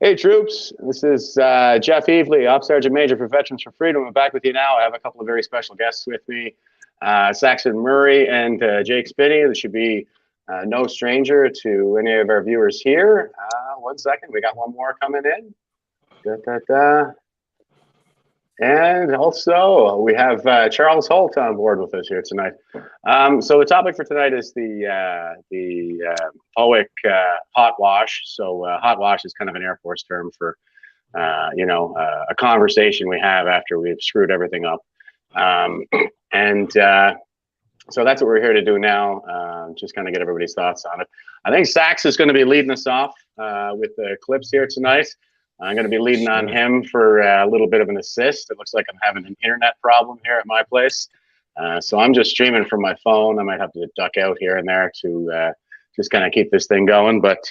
Hey troops, this is Jeff Evely, Ops Sgt-Maj for Veterans for Freedom. I'm back with you now. I have a couple of very special guests with me, Saxon Murray and Jake Spinney. This should be no stranger to any of our viewers here. 1 second, we got one more coming in. Da, da, da. And also, we have Charles Holt on board with us here tonight. So the topic for tonight is the POEC hot wash. So hot wash is kind of an Air Force term for, a conversation we have after we've screwed everything up. So that's what we're here to do now, just kind of get everybody's thoughts on it. I think Sax is going to be leading us off with the clips here tonight. I'm going to be leading on him for a little bit of an assist. It looks like I'm having an internet problem here at my place. So I'm just streaming from my phone. I might have to duck out here and there to just kind of keep this thing going. But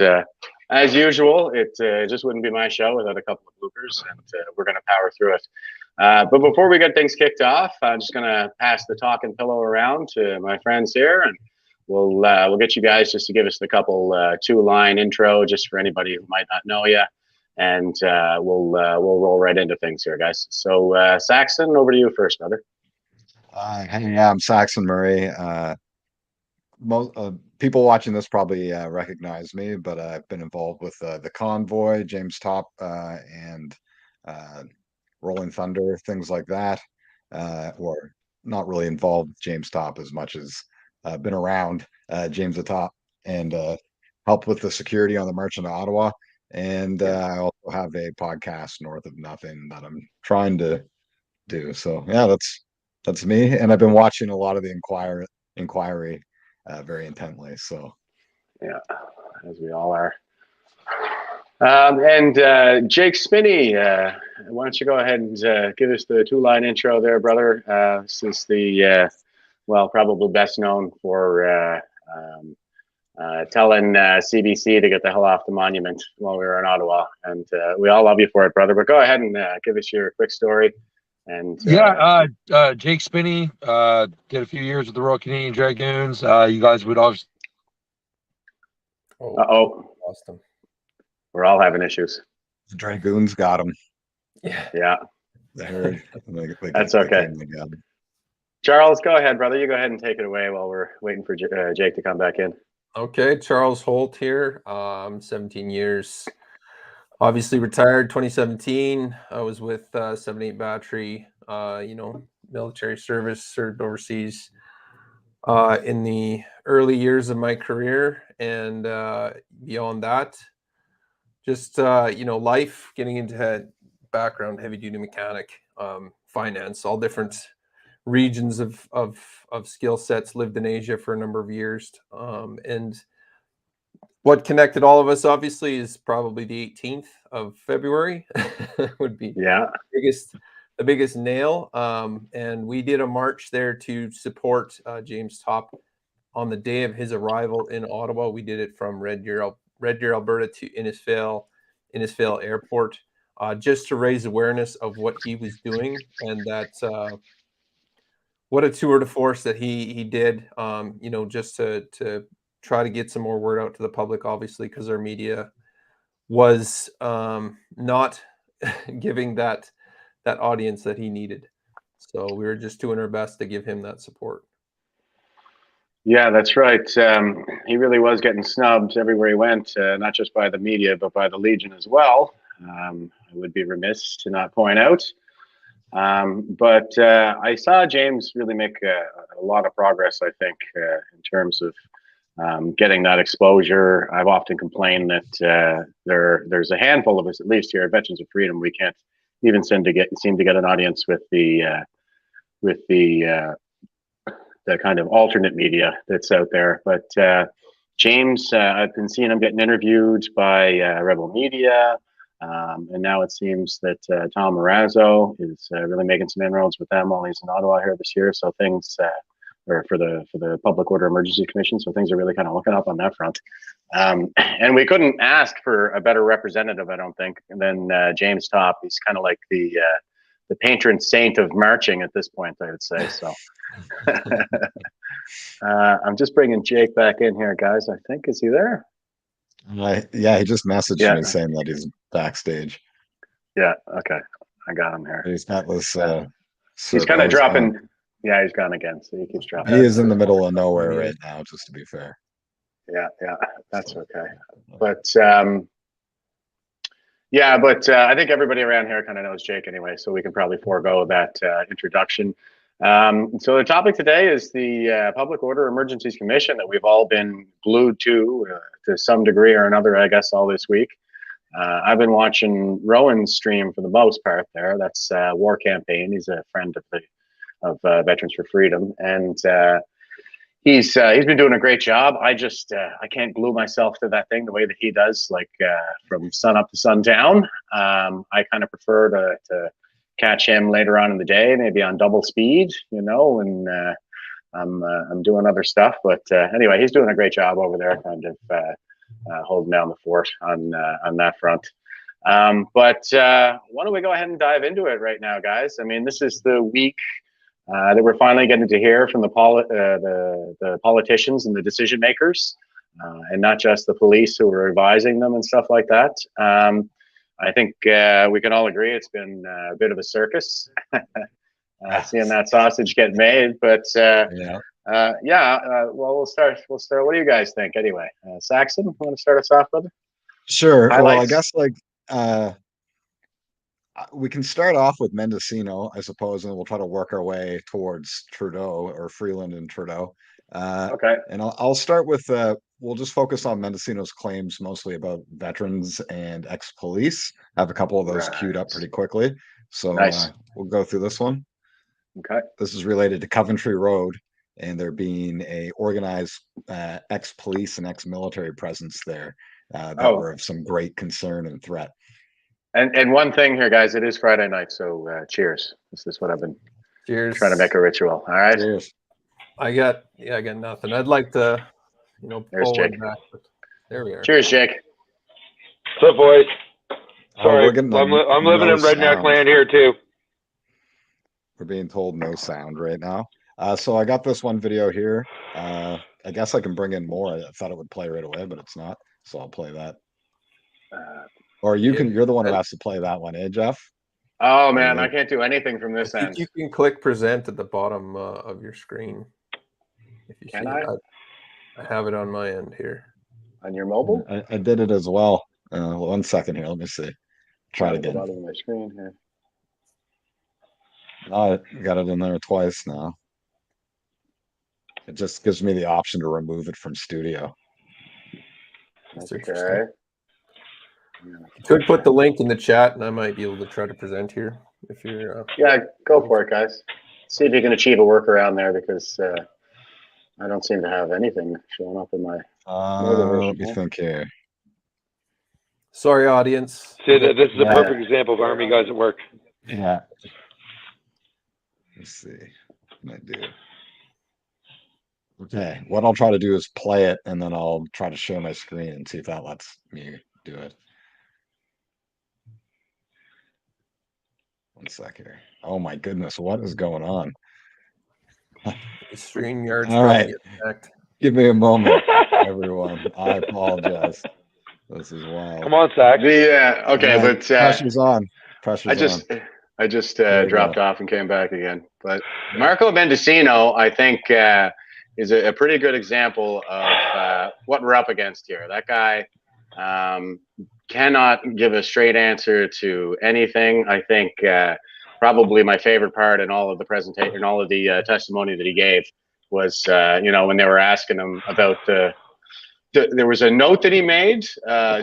as usual, it just wouldn't be my show without a couple of bloopers, and we're going to power through it. But before we get things kicked off, I'm just going to pass the talking pillow around to my friends here, and we'll get you guys just to give us the couple two-line intro just for anybody who might not know you. And we'll roll right into things here, guys. So Saxon, over to you first, brother. Hey, I'm Saxon Murray. Most people watching this probably recognize me, but I've been involved with the Convoy, James Top, and Rolling Thunder, things like that. Or not really involved with James Top as much as been around James the Top and helped with the security on the Merchant of Ottawa. And I also have a podcast, North of Nothing, that I'm trying to do. So yeah, that's me. And I've been watching a lot of the inquiry very intently. So yeah, as we all are. Jake Spinney, why don't you go ahead and give us the two-line intro there, brother? Since the probably best known for telling CBC to get the hell off the monument while we were in Ottawa, and we all love you for it, brother. But go ahead and give us your quick story. And Jake Spinney did a few years with the Royal Canadian Dragoons. You guys would obviously. Lost him. We're all having issues. The Dragoons got him. Yeah. They That's okay. Charles, go ahead, brother. You go ahead and take it away while we're waiting for Jake to come back in. Okay, Charles Holt here. 17 years, obviously retired 2017. I was with 78 Battery, military service, served overseas in the early years of my career. And beyond that, just, life, getting into background, heavy duty mechanic, finance, all different regions of skill sets, lived in Asia for a number of years. And what connected all of us, obviously, is probably the 18th of February would be the biggest nail. And we did a march there to support James Top on the day of his arrival in Ottawa. We did it from Red Deer, Alberta to Innisfail Airport, just to raise awareness of what he was doing, and that what a tour de force that he did, just to try to get some more word out to the public, obviously, because our media was not giving that audience that he needed. So we were just doing our best to give him that support. Yeah, that's right. He really was getting snubbed everywhere he went, not just by the media, but by the Legion as well. I would be remiss to not point out. But I saw James really make a lot of progress, I think, in terms of getting that exposure. I've often complained that there's a handful of us, at least here at Veterans of Freedom, we can't even seem to get an audience with the kind of alternate media that's out there. But James, I've been seeing him getting interviewed by Rebel Media. And now it seems that Tom Marazzo is really making some inroads with them while he's in Ottawa here this year. So things, or for the Public Order Emergency Commission, so things are really kind of looking up on that front. And we couldn't ask for a better representative, I don't think, than James Top. He's kind of like the patron saint of marching at this point, I would say. So I'm just bringing Jake back in here, guys. I think, is he there? Yeah, he just messaged Yeah. me saying that he's backstage. Yeah. Okay. I got him here. He's got this. He's kind of dropping. Yeah, he's gone again. So he keeps dropping. He is in the middle of nowhere right now, just to be fair. Yeah. That's okay. But yeah, but I think everybody around here kind of knows Jake anyway, so we can probably forego that introduction. So the topic today is the Public Order Emergencies Commission that we've all been glued to some degree or another, I guess, all this week. I've been watching Rowan's stream for the most part there. That's War Campaign. He's a friend of Veterans for Freedom, and he's been doing a great job. I can't glue myself to that thing the way that he does, like from sun up to sundown. I kind of prefer to catch him later on in the day, maybe on double speed, and I'm doing other stuff. But anyway, he's doing a great job over there, kind of holding down the fort on that front. But why don't we go ahead and dive into it right now, guys? I mean, this is the week that we're finally getting to hear from the politicians and the decision makers, and not just the police who are advising them and stuff like that. I think we can all agree it's been a bit of a circus seeing that sausage get made. But well, we'll start. What do you guys think anyway? Saxon, want to start us off, brother? Sure. Highlights? Well, I guess we can start off with Mendocino, I suppose, and we'll try to work our way towards Trudeau or Freeland and Trudeau. Okay. And I'll start with we'll just focus on Mendocino's claims mostly about veterans and ex-police. I have a couple of those queued up pretty quickly. So nice. We'll go through this one. Okay. This is related to Coventry Road and there being a organized ex-police and ex-military presence there that were of some great concern and threat. And one thing here, guys, it is Friday night, so cheers. This is what I've been trying to make a ritual. All right. Cheers. I got nothing. I'd like to, There's pull Jake. it back, but there we are. Cheers, Jake. What's up, boys? Sorry, I'm living in redneck land here too. We're being told no sound right now. So I got this one video here. I guess I can bring in more. I thought it would play right away, but it's not. So I'll play that. Or you're the one who has to play that one, eh, Jeff? Oh man, I can't do anything from this end. You can click present at the bottom of your screen. If you Can I? I have it on my end here. On your mobile? I did it as well. 1 second here. Let me see. Try it again. Bottom of my screen here. I got it in there twice now. It just gives me the option to remove it from studio. That's Okay. interesting. You could put the link in the chat, and I might be able to try to present here if you're. Yeah, go for it, guys. See if you can achieve a workaround there, because I don't seem to have anything showing up in my. Let me think here. Sorry, audience. See, this is a perfect example of Army guys at work. Yeah. Let's see. What can I do? Okay. What I'll try to do is play it, and then I'll try to share my screen and see if that lets me do it. 1 sec here. Oh my goodness, what is going on? StreamYard's All right. Connect. Give me a moment, everyone. I apologize. This is wild. Come on, Sax. Okay, but pressure's on. Pressure's on. I just dropped off and came back again. But Marco Mendocino, I think, is a pretty good example of what we're up against here. That guy cannot give a straight answer to anything. I think probably my favorite part in all of the presentation, all of the testimony that he gave was, when they were asking him about there was a note that he made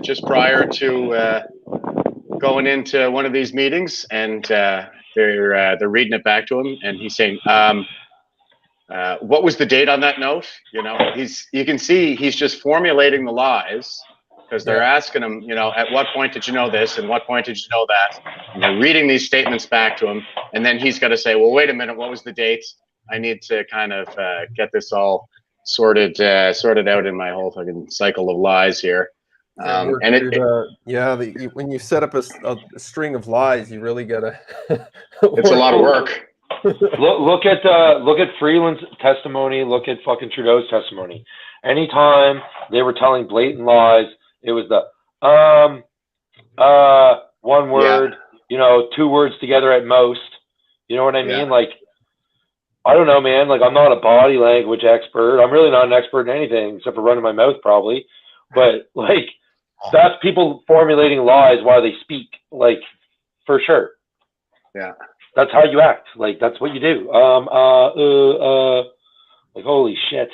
just prior to going into one of these meetings, and they're reading it back to him, and he's saying, what was the date on that note? You can see he's just formulating the lies, because they're asking him, at what point did you know this, and what point did you know that? And they're reading these statements back to him, and then he's got to say, well, wait a minute, what was the date? I need to kind of get this all sorted out in my whole fucking cycle of lies here. When you set up a string of lies, you really gotta. It's a lot of work. Look at Freeland's testimony. Look at fucking Trudeau's testimony. Anytime they were telling blatant lies, It was the one word, you know, 2 words together at most. You know what I mean? Yeah. Like, I don't know, man. Like, I'm not a body language expert. I'm really not an expert in anything except for running my mouth, probably. But like, that's people formulating lies while they speak. Like, for sure. Yeah. That's how you act. Like, that's what you do. Like, holy shit.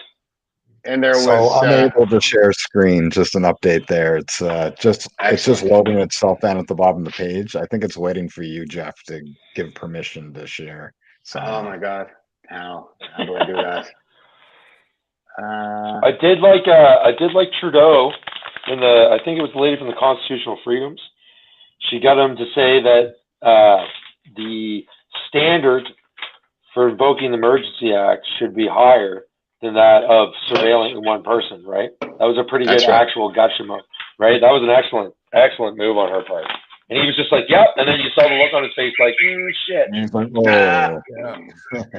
And there So was unable to share screen, just an update there. It's just Excellent. loading itself down at the bottom of the page. I think it's waiting for you, Jeff, to give permission to share. So oh my God, how do I do that? I did like Trudeau in the, I think it was the lady from the Constitutional Freedoms. She got him to say that the standard for invoking the Emergency Act should be higher than that of surveilling one person, right? That was a pretty good actual gotcha move, right? That was an excellent move on her part. And he was just like, yep. And then you saw the look on his face like, shit. and he's like, oh, Yeah.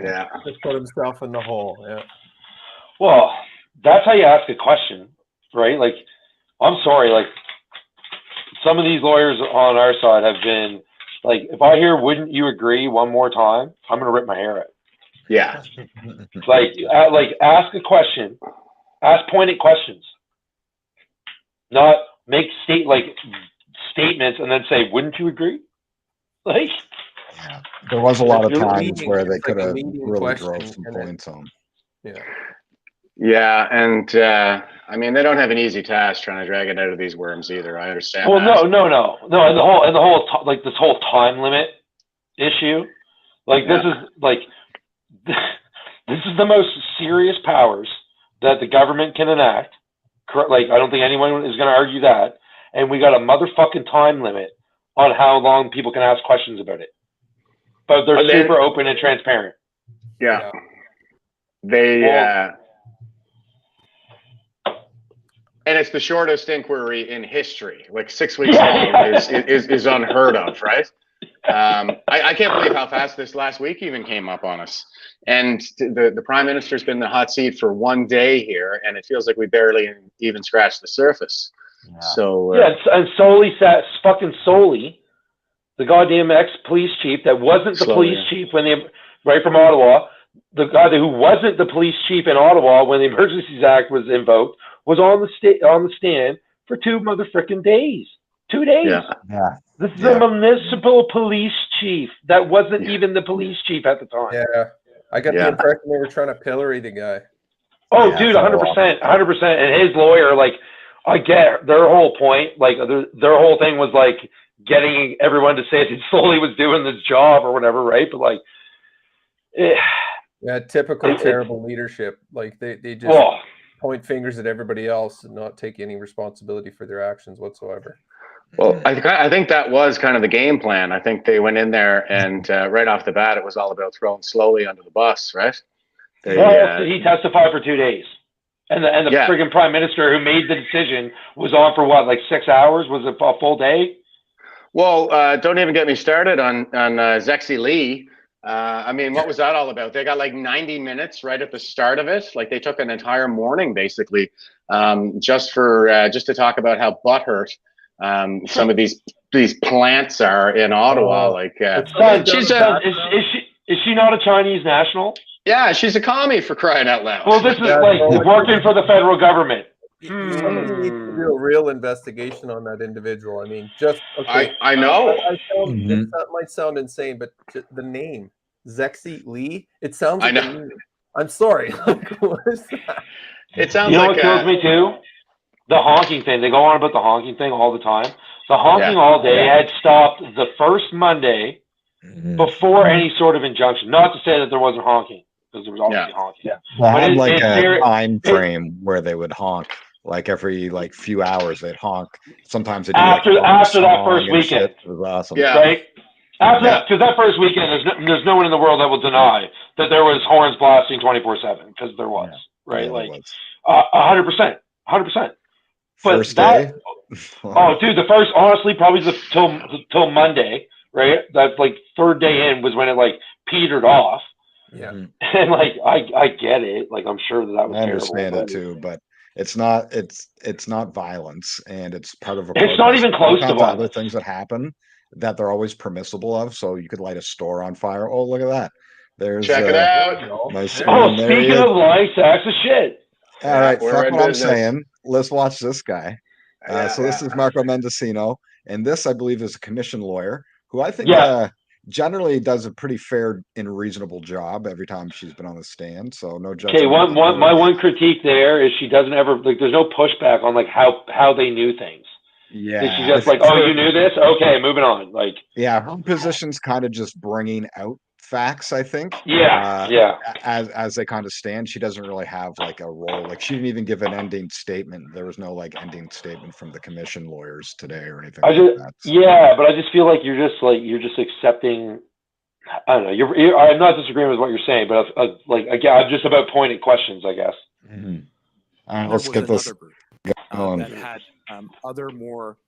Yeah. Just put himself in the hole. Yeah. Well, that's how you ask a question, right? Like, I'm sorry, like, some of these lawyers on our side have been like, if I hear "wouldn't you agree" one more time, I'm gonna rip my hair out. Yeah. Like ask a question, ask pointed questions, not make statements and then say, "Wouldn't you agree?" Like, yeah. There was a lot of You're times leading- where they it's like could a have leading really question, drove some and then- points home. Yeah. Yeah, and I mean, they don't have an easy task trying to drag it out of these worms either. I understand. well, that. no, and the whole like this whole time limit issue, like this is like this is the most serious powers that the government can enact. Like, I don't think anyone is going to argue that. And we got a motherfucking time limit on how long people can ask questions about it. But they're super open and transparent. Yeah. They and it's the shortest inquiry in history. Like 6 weeks long is unheard of, right? I can't believe how fast this last week even came up on us. And the prime minister's been in the hot seat for 1 day here, and it feels like we barely even scratched the surface. Yeah. So and solely, the goddamn ex-police chief that wasn't the police chief when right from Ottawa, the guy who wasn't the police chief in Ottawa when the Emergencies Act was invoked, was on the stand for 2 motherfucking days. 2 days. Yeah. This is a municipal police chief that wasn't even the police chief at the time. Yeah. I got the impression they were trying to pillory the guy. Oh, dude, 100%, 100%. And his lawyer, like, I get their whole point. Like, their whole thing was like getting everyone to say that Foley was doing this job or whatever, right? But like, yeah, typical terrible leadership. Like they just point fingers at everybody else and not take any responsibility for their actions whatsoever. Well, I think that was kind of the game plan. I think they went in there and right off the bat, it was all about throwing slowly under the bus, right? He testified for 2 days. And the friggin' prime minister who made the decision was on for what, like 6 hours? Was it a full day? Well, don't even get me started on Zexi-Lee. I mean, what was that all about? They got like 90 minutes right at the start of it. Like they took an entire morning basically just to talk about how butthurt some of these plants are in Ottawa. Is she not a Chinese national? Yeah, she's a commie, for crying out loud. Well, this is like working for the federal government. Somebody needs to do a real investigation on that individual. I mean, just okay. I know. That might sound insane, but the name Zexi-Lee, it sounds like I know. I'm sorry. What is that? It sounds you know like what kills me too? The honking thing. They go on about the honking thing all the time. The honking all day had stopped the first Monday before any sort of injunction. Not to say that there wasn't honking, because there was obviously honking. Yeah. They had like a time frame where they would honk. Like every few hours they'd honk. Sometimes they'd do after that first weekend. It was awesome. Yeah. Right? Because that first weekend, there's no one in the world that will deny that there was horns blasting 24/7, because there was, right? Yeah, like 100%, 100%. First day. Oh, dude, the first, honestly, probably till Monday, right? That like third day in was when it like petered off. Yeah. And like I get it. Like I'm sure that was terrible. I understand it too, but It's not violence, and it's part of a It's not protest. even close to Other violence. things that happen that they're always permissible of. So you could light a store on fire. Oh, look at that. There's Check it There out. we go. nice. There Oh, we go. There he speaking is. of lying, sacks of shit. All Yeah, right, we're fuck in what I'm business. saying. Let's watch this guy. Yeah, So this yeah. is Marco Mendocino, and this I believe is a commission lawyer who I think Yeah. generally does a pretty fair and reasonable job every time she's been on the stand. So no Okay, judgment. my one critique there is she doesn't ever like. There's no pushback on like how they knew things. Yeah, She's just like, oh, you knew this? Okay, moving on. Like, yeah, her position's kind of just bringing out facts, I think. yeah. As they kind of stand, she doesn't really have like a role. Like she didn't even give an ending statement. There was no like ending statement from the commission lawyers today or anything like that. Yeah, but I just feel like you're just accepting. I don't know. I'm not disagreeing with what you're saying, but again, I'm just about pointed questions, I guess. Mm-hmm. All right, There let's was get this another group going. that had other more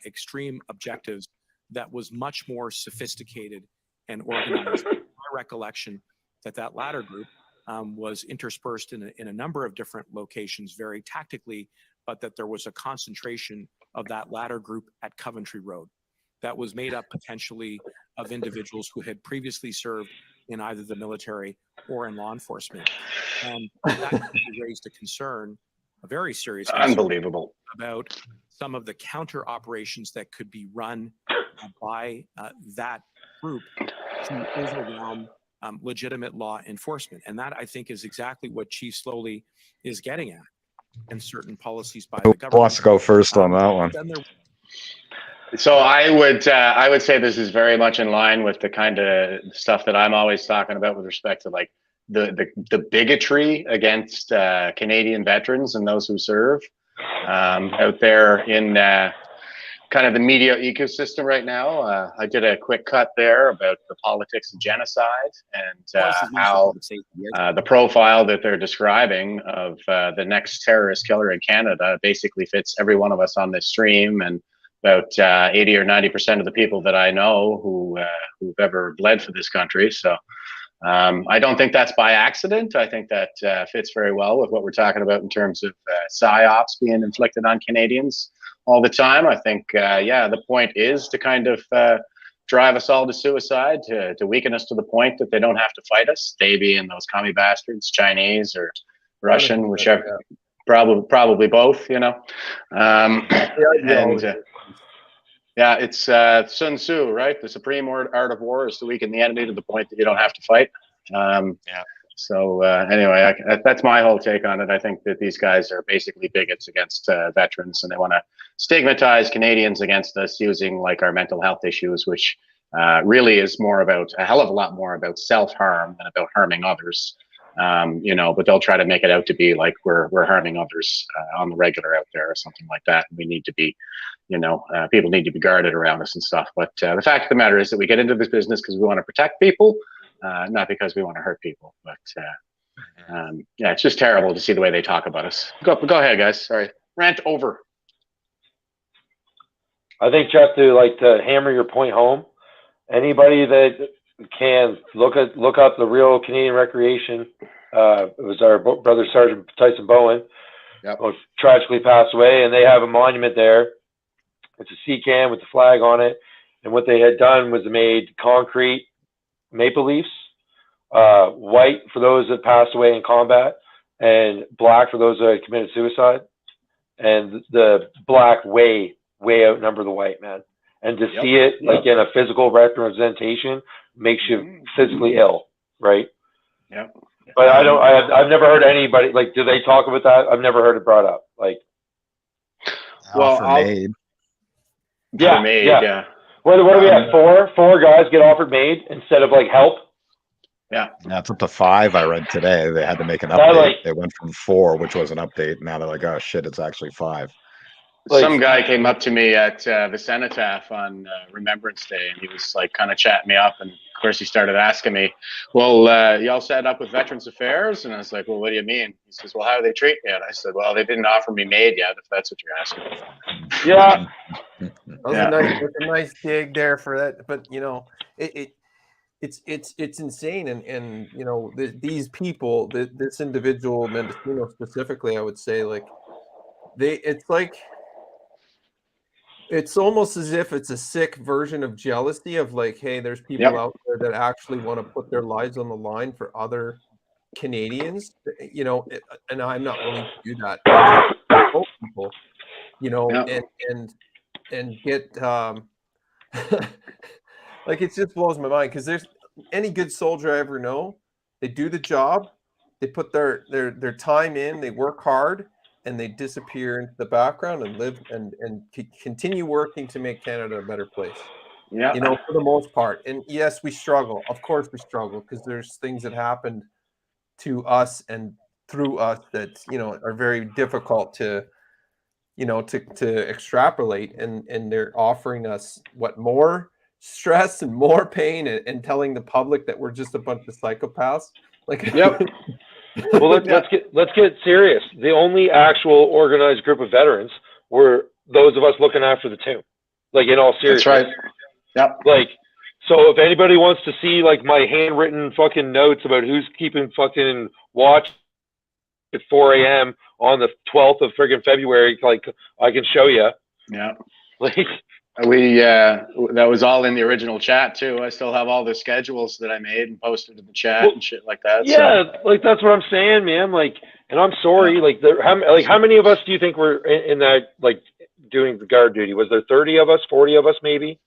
extreme objectives that was much more sophisticated and organized. My recollection that latter group was interspersed in a number of different locations very tactically, but that there was a concentration of that latter group at Coventry Road that was made up potentially of individuals who had previously served in either the military or in law enforcement. And that raised a concern, a very serious concern, Unbelievable, about some of the counter operations that could be run by that group to overwhelm legitimate law enforcement. And that, I think, is exactly what Chief Slowly is getting at, and certain policies by the Who government. wants to go first on that one? So I would say this is very much in line with the kind of stuff that I'm always talking about with respect to like the bigotry against Canadian veterans and those who serve out there in kind of the media ecosystem right now. I did a quick cut there about the politics of genocide and how the profile that they're describing of the next terrorist killer in Canada basically fits every one of us on this stream, and about 80 or 90% of the people that I know who've ever bled for this country. So I don't think that's by accident. I think that fits very well with what we're talking about in terms of psyops being inflicted on Canadians all the time. I think, the point is to kind of drive us all to suicide, to weaken us to the point that they don't have to fight us. They being those commie bastards, Chinese or Russian, whichever, probably both, you know. Yeah, it's Sun Tzu, right? The supreme art of war is to weaken the enemy to the point that you don't have to fight. So anyway, that's my whole take on it. I think that these guys are basically bigots against veterans, and they want to stigmatize Canadians against us using like our mental health issues, which really is a hell of a lot more about self-harm than about harming others. But they'll try to make it out to be like we're harming others on the regular out there or something like that. And we need to be, people need to be guarded around us and stuff. But the fact of the matter is that we get into this business because we want to protect people, not because we want to hurt people. But it's just terrible to see the way they talk about us. Go ahead, guys. Sorry, rant over. I think, Jeff, to hammer your point home, anybody that can look up the real Canadian Recreation. It was our brother Sergeant Tyson Bowen, who tragically passed away, and they have a monument there. It's a sea can with the flag on it, and what they had done was made concrete maple leaves, white for those that passed away in combat, and black for those that had committed suicide. And the black way outnumber the white, man. And to see it like in a physical representation makes you physically ill, right? Yep. But I've never heard anybody like. Do they talk about that? I've never heard it brought up. Like, Made. Yeah. What do we have? Four guys get offered made instead of like help. Yeah, it's up to 5. I read today they had to make an update. They went from 4, which was an update. Now they're like, oh shit, it's actually 5. Some guy came up to me at the Cenotaph on Remembrance Day, and he was like kind of chatting me up. And of course, he started asking me, well, y'all set up with Veterans Affairs? And I was like, well, what do you mean? He says, well, how do they treat me? And I said, well, they didn't offer me maid yet, if that's what you're asking. Yeah. That's a nice dig there for that. But, it's insane. And these people, this individual, Mendocino specifically, I would say, like, it's like, it's almost as if it's a sick version of jealousy of like, hey, there's people out there that actually want to put their lives on the line for other Canadians, you know, and I'm not willing to do that. People, you know, and get like, it just blows my mind, because there's any good soldier I ever know, they do the job, they put their time in, they work hard, and they disappear into the background and live and continue working to make Canada a better place. Yeah. You know, for the most part. And yes, we struggle. Of course we struggle, because there's things that happened to us and through us that, you know, are very difficult to, you know, to extrapolate, and they're offering us what, more stress and more pain, and telling the public that we're just a bunch of psychopaths. Like, yep. Well, let's get serious. The only actual organized group of veterans were those of us looking after the tomb. Like, in all seriousness. That's right. Yep. Like, so if anybody wants to see like my handwritten fucking notes about who's keeping fucking watch at 4 a.m. on the 12th of friggin' February, like, I can show you. Yeah. Like, we that was all in the original chat too. I still have all the schedules that I made and posted in the chat and shit like that. Yeah, so. Like, that's what I'm saying, man. Like, and I'm sorry. Yeah. Like, how many of us do you think were in that, like, doing the guard duty? Was there 30 of us, 40 of us, maybe?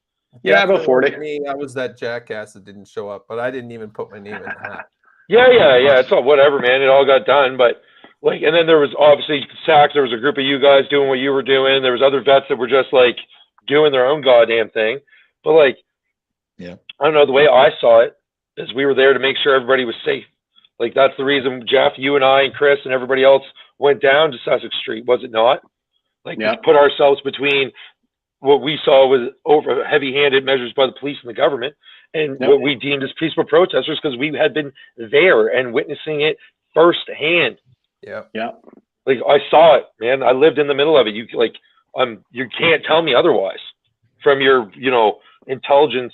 Yeah, about 40. Me, I was that jackass that didn't show up, but I didn't even put my name in the hat. Yeah. It's all whatever, man. It all got done, but. Like, and then there was obviously Sax. There was a group of you guys doing what you were doing. There was other vets that were just like doing their own goddamn thing. But like, yeah, I don't know. The way I saw it is we were there to make sure everybody was safe. Like, that's the reason, Jeff, you and I and Chris and everybody else went down to Sussex Street, was it not? Like, we put ourselves between what we saw was over heavy-handed measures by the police and the government, and what we deemed as peaceful protesters, because we had been there and witnessing it firsthand. Yeah. Like, I saw it, man. I lived in the middle of it. You you can't tell me otherwise from your, you know, intelligence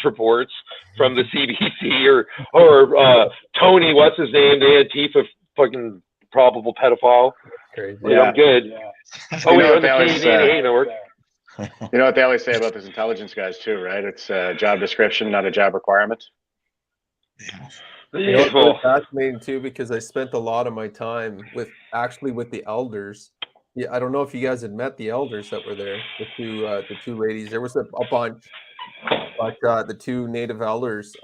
reports from the CBC or Tony, what's his name? The Antifa fucking probable pedophile. Crazy. Like, I'm good. Oh, wait, on the Canadian network. You know what they always say about those intelligence guys too, right? It's a job description, not a job requirement. Yeah. You know, it's fascinating too, because I spent a lot of my time with the elders. Yeah, I don't know if you guys had met the elders that were there, the two ladies. There was a bunch, but the two native elders,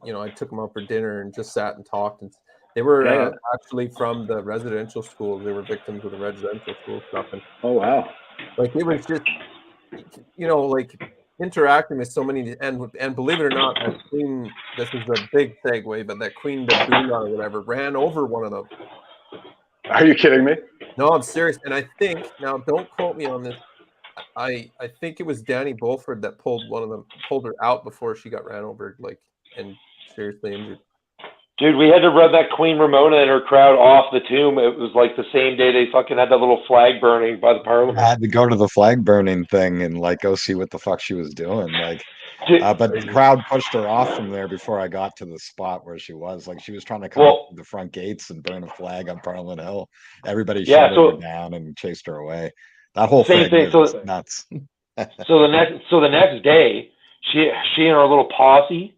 you know, I took them out for dinner and just sat and talked. And they were actually from the residential schools. They were victims of the residential school stuff. And oh wow, like, it was just, you know, like, interacting with so many, and believe it or not, that Queen, this is a big segue, but that Queen Babuna or whatever ran over one of them. Are you kidding me? No, I'm serious. And I think, now don't quote me on this, I think it was Danny Bulford that pulled her out before she got ran over, like, and seriously injured. Dude, we had to run that Queen Ramona and her crowd off the tomb. It was like the same day they fucking had that little flag burning by the Parliament. I had to go to the flag burning thing and like go see what the fuck she was doing. Like, but the crowd pushed her off from there before I got to the spot where she was. Like, she was trying to come up to the front gates and burn a flag on Parliament Hill. Everybody shut her down and chased her away. That whole thing was nuts. So the next day, she and her little posse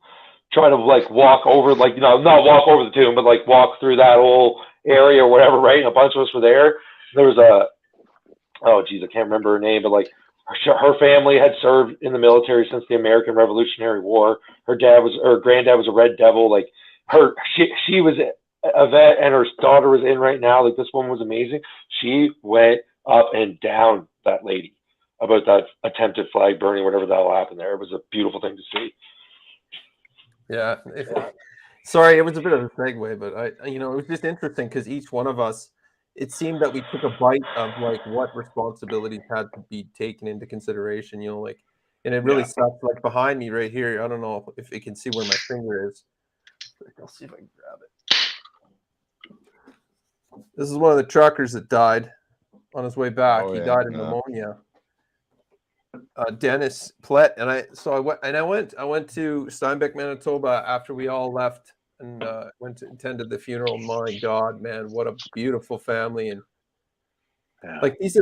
try to like walk over, like, you know, not walk over the tomb, but like walk through that whole area or whatever, right? And a bunch of us were there. There was I can't remember her name, but like her family had served in the military since the American Revolutionary War. Her granddad was a Red Devil. Like, she was a vet, and her daughter was in right now. Like, this woman was amazing. She went up and down that lady about that attempted flag burning, whatever the hell happened there. It was a beautiful thing to see. Yeah. Sorry, it was a bit of a segue, but it was just interesting because each one of us, it seemed that we took a bite of like what responsibilities had to be taken into consideration, you know, like, and it really sucks. Like, behind me right here, I don't know if you can see where my finger is. I'll see if I can grab it. This is one of the truckers that died on his way back. He died of pneumonia. Dennis Plett, and I went to Steinbeck, Manitoba after we all left, and attended the funeral. My God, man, what a beautiful family! And Yeah. Like this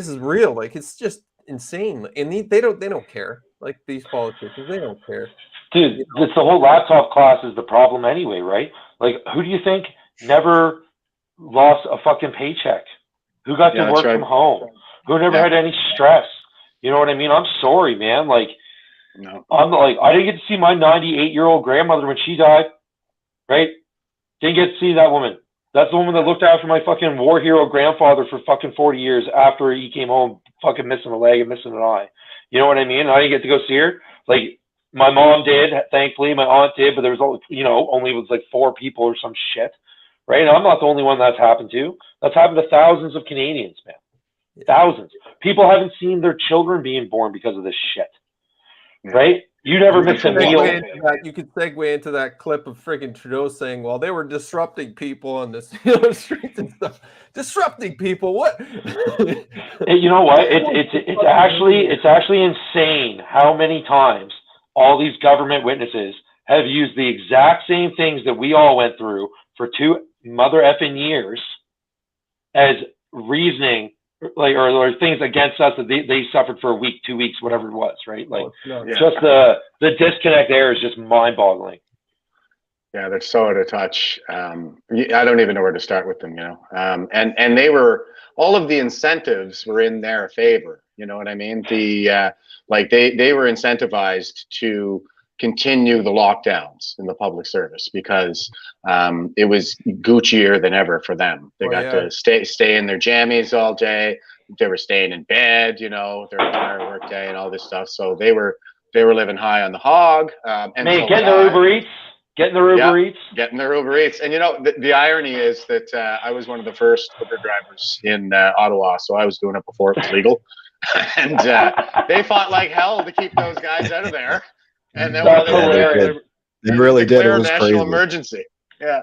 is real. Like it's just insane. And they don't care. Like these politicians, they don't care. Dude, it's the whole laptop class is the problem anyway, right? Like, who do you think never lost a fucking paycheck? Who got to work from home? Who never had any stress? You know what I mean? I'm sorry, man. Like, No. I'm like, I didn't get to see my 98-year-old grandmother when she died, right? Didn't get to see that woman. That's the woman that looked after my fucking war hero grandfather for fucking 40 years after he came home fucking missing a leg and missing an eye. You know what I mean? I didn't get to go see her. Like, my mom did, thankfully. My aunt did, but there was only, only was like 4 people or some shit, right? And I'm not the only one that's happened to. That's happened to thousands of Canadians, man. Thousands. People haven't seen their children being born because of this shit, right? You never miss a meal. You could segue into that clip of freaking Trudeau saying, "Well, they were disrupting people on the streets and stuff." Disrupting people? What? You know what? It's actually insane how many times all these government witnesses have used the exact same things that we all went through for 2 mother effing years as reasoning, like or things against us that they suffered for a week, 2 weeks, whatever it was, right? Like just the disconnect there is just mind-boggling. Yeah, they're so out of touch. I don't even know where to start with them, and they were, all of the incentives were in their favor. You know what I mean? The like they were incentivized to continue the lockdowns in the public service because it was Guccier than ever for them. They got to stay in their jammies all day. They were staying in bed, their entire work day and all this stuff. So they were living high on the hog. And getting their Uber Eats. Getting their Uber Eats. And the irony is that I was one of the first Uber drivers in Ottawa, so I was doing it before it was legal. And they fought like hell to keep those guys out of there. And then they really did. It was national crazy. Emergency. Yeah.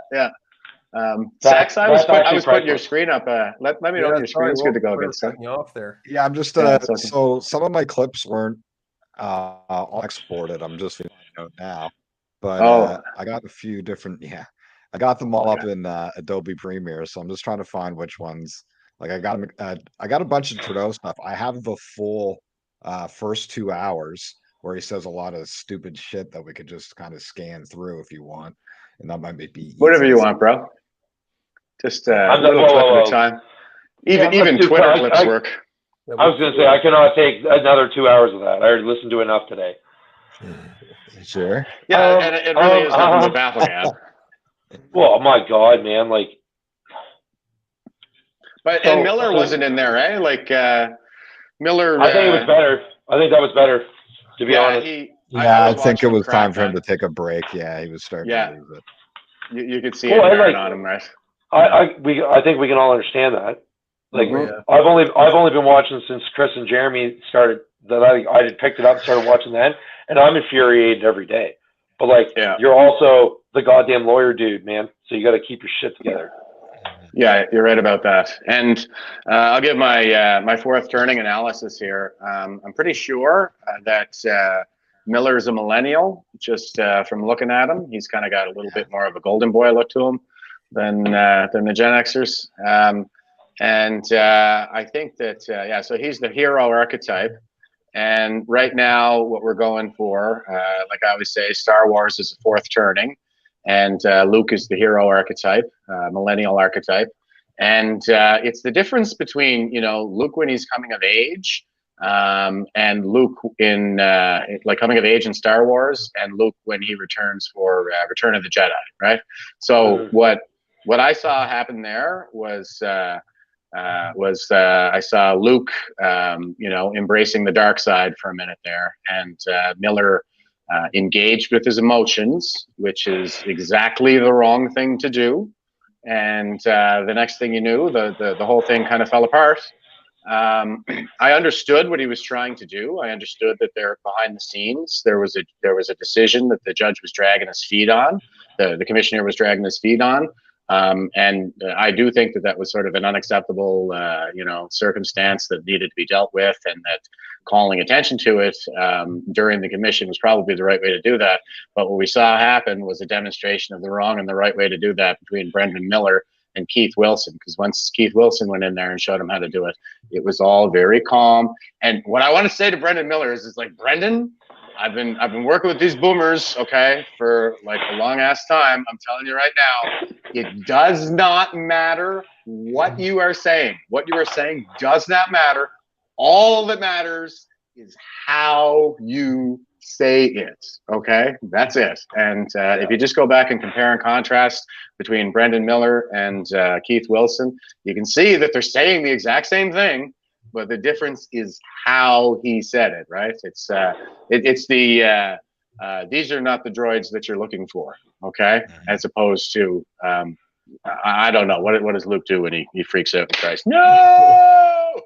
Sax, I was putting your screen up. Let me know if your screen's good to go again. Off there. Yeah, I'm just so some of my clips weren't all exported. I'm just figuring it out now. But I got a few different. I got them all up in Adobe Premiere, so I'm just trying to find which ones. Like I got a bunch of Trudeau stuff. I have the full first 2 hours where he says a lot of stupid shit that we could just kind of scan through if you want, and that might be whatever you want, bro. Just a little clip at a time. Even Twitter clips work. I was gonna say I cannot take another 2 hours of that. I already listened to enough today. Sure. Yeah, and it really is nothing but baffling. Well, my God, man, like. And Miller wasn't in there, eh? Like Miller. I think it was better. I think that was better, to be honest. I think it was time for him to take a break. Yeah, he was starting to lose it. You could see it on him, right? I think we can all understand that. Like I've only been watching since Chris and Jeremy started. That I had picked it up and started watching then, and I'm infuriated every day. But you're also the goddamn lawyer dude, man. So you got to keep your shit together. Yeah, you're right about that. And I'll give my fourth turning analysis here. I'm pretty sure that Miller's a millennial, just from looking at him. He's kind of got a little bit more of a golden boy look to him than the Gen Xers. And I think that, so he's the hero archetype. And right now, what we're going for, like I always say, Star Wars is a fourth turning. And Luke is the hero archetype, millennial archetype. And it's the difference between, Luke when he's coming of age and Luke in coming of age in Star Wars and Luke when he returns for Return of the Jedi, right? So what I saw happen there was I saw Luke, embracing the dark side for a minute there, and Miller engaged with his emotions, which is exactly the wrong thing to do. And the next thing you knew, the whole thing kind of fell apart. I understood what he was trying to do. I understood that there behind the scenes there was a decision that the judge was dragging his feet on, the commissioner was dragging his feet on. And I do think that was sort of an unacceptable, circumstance that needed to be dealt with, and that calling attention to it during the commission was probably the right way to do that. But what we saw happen was a demonstration of the wrong and the right way to do that between Brendan Miller and Keith Wilson, because once Keith Wilson went in there and showed him how to do it, it was all very calm. And what I want to say to Brendan Miller is like, Brendan, I've been working with these boomers, okay, for like a long ass time. I'm telling you right now, it does not matter what you are saying. What you are saying does not matter. All that matters is how you say it, okay? That's it. And if you just go back and compare and contrast between Brendan Miller and Keith Wilson, you can see that they're saying the exact same thing, but the difference is how he said it, right? It's the these are not the droids that you're looking for, okay? As opposed to I don't know, what does Luke do when he freaks out and cries, no?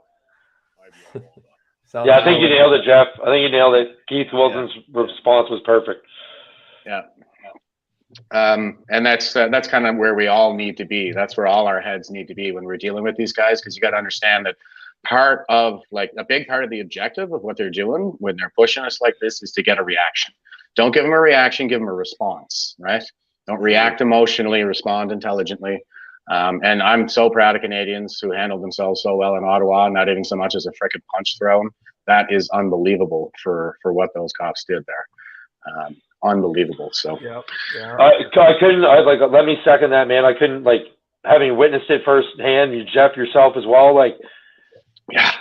Yeah, I think you nailed it, Jeff. I think you nailed it. Keith Wilson's response was perfect. Yeah. And that's kind of where we all need to be. That's where all our heads need to be when we're dealing with these guys, because you got to understand that part of, like, a big part of the objective of what they're doing when they're pushing us like this is to get a reaction. Don't give them a reaction, give them a response, right? Don't react emotionally, respond intelligently. And I'm so proud of Canadians who handled themselves so well in Ottawa, not even so much as a frickin' punch thrown. That is unbelievable for what those cops did there. Unbelievable. So I couldn't. Let me second that, man. I couldn't, like, having witnessed it firsthand. You, Jeff, yourself as well. Like, yeah,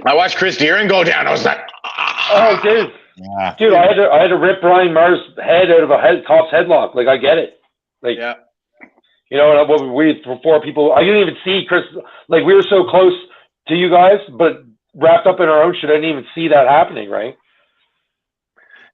I watched Chris Deering go down. I was like, oh, dude, dude, I had to rip Brian Marr's head out of a cop's headlock. Like, I get it. Like, yeah. You know, before people, I didn't even see Chris. Like, we were so close to you guys, but wrapped up in our own shit. I didn't even see that happening, right?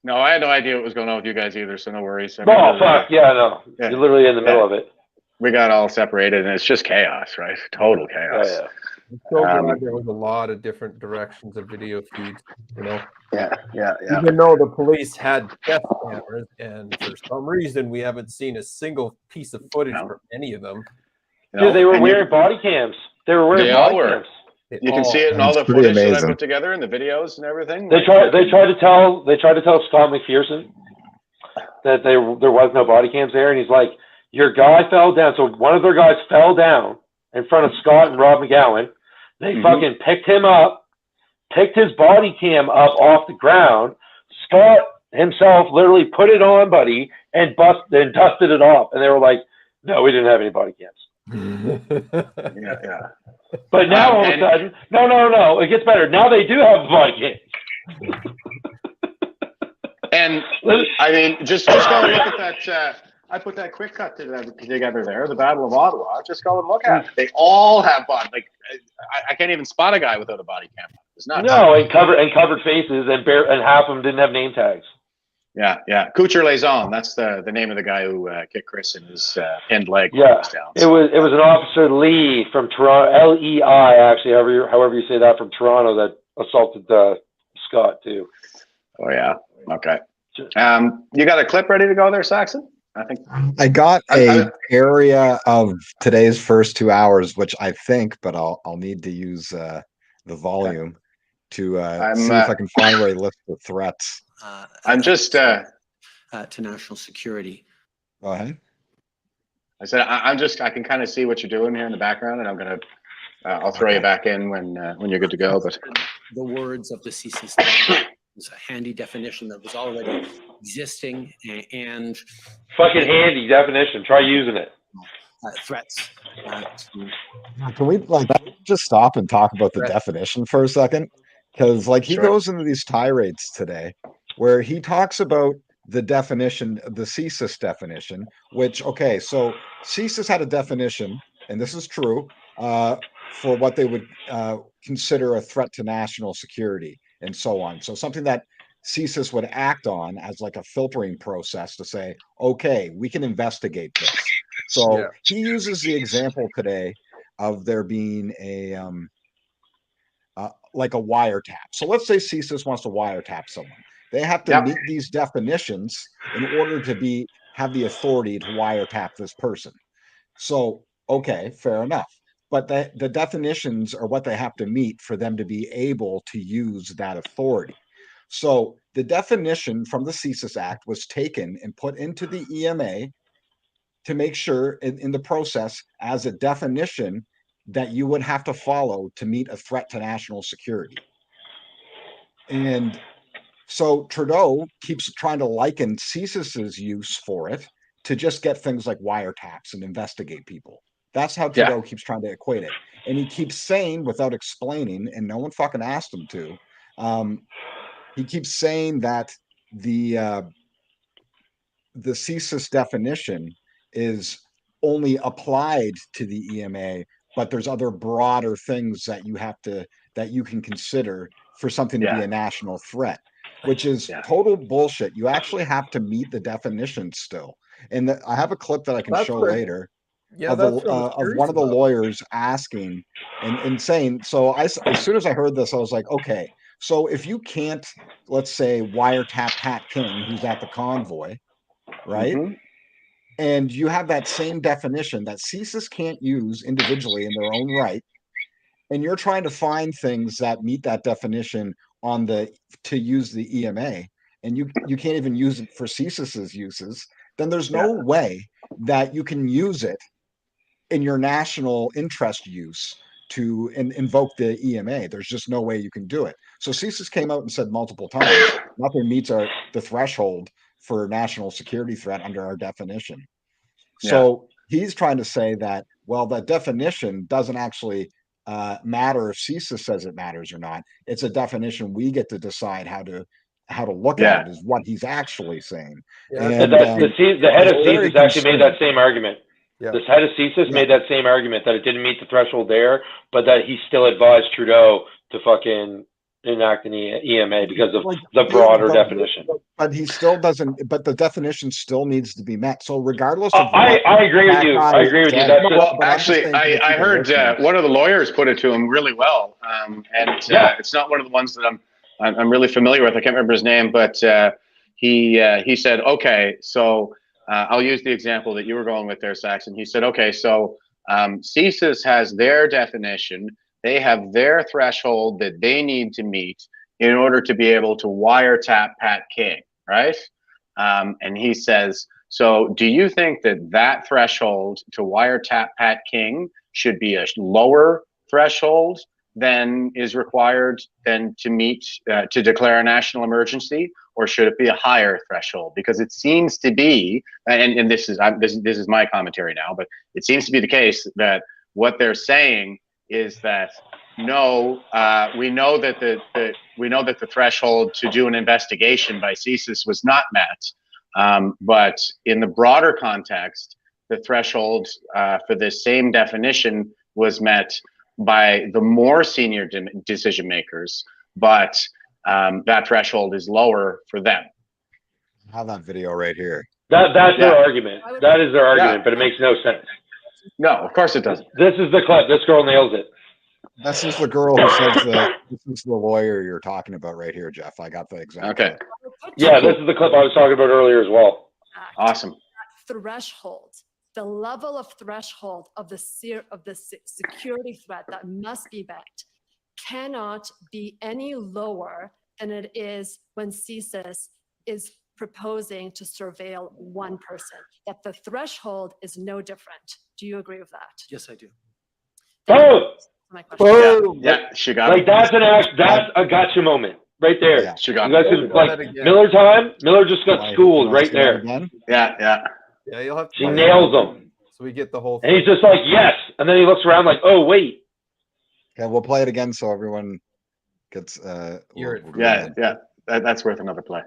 No, I had no idea what was going on with you guys either, so no worries. Oh, fuck. Yeah, no. Yeah. You're literally in the middle of it. We got all separated, and it's just chaos, right? Total chaos. Yeah. I'm so glad there was a lot of different directions of video feeds, you know? Yeah. Even though the police had death cameras, and for some reason we haven't seen a single piece of footage from any of them. Dude, they were wearing body cams. They were wearing body cams. You can see it in all the footage that I put together and the videos and everything. They tried to tell Scott McPherson that there was no body cams there, and he's like, your guy fell down. So one of their guys fell down in front of Scott and Rob McGowan. They fucking picked him up, picked his body cam up off the ground. Scott himself literally put it on, buddy, and dusted it off. And they were like, no, we didn't have any body cams. Yeah. But now all of a sudden, no, it gets better. Now they do have body cams. And I mean, just go and look at that. I put that quick cut together there, the Battle of Ottawa. Just go and look at it. They all have body. Like, I can't even spot a guy without a body cam. It's not. No, and covered faces, and half of them didn't have name tags. Yeah. Couture Laison. That's the name of the guy who kicked Chris in his pinned leg. Yeah, down. It was an officer Lee from Toronto, LEI, actually, however you say that, from Toronto, that assaulted Scott too. Oh yeah. Okay. You got a clip ready to go there, Saxon? I think I got a area of today's first 2 hours, which I think, but I'll need to use the volume to see if I can find where he lists the threats. I'm just to national security. Go ahead. I said I can kind of see what you're doing here in the background, and I'm gonna I'll throw you back in when you're good to go. But the words of the CC is a handy definition that was already existing and fucking handy definition. Try using it. Threats. Can we just stop and talk about the definition for a second? Because he goes into these tirades today where he talks about the definition, the CSIS definition, which, okay, so CSIS had a definition, and this is true, for what they would consider a threat to national security and so on. So something that CSIS would act on as like a filtering process to say, okay, we can investigate this. So he uses the example today of there being a like a wiretap. So let's say CSIS wants to wiretap someone. They have to meet these definitions in order to have the authority to wiretap this person. So, okay, fair enough. But the definitions are what they have to meet for them to be able to use that authority. So the definition from the CSIS Act was taken and put into the EMA to make sure in the process as a definition that you would have to follow to meet a threat to national security. And so Trudeau keeps trying to liken CSIS's use for it to just get things like wiretaps and investigate people. That's how Trudeau keeps trying to equate it. And he keeps saying, without explaining, and no one fucking asked him to, he keeps saying that the CSIS definition is only applied to the EMA, but there's other broader things that you can consider for something to be a national threat, which is total bullshit. You actually have to meet the definition still. And I have a clip that I can show later of one of the lawyers asking and saying, so as soon as I heard this, I was like, okay, so if you can't, let's say, wiretap Pat King, who's at the convoy, right? And you have that same definition that CSIS can't use individually in their own right, and you're trying to find things that meet that definition to use the EMA, and you can't even use it for CSIS's uses, then there's no way that you can use it in your national interest use to invoke the EMA. There's just no way you can do it. So CSIS came out and said multiple times, nothing meets the threshold for national security threat under our definition. So he's trying to say that, well, that definition doesn't actually matter if CSIS says it matters or not. It's a definition we get to decide how to look at it, is what he's actually saying. And the head of CSIS actually made that same argument. The head of CSIS made that same argument that it didn't meet the threshold there, but that he still advised Trudeau to fucking enact an EMA because of the broader definition. But he still doesn't. But the definition still needs to be met. So regardless of, I agree with you. I agree with you. Well, actually, I heard one of the lawyers put it to him really well, and it's not one of the ones that I'm really familiar with. I can't remember his name, but he said, okay, so I'll use the example that you were going with there, Saxon. He said, okay, so CSIS has their definition. They have their threshold that they need to meet in order to be able to wiretap Pat King, right? And he says, so do you think that threshold to wiretap Pat King should be a lower threshold than is required than to meet, to declare a national emergency? Or should it be a higher threshold? Because it seems to be, and this is my commentary now, but it seems to be the case that what they're saying is that no, we know that the threshold to do an investigation by CSIS was not met, but in the broader context, the threshold for this same definition was met by the more senior decision makers, but that threshold is lower for them. I have that video right here. That's their argument. That is their argument, but it makes no sense. No, of course it doesn't. This is the clip. This girl nails it. This is the girl who says this is the lawyer you're talking about right here, Jeff. I got the example. Okay. Yeah, this is the clip I was talking about earlier as well. Awesome. Threshold, the level of threshold of the security threat that must be met cannot be any lower than it is when CSIS is proposing to surveil one person. That the threshold is no different. Do you agree with that? Yes, I do. Yeah, she got it. That's a gotcha moment right there. Yeah, she got it. Miller time. Miller just got schooled right there. Yeah. You'll have to. She nails him. So we get the whole thing. And he's just like, yes. And then he looks around like, oh, wait. Okay, we'll play it again so everyone gets that's worth another play.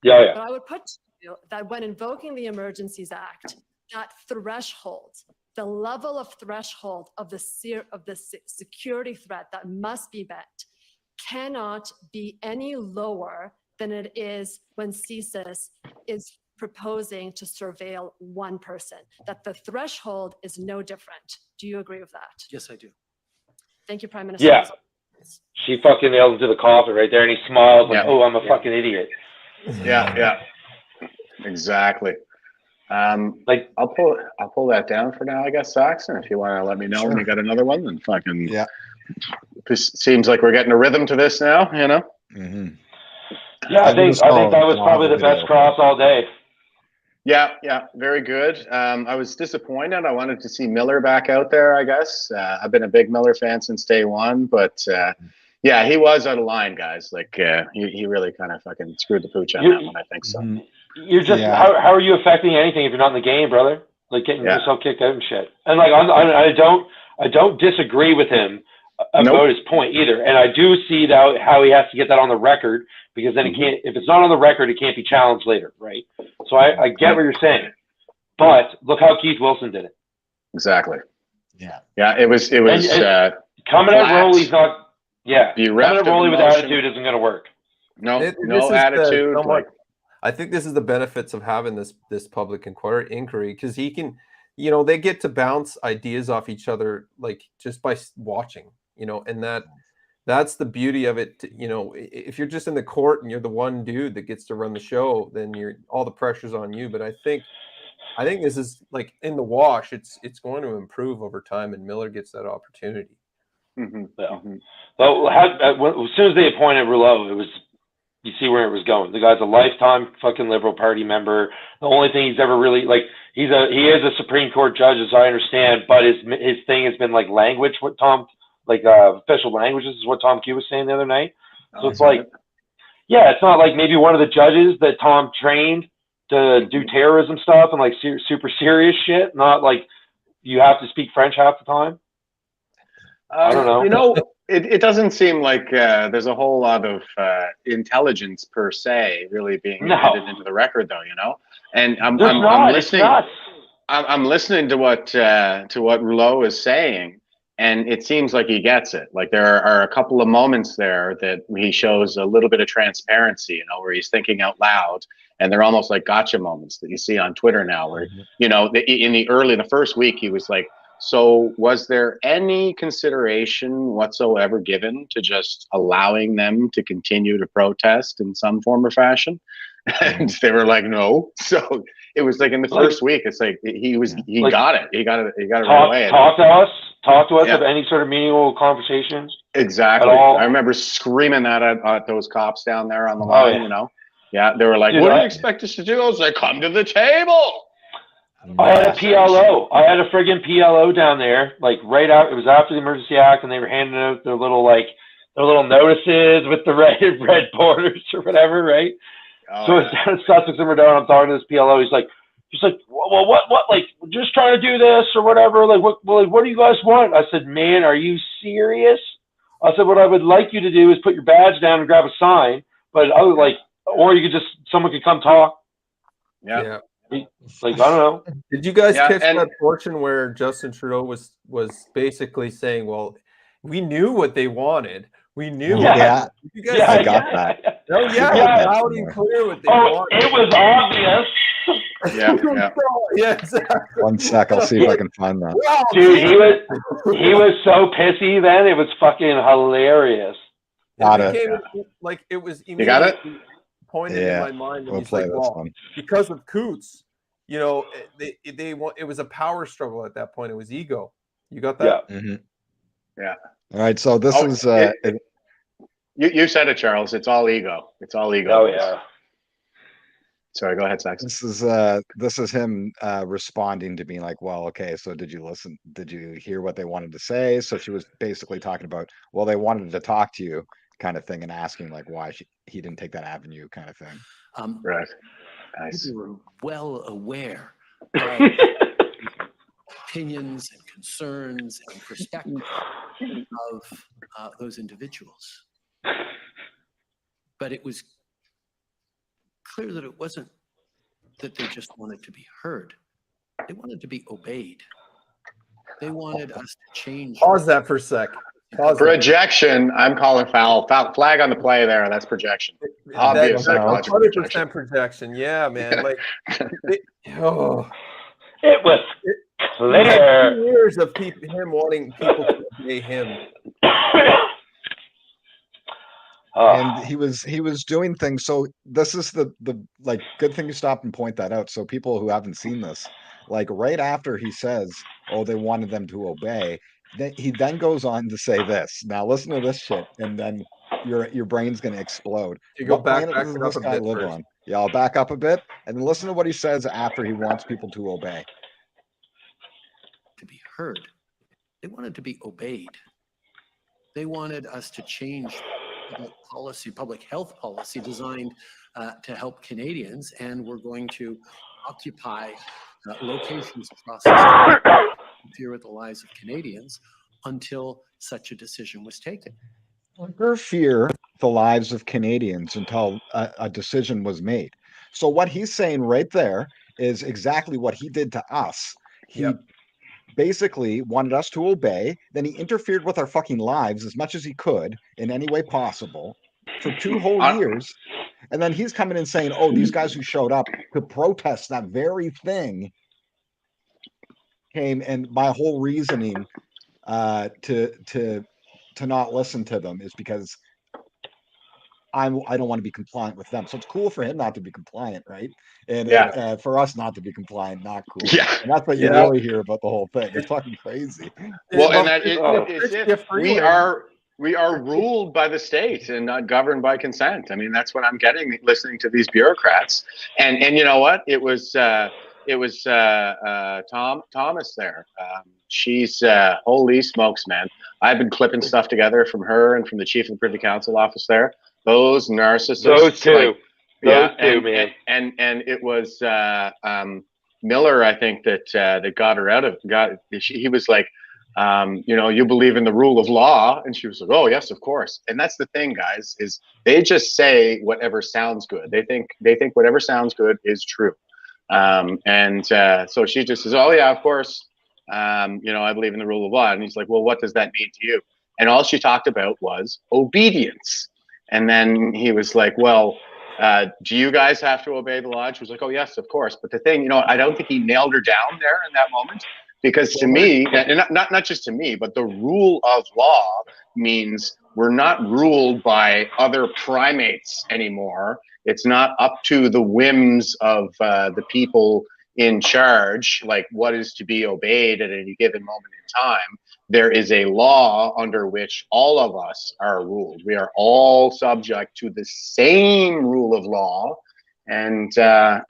Yeah. But I would put to you that when invoking the Emergencies Act, that threshold, the level of threshold of the security threat that must be met cannot be any lower than it is when CSIS is proposing to surveil one person. That the threshold is no different. Do you agree with that? Yes, I do. Thank you, Prime Minister. Yeah. She fucking nails him to the coffin right there, and he smiles like, oh, I'm a fucking idiot. Yeah. Exactly. Like I'll pull that down for now, I guess, Saxon. If you want to let me know when you got another one, then fucking Seems like we're getting a rhythm to this now, you know. Mm-hmm. Yeah, I think that was probably the best cross all day. Yeah, very good. I was disappointed. I wanted to see Miller back out there, I guess. I've been a big Miller fan since day one, but yeah, he was out of line, guys. Like he really kind of fucking screwed the pooch on that one, I think so. You're just Yeah. how are you affecting anything if you're not in the game, brother? Like getting Yeah. yourself kicked out and shit. And like I don't disagree with him about his point either. And I do see that how he has to get that on the record, because then it can't, if it's not on the record, it can't be challenged later, right? So I get what you're saying, but look how Keith Wilson did it. Exactly. Yeah. Yeah, it was coming flat. at Roley's not. Yeah, Bereft coming at of Roley with emotion. attitude isn't going to work. No, This no is the attitude. somewhat- Like, I think this is the benefits of having this public inquiry, because he can, you know, they get to bounce ideas off each other, like just by watching, you know, and that's the beauty of it. You know, if you're just in the court and you're the one dude that gets to run the show, then all the pressure's on you. But I think this is like in the wash. It's going to improve over time, and Miller gets that opportunity. So as soon as they appointed Rouleau, it was, you see where it was going. The guy's a lifetime fucking Liberal Party member. The only thing he's ever really, like, he is a Supreme Court judge, as I understand, but his thing has been like language. What Tom, like official languages is what Tom Q was saying the other night. So it's like, yeah, it's not like maybe one of the judges that Tom trained to do terrorism stuff and like super serious shit. Not like you have to speak French half the time. I don't know. You know, it doesn't seem like there's a whole lot of intelligence per se really being admitted into the record, though. You know, and I'm listening. I'm listening to what Rouleau is saying, and it seems like he gets it. Like there are a couple of moments there that he shows a little bit of transparency, you know, where he's thinking out loud, and they're almost like gotcha moments that you see on Twitter now, where you know, in the first week, he was like, so was there any consideration whatsoever given to just allowing them to continue to protest in some form or fashion? And they were like, no. So it was like in the first week, it's like he got it. He got it right away. Talk to us of any sort of meaningful conversations. Exactly. I remember screaming that at those cops down there on the line, you know? Yeah, they were like, what do you expect us to do? I was like, come to the table. I had a PLO. I had a friggin' PLO down there, like right out. It was after the Emergency Act, and they were handing out their little notices with the red borders or whatever, right? So it's down in Sussex, and we're down. I'm talking to this PLO. He's like, well, what? Like, we're just trying to do this or whatever. Like, what do you guys want? I said, man, are you serious? I said, what I would like you to do is put your badge down and grab a sign, but I was like, or you could someone could come talk. Yeah. Like, I don't know. Did you guys catch that portion where Justin Trudeau was basically saying, well, we knew what they wanted. We knew. Yeah. You guys I got that. Oh, yeah. Loud and clear what they wanted. It was obvious. Yeah, exactly. 1 sec, I'll see if I can find that. Dude, he was so pissy then. It was fucking hilarious. Got it. Like, it was. You got it? Pointed in my mind, and he's like, well, because of Coots, you know, it was a power struggle at that point. It was ego. You got that? Yeah. All right, so this is you said it, Charles. It's all ego. It's all ego. Oh yeah. Sorry, go ahead, Sax. This is him responding to being like, well, okay, so did you listen? Did you hear what they wanted to say? So she was basically talking about, well, they wanted to talk to you, kind of thing, and asking like why he didn't take that avenue, kind of thing. Right. Nice. We were well aware of opinions and concerns and perspectives of those individuals. But it was clear that it wasn't that they just wanted to be heard. They wanted to be obeyed. They wanted us to change. Pause that for a sec. Projection. I'm calling foul. Flag on the play there. That's projection. Obvious psychological 100% projection. Yeah, man. Like, it was clear. 2 years of him wanting people to obey him. And he was doing things. So this is the like good thing you stop and point that out. So people who haven't seen this, like right after he says, "Oh, they wanted them to obey," he then goes on to say this. Now listen to this shit, and then your brain's gonna explode. You go What back planet does this guy live on? Yeah, I'll back up a bit and listen to what he says after he wants people to obey. To be heard. They wanted to be obeyed. They wanted us to change public health policy designed to help Canadians, and we're going to occupy locations across the state interfere with the lives of Canadians until such a decision was taken. Interfere the lives of Canadians until a decision was made. So what he's saying right there is exactly what he did to us. He basically wanted us to obey, then he interfered with our fucking lives as much as he could in any way possible for 2 whole years. And then he's coming in saying, oh, these guys who showed up to protest that very thing came, and my whole reasoning to not listen to them is because I don't want to be compliant with them. So it's cool for him not to be compliant, right? And for us not to be compliant, not cool. Yeah. And that's what you really hear about the whole thing. It's fucking crazy. Well, and that is we are ruled by the state and not governed by consent. I mean, that's what I'm getting listening to these bureaucrats. And you know what? It was Thomas there. She's holy smokes, man. I've been clipping stuff together from her and from the chief of the Privy Council office there. Those narcissists. Those two. Man. And it was Miller, I think, that got her out of. He was like, you believe in the rule of law, and she was like, oh yes, of course. And that's the thing, guys, is they just say whatever sounds good. They think whatever sounds good is true. So she just says, oh yeah, of course. I believe in the rule of law. And he's like, well, what does that mean to you? And all she talked about was obedience. And then he was like, well, do you guys have to obey the law? She was like, oh yes, of course. But the thing, I don't think he nailed her down there in that moment, because to me, and not just to me, but the rule of law means we're not ruled by other primates anymore. It's not up to the whims of the people in charge, like what is to be obeyed at any given moment in time. There is a law under which all of us are ruled. We are all subject to the same rule of law. And I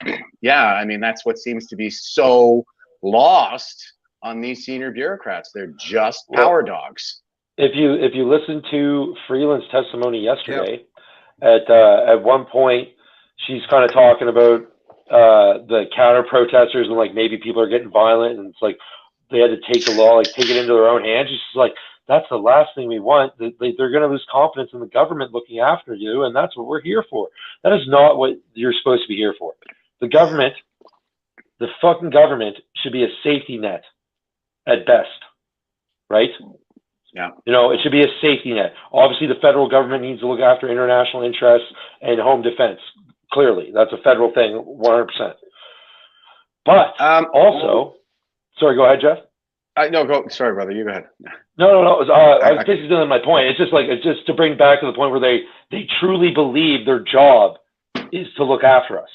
mean, that's what seems to be so lost on these senior bureaucrats. They're just power dogs. If you listen to Freeland's testimony yesterday, at one point she's kind of talking about the counter protesters and like maybe people are getting violent, and it's like they had to take the law, like take it into their own hands. She's just like, that's the last thing we want. They're going to lose confidence in the government looking after you, and that's what we're here for. That is not what you're supposed to be here for. The government, the fucking government, should be a safety net at best, right? Yeah. It should be a safety net. Obviously, the federal government needs to look after international interests and home defense. Clearly, that's a federal thing, 100%. But also, sorry, go ahead, Jeff. No, sorry, brother. You go ahead. No. I was basically doing my point. It's just to bring back to the point where they truly believe their job is to look after us.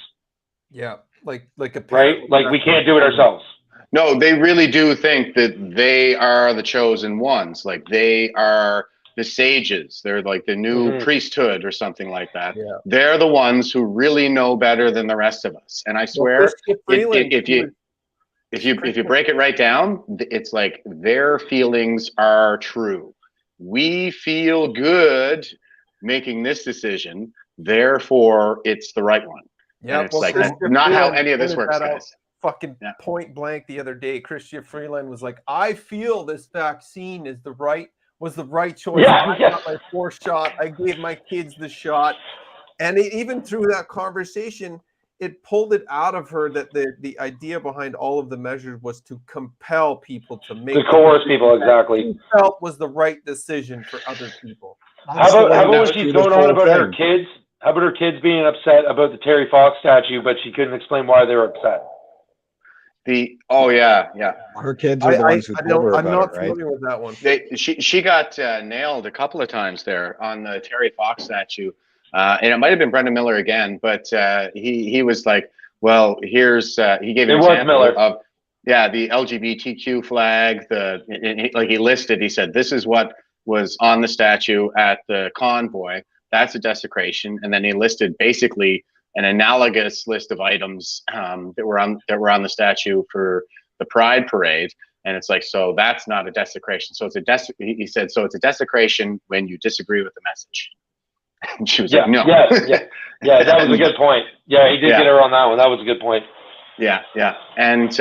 Yeah, like a right. Like we can't do it ourselves. No, they really do think that they are the chosen ones. Like they are the sages. They're like the new priesthood or something like that. Yeah. They're the ones who really know better than the rest of us. And I swear, if you break it right down, it's like their feelings are true. We feel good making this decision, therefore it's the right one. Yeah, it's like not how any of this works, guys. Fucking point blank the other day, Chrystia Freeland was like, I feel this vaccine was the right choice. I got my 4th shot. I gave my kids the shot. And even through that conversation, it pulled it out of her that the idea behind all of the measures was to compel people to make to coerce people, exactly. She felt was the right decision for other people. How about when she's going on about her kids? How about her kids being upset about the Terry Fox statue, but she couldn't explain why they were upset? Her kids are the ones who told her about it, right? I'm not familiar with that one. She got nailed a couple of times there on the Terry Fox statue, and it might have been Brendan Miller again, but he was like, well, here's he gave an example of the LGBTQ flag. He listed. He said this is what was on the statue at the convoy. That's a desecration, and then he listed basically an analogous list of items that were on the statue for the Pride Parade. And it's like, so that's not a desecration. So it's he said, so it's a desecration when you disagree with the message. And she was like, no. Yeah, that was a good point. Yeah, he did get her on that one. That was a good point. Yeah. And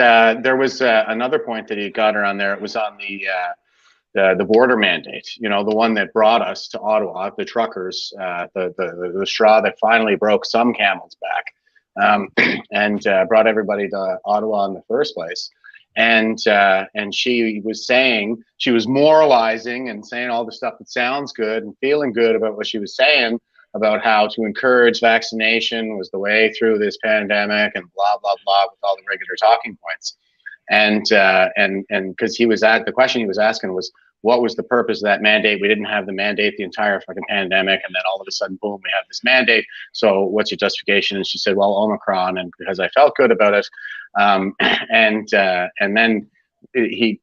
there was another point that he got her on there. It was on the border mandate, you know, the one that brought us to Ottawa, the truckers, the straw that finally broke some camel's back, and brought everybody to Ottawa in the first place. And she was saying, she was moralizing and saying all the stuff that sounds good and feeling good about what she was saying about how to encourage vaccination was the way through this pandemic and blah, blah, blah, with all the regular talking points. And because the question he was asking was, what was the purpose of that mandate? We didn't have the mandate the entire fucking pandemic, and then all of a sudden, boom, we have this mandate. So what's your justification? And she said, well, Omicron, and because I felt good about it. And then he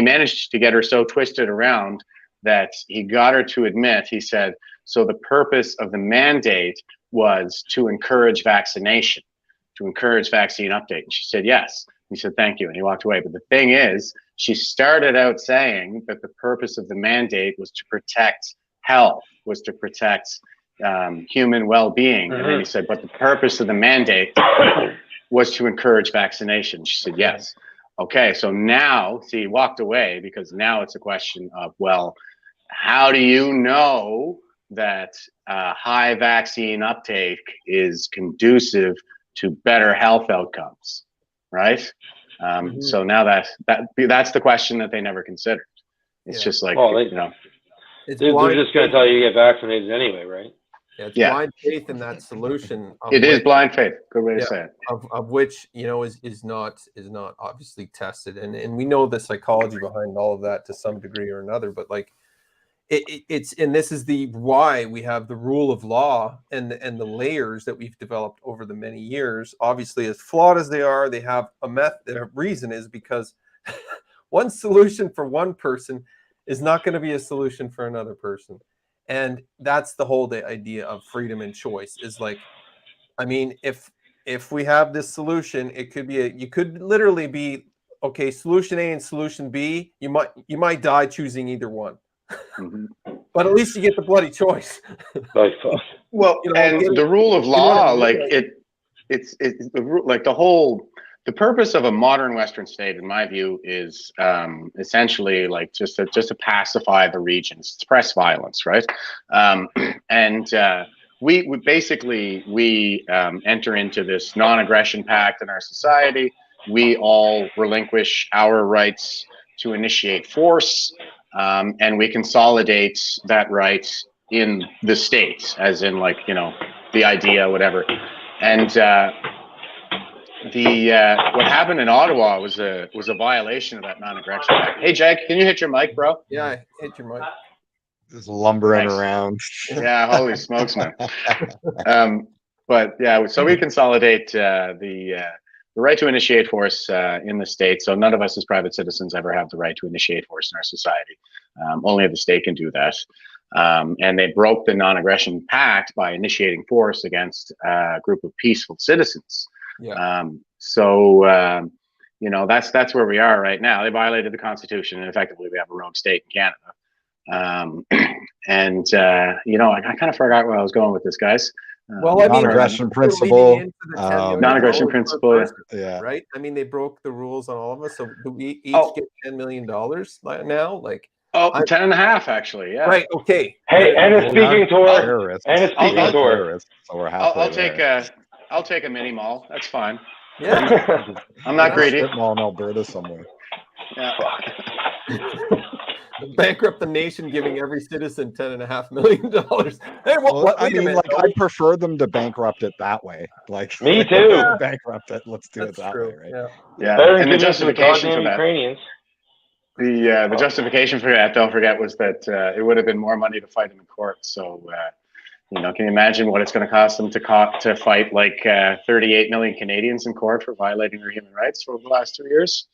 managed to get her so twisted around that he got her to admit, he said, so the purpose of the mandate was to encourage vaccination, to encourage vaccine uptake. And she said, yes. He said, thank you. And he walked away. But the thing is, she started out saying that the purpose of the mandate was to protect health, was to protect human well-being. And then he said, but the purpose of the mandate was to encourage vaccination. She said, yes. Okay, so now, see, he walked away because now it's a question of, well, how do you know that high vaccine uptake is conducive to better health outcomes, right? So now that's the question that they never considered. It's just like, you know. They're just going to tell you to get vaccinated anyway, right? Yeah, it's blind faith in that solution. It is blind faith. Good way to say it. Of which, you know, is not obviously tested, and we know the psychology behind all of that to some degree or another. But like, it's and this is the why we have the rule of law and the layers that we've developed over the many years. Obviously, as flawed as they are, they have a reason is because one solution for one person is not going to be a solution for another person. And that's the whole idea of freedom and choice is like, I mean, if we have this solution, it could be you could literally be, okay, solution A and solution B, you might die choosing either one. But at least you get the bloody choice. Well, you know, and the rule of law, like it's the purpose of a modern Western state, in my view, is essentially like just to pacify the regions, suppress violence, right? We basically enter into this non-aggression pact in our society. We all relinquish our rights to initiate force, and we consolidate that right in the state, as in, like, you know, the idea, whatever. And what happened in Ottawa was a violation of that non-aggression pact. Hey, Jake, can you hit your mic, bro? Yeah, I hit your mic. Just lumbering around. Yeah, holy smokes, man. But yeah, so we consolidate the right to initiate force in the state. So none of us as private citizens ever have the right to initiate force in our society. Only the state can do that. And they broke the non-aggression pact by initiating force against a group of peaceful citizens. Yeah. You know, that's where we are right now. They violated the Constitution, and effectively we have a rogue state in Canada. You know, I kind of forgot where I was going with this, guys. Well, I mean, non-aggression principle. Non-aggression principle. Yeah. Right. I mean, they broke the rules on all of us. So do we each get $10 million now? Like, 10 and a half, actually. Yeah. Right. Okay. Hey, and a speaking tour. And a speaking tour. So we're halfway I'll take a mini mall. That's fine. Yeah. I'm not greedy. Mall in Alberta somewhere. Yeah. Bankrupt the nation, giving every citizen $10.5 million. Hey, I mean, like, I prefer them to bankrupt it that way. Like, me too. Bankrupt it. Let's do it that way, right? Yeah. And the justification for that. The justification for that, don't forget, was that it would have been more money to fight them in court. So, you know, can you imagine what it's going to cost them to fight like 38 million Canadians in court for violating their human rights for the last 2 years?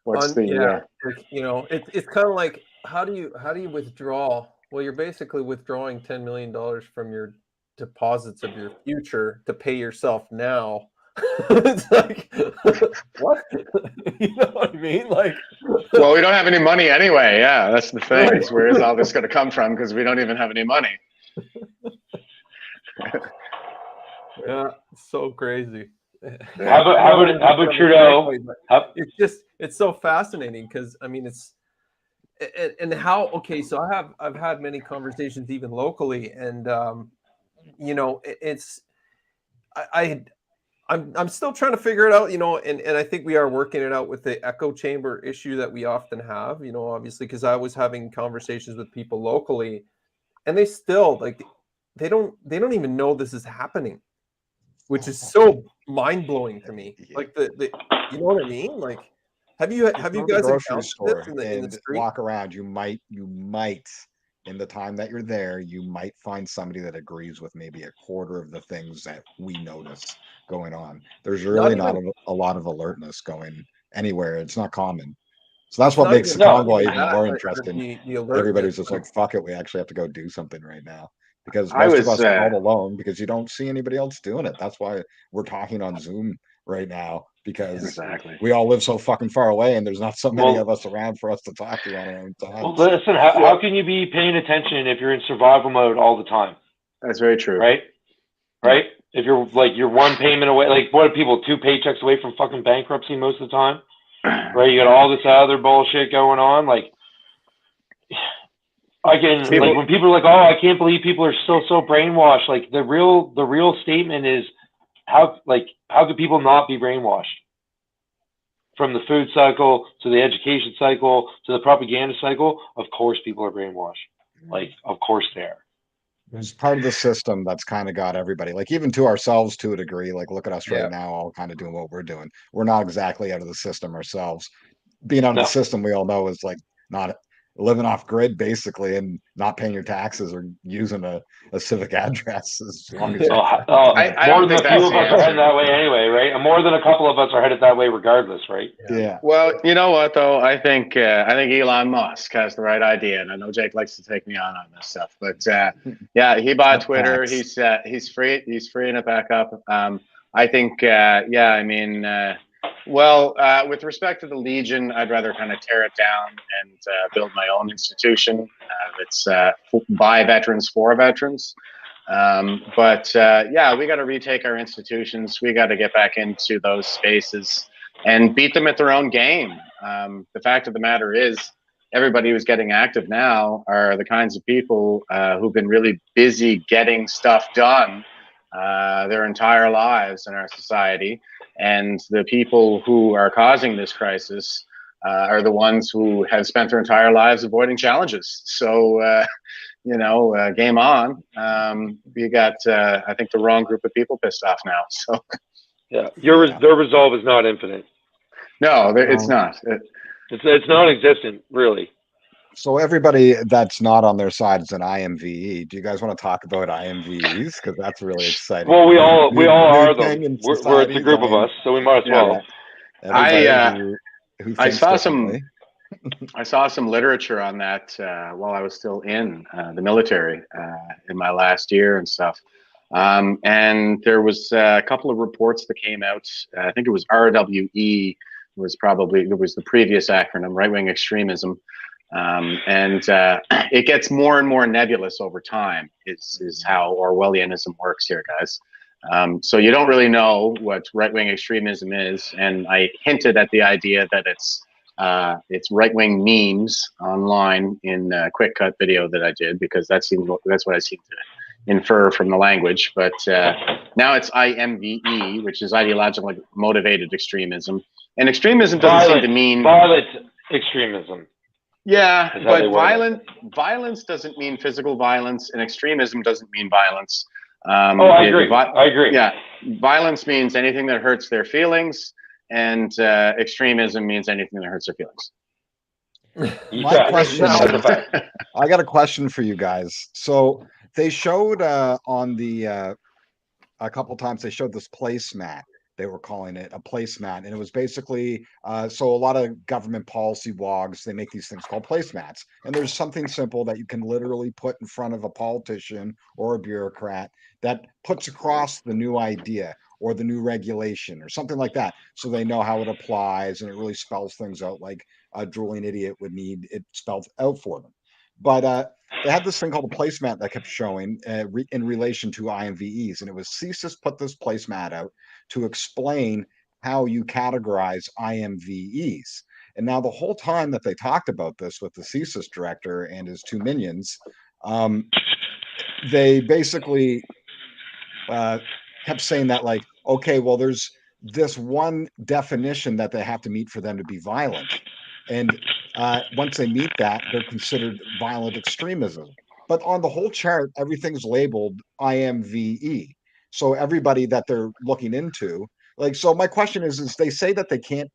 What's you know, it's kind of like, how do you withdraw? Well, you're basically withdrawing $10 million from your deposits of your future to pay yourself now. It's like, what? You know what I mean? Like, well, we don't have any money anyway. Yeah, that's the thing. Is where is all this going to come from? Because we don't even have any money. Yeah, it's so crazy. How about Trudeau? It's so fascinating because I mean and how, okay, so I've had many conversations even locally, and you know, I'm still trying to figure it out, you know, and I think we are working it out with the echo chamber issue that we often have, you know, obviously, because I was having conversations with people locally, and they still like they don't even know this is happening, which is so mind-blowing to me. Like the you know what I mean? Like, have you guys grocery store in the street? walk around, you might in the time that you're there, you might find somebody that agrees with maybe a quarter of the things that we notice going on. There's really not a lot of alertness going anywhere. It's not common. So that's what makes the convoy even more interesting. Everybody's just like, fuck it, we actually have to go do something right now. Because most of us are all alone because you don't see anybody else doing it. That's why we're talking on Zoom right now, because we all live so fucking far away and there's not so many of us around for us to talk to on our own time. Well, listen, how can you be paying attention if you're in survival mode all the time? That's very true. Right? If you're like, you're one payment away, like what are people, 2 paychecks away from fucking bankruptcy most of the time? Right? You got all this other bullshit going on. Like, like when people are like, "Oh, I can't believe people are still so brainwashed." Like the real statement is how could people not be brainwashed? From the food cycle to the education cycle to the propaganda cycle, of course people are brainwashed. Like, of course they are. There's part of the system that's kind of got everybody, like even to ourselves to a degree. Like, look at us right now, all kind of doing what we're doing. We're not exactly out of the system ourselves. Being out of the system, we all know, is like not living off grid basically and not paying your taxes or using a civic address as long as more than a few of us are headed that way anyway, right? And more than a couple of us are headed that way regardless, right? Yeah. Well, you know what though? I think Elon Musk has the right idea, and I know Jake likes to take me on this stuff, but yeah, he bought Twitter. He's freeing it back up. I think I mean. Well, with respect to the Legion, I'd rather kind of tear it down and build my own institution that's by veterans for veterans. But yeah, we got to retake our institutions. We got to get back into those spaces and beat them at their own game. The fact of the matter is, everybody who's getting active now are the kinds of people who've been really busy getting stuff done their entire lives in our society. And the people who are causing this crisis are the ones who have spent their entire lives avoiding challenges. So, you know, game on. We got, I think, the wrong group of people pissed off now. So, yeah, their resolve is not infinite. No, it's not. It's non-existent, really. So everybody that's not on their side is an IMVE. Do you guys want to talk about IMVEs? Because that's really exciting. Well, we all are them. We're a group of us, so we might as well. I saw some literature on that while I was still in the military in my last year and stuff. And there was a couple of reports that came out. I think it was RWE was the previous acronym, right-wing extremism. And it gets more and more nebulous over time is how Orwellianism works here, guys. So you don't really know what right-wing extremism is, and I hinted at the idea that it's right-wing memes online in a quick cut video that I did, because that's what I seem to infer from the language. But now it's IMVE, which is ideologically motivated extremism, and extremism doesn't seem to mean violent extremism. Yeah, but violence doesn't mean physical violence, and extremism doesn't mean violence. I agree. I agree. Yeah, violence means anything that hurts their feelings, and extremism means anything that hurts their feelings. My question is, I got a question for you guys. So they showed on the a couple times they showed this placemat they were calling it, a placemat. And it was basically, so a lot of government policy blogs, they make these things called placemats. And there's something simple that you can literally put in front of a politician or a bureaucrat that puts across the new idea or the new regulation or something like that. So they know how it applies, and it really spells things out like a drooling idiot would need it spelled out for them. But they had this thing called a placemat that kept showing in relation to IMVEs. And it was CSIS put this placemat out to explain how you categorize IMVEs. And now the whole time that they talked about this with the CSIS director and his two minions, they basically kept saying that, like, okay, well, there's this one definition that they have to meet for them to be violent. And once they meet that, they're considered violent extremism. But on the whole chart, everything's labeled IMVE. So everybody that they're looking into, like, so my question is they say that they can't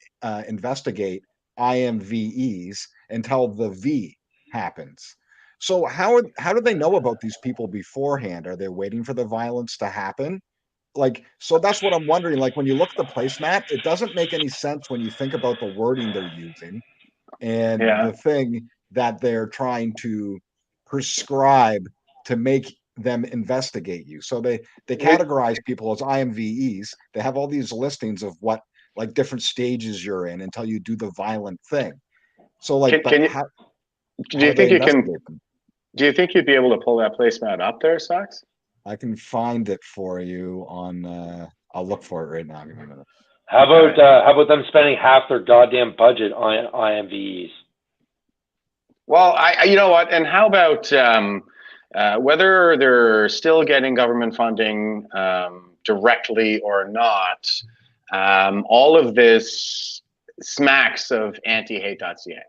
investigate IMVEs until the V happens. So how do they know about these people beforehand? Are they waiting for the violence to happen? Like, so that's what I'm wondering. Like, when you look at the placemat, it doesn't make any sense when you think about the wording they're using and the thing that they're trying to prescribe to make them investigate you. So they categorize people as IMVEs. They have all these listings of what, like, different stages you're in until you do the violent thing. So, like, do you think you'd be able to pull that placemat up there, Socks? I can find it for you on. I'll look for it right now. Give me a minute. How about them spending half their goddamn budget on IMVEs? Well, you know what? And how about whether they're still getting government funding directly or not? All of this smacks of anti-hate.ca.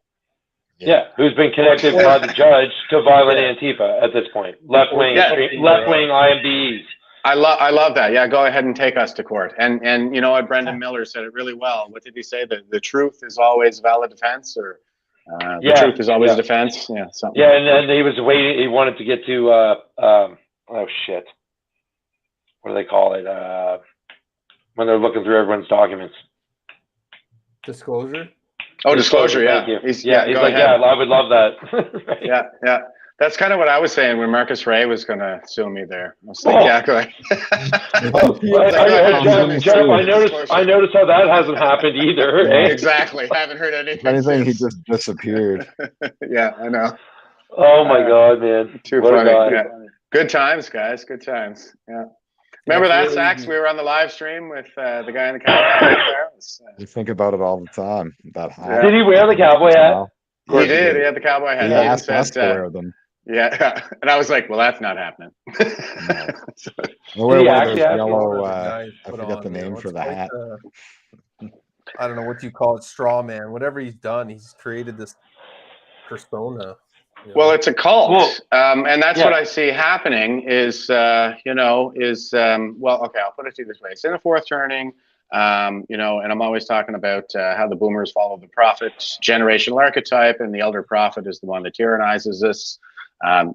Yeah, who's been connected by the judge to violent Antifa at this point? Left-wing IMVEs. I love that. Yeah, go ahead and take us to court. And you know what? Brendan Miller said it really well. What did he say? The truth is always valid defense, or the truth is always defense. Yeah, something. Yeah, and then he was waiting. He wanted to get to oh shit, what do they call it? When they're looking through everyone's documents. Disclosure. Oh, disclosure. Yeah. He's like, yeah, I would love that. Right. Yeah. That's kind of what I was saying when Marcus Ray was going to sue me there. I was like, yeah, go ahead. Jeff, I noticed how that hasn't happened either. Yeah, exactly. Haven't heard anything. If anything, he just disappeared. Yeah, I know. Oh my God, man. Too funny. Yeah. Good times, guys. Good times. Yeah. Remember that, Sax? We were on the live stream with the guy in the cowboy hat. You think about it all the time. Did he wear the cowboy hat? He did. He had the cowboy hat. He asked us to wear them. Yeah, and I was like, "Well, that's not happening." Wear one of those yellow. I forget the name for the hat. I don't know what you call it, straw man. Whatever he's done, he's created this persona. You know? Well, it's a cult, and that's what I see happening. Is well, okay, I'll put it to you this way: it's in a fourth turning. And I'm always talking about how the boomers follow the prophet generational archetype, and the elder prophet is the one that tyrannizes us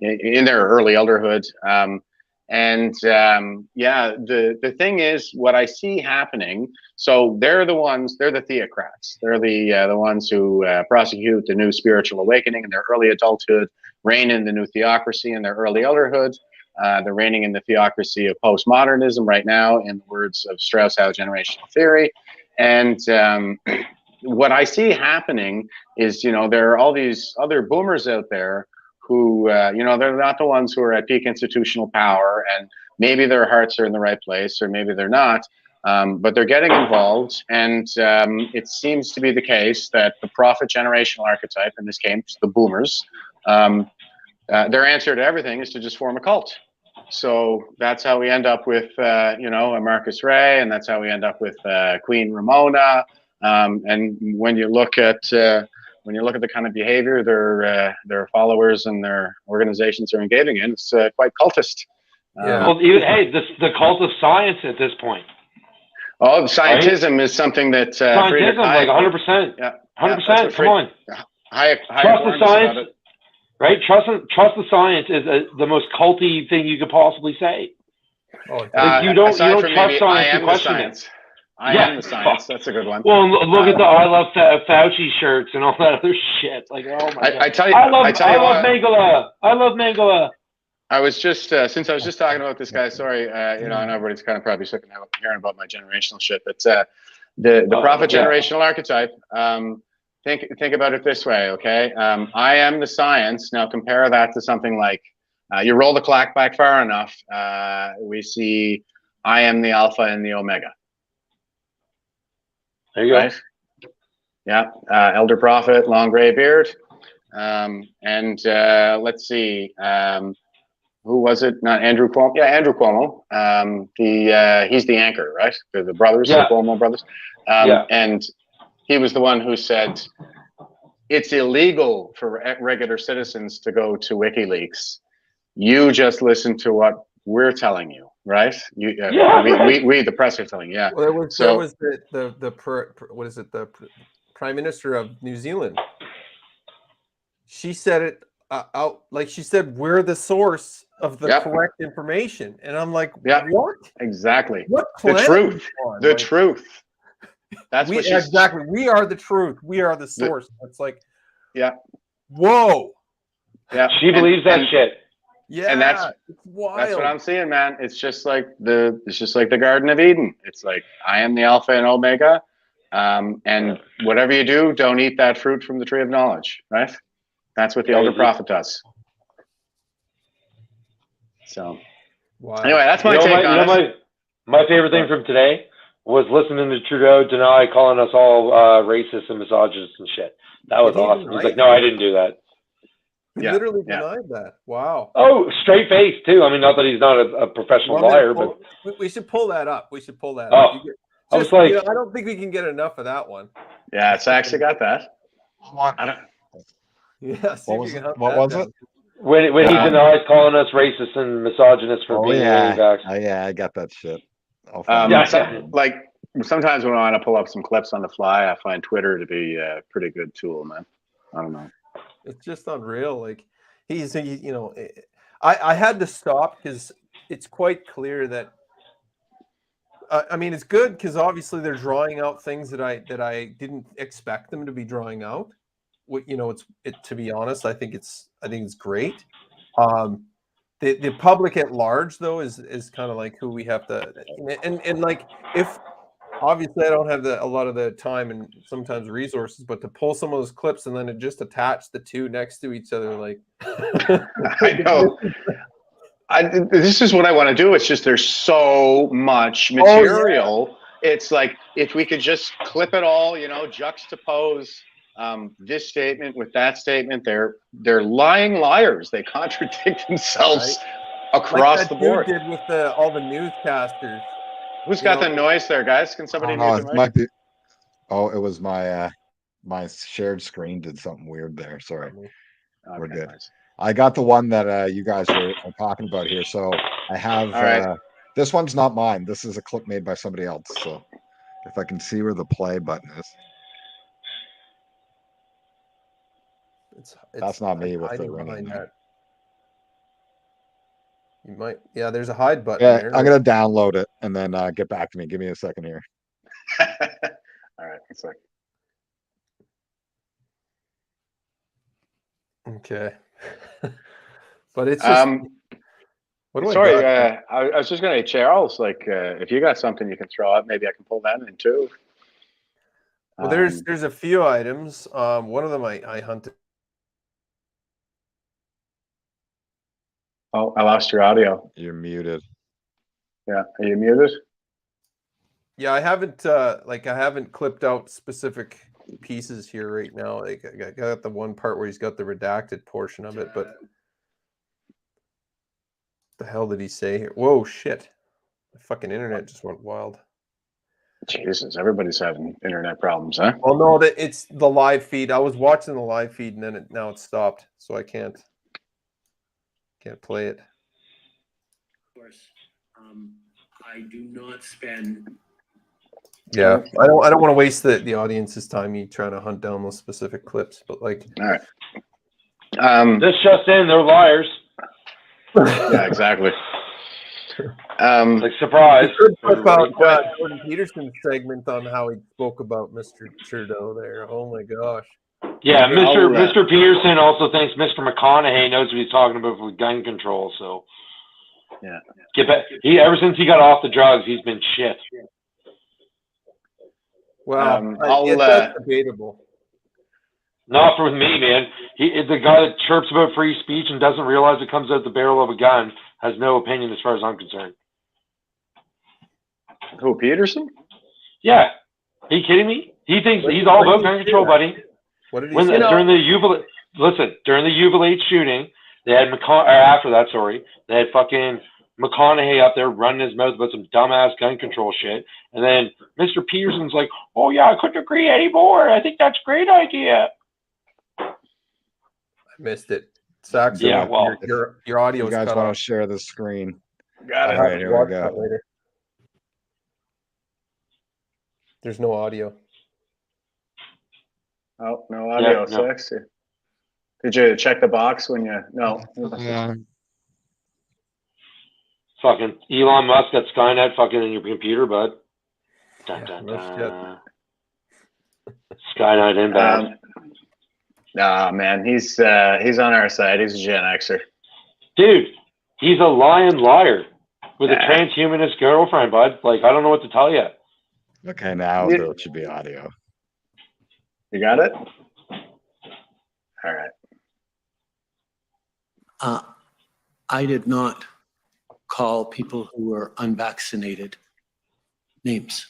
in their early elderhood. The thing is, what I see happening, so they're the theocrats. They're the ones who prosecute the new spiritual awakening in their early adulthood, reign in the new theocracy in their early elderhood. They're reigning in the theocracy of postmodernism right now, in the words of Strauss-Howe generational theory. And what I see happening is, there are all these other boomers out there who, they're not the ones who are at peak institutional power, and maybe their hearts are in the right place, or maybe they're not, but they're getting involved. And it seems to be the case that the prophet generational archetype, in this case, the boomers, their answer to everything is to just form a cult. So that's how we end up with, a Marcus Ray, and that's how we end up with Queen Ramona. And when you look at the kind of behavior their followers and their organizations are engaging in, it's quite cultist. Well, the cult of science at this point. Oh, scientism is something that scientism, like 100%. Yeah, 100%. Come on. Trust the science. Right? Trust the science is the most culty thing you could possibly say. You don't trust science to question it. I Yeah. am the science. That's a good one. Well, look at the I love Fauci shirts and all that other shit. Like, oh my god! I tell you, I love what, Mangala. I love Mangala. I was just since I was just talking about this guy. Sorry, you know, I know everybody's kind of probably sick of hearing about my generational shit, but the profit generational archetype. Think about it this way, okay? I am the science. Now compare that to something like you roll the clock back far enough. We see I am the alpha and the omega. There you right? go. Yeah, elder prophet, long gray beard, and let's see. Who was it? Not Andrew Cuomo. Yeah, Andrew Cuomo. He's the anchor, right? The brothers, the Cuomo brothers. And he was the one who said it's illegal for regular citizens to go to WikiLeaks. You just listen to what we're telling you, right? We, the press are telling you. Yeah. Well, there was what is it? The Prime Minister of New Zealand. She said it out, like she said, we're the source of the correct information, and I'm like, what? Exactly. What the truth? The like, truth. That's what exactly. We are the truth. We are the source. It's like, whoa. Yeah. She believes that shit. Yeah, and that's what I'm seeing, man. It's just like the Garden of Eden. It's like I am the Alpha and Omega, and whatever you do, don't eat that fruit from the tree of knowledge. Right? That's what the elder prophet does. So, anyway, that's my take on it. My favorite thing from today was listening to Trudeau deny calling us all racist and misogynist and shit. That was awesome. He's like, no, I didn't do that. He literally denied that. Wow. Oh, straight face too. I mean, not that he's not a professional liar, but we should pull that up. We should pull that up. I was like, I don't think we can get enough of that one. Yeah, it's actually got that. I don't. Yeah. What was it? When he denies calling us racist and misogynist for being anti-vax. Yeah, I got that shit. Like sometimes when I want to pull up some clips on the fly, I find Twitter to be a pretty good tool, man. I don't know. It's just unreal. Like I had to stop because it's quite clear that. I mean, it's good because obviously they're drawing out things that I didn't expect them to be drawing out. To be honest, I think it's great. The public at large though is kind of like who we have to and like if obviously I don't have a lot of the time and sometimes resources, but to pull some of those clips and then to just attach the two next to each other, like I know. This is what I want to do. It's just there's so much material. It's like if we could just clip it all, juxtapose this statement with that statement. They're lying liars. They contradict themselves across the board. Did with all the newscasters. Who's got the noise there, guys? Can somebody mute the mic? Might be. Oh, it was my my shared screen did something weird there. Sorry. We're good. Nice. I got the one that you guys are talking about here. So I have this one's not mine. This is a clip made by somebody else. So if I can see where the play button is. That's not me with the running. You might, there's a hide button there. I'm gonna download it and then get back to me. Give me a second here. All right, a second. Okay. But it's just what do sorry, I was just gonna Charles, like if you got something you can throw out, maybe I can pull that in too. Well, there's a few items. One of them I hunted. Oh, I lost your audio. You're muted. Yeah, are you muted? Yeah, I haven't clipped out specific pieces here right now. Like I got the one part where he's got the redacted portion of it, but what the hell did he say here? Whoa, shit! The fucking internet just went wild. Jesus, everybody's having internet problems, huh? Well, no, it's the live feed. I was watching the live feed, and then now it's stopped, so I can't play it. Of course, I do not spend. Yeah, I don't want to waste the audience's time. Me trying to hunt down those specific clips, but like, all right. This just in, they're liars. Yeah, exactly. Like, surprise. Good about everybody. Jordan Peterson's segment on how he spoke about Mr. Trudeau there. Oh my gosh. Yeah, I'll, Mr. Peterson also thinks Mr. McConaughey knows what he's talking about with gun control. So Yeah. get back. Ever since he got off the drugs, he's been shit. Well, I'll, that's debatable. Not for me, man. The guy that chirps about free speech and doesn't realize it comes out the barrel of a gun has no opinion as far as I'm concerned. Who, Peterson? Yeah. Are you kidding me? He thinks he's all about gun control, buddy. What did he say? During the Uvalde shooting, they had after that, sorry, they had fucking McConaughey up there running his mouth about some dumbass gun control shit. And then Mr. Peterson's like, oh yeah, I couldn't agree anymore. I think that's a great idea. I missed it. Saxon, Yeah, well, your audio You is guys cut want to off. share the screen? Got it. All right, here we Watch go. that later. There's no audio. Oh, no audio. Yeah, no. Sexy. Did you check the box when you? No. Fucking Elon Musk got Skynet fucking in your computer, bud. Dun, Yeah, dun, no dun. Skynet inbound. Nah, man, he's on our side. He's a Gen Xer. Dude, he's a lying liar with a Yeah. transhumanist girlfriend, bud. Like, I don't know what to tell you. Okay, now Yeah. there should be audio. You got it? All right. I did not call people who were unvaccinated names.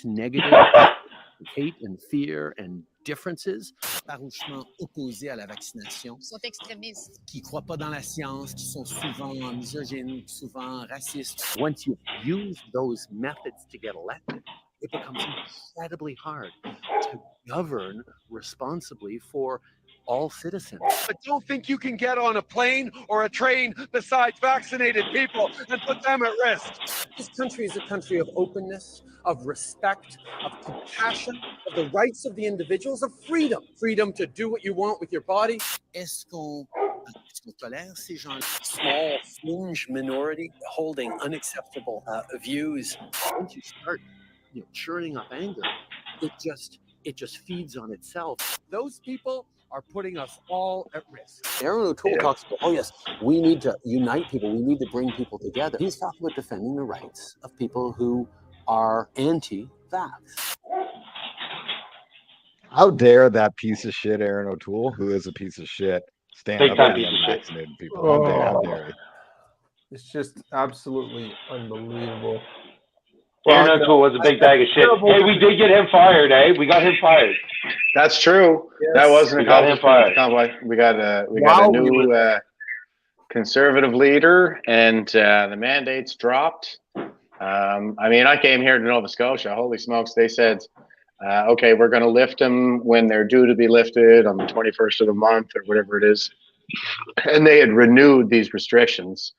Negative hate and fear and differences. Farouchement opposés à la vaccination. Sont extrémistes. Qui croient pas dans la science, qui sont souvent misogynes, souvent racistes. Once you use those methods to get elected, it becomes incredibly hard to govern responsibly for all citizens. But don't think you can get on a plane or a train besides vaccinated people and put them at risk. This country is a country of openness, of respect, of compassion, of the rights of the individuals, of freedom. Freedom to do what you want with your body. Est-ce qu'on tolère ces gens? Small fringe minority holding unacceptable views. Once you start, churning up anger, it just feeds on itself. Those people are putting us all at risk. Aaron O'Toole talks about, oh yes, we need to unite people. We need to bring people together. He's talking about defending the rights of people who are anti-vax. How dare that piece of shit, Aaron O'Toole, who is a piece of shit, stand Big up time for the piece of shit. unvaccinated people? How dare he? It's just absolutely unbelievable. Aaron O'Toole was a big bag of shit. Hey, we did get him fired, eh? We got him fired. That's true. Yes. That wasn't We a got him fired. compliment. We got a Wow, new conservative leader, and the mandates dropped. I mean, I came here to Nova Scotia. Holy smokes! They said, "Okay, we're going to lift them when they're due to be lifted on the 21st of the month or whatever it is." And they had renewed these restrictions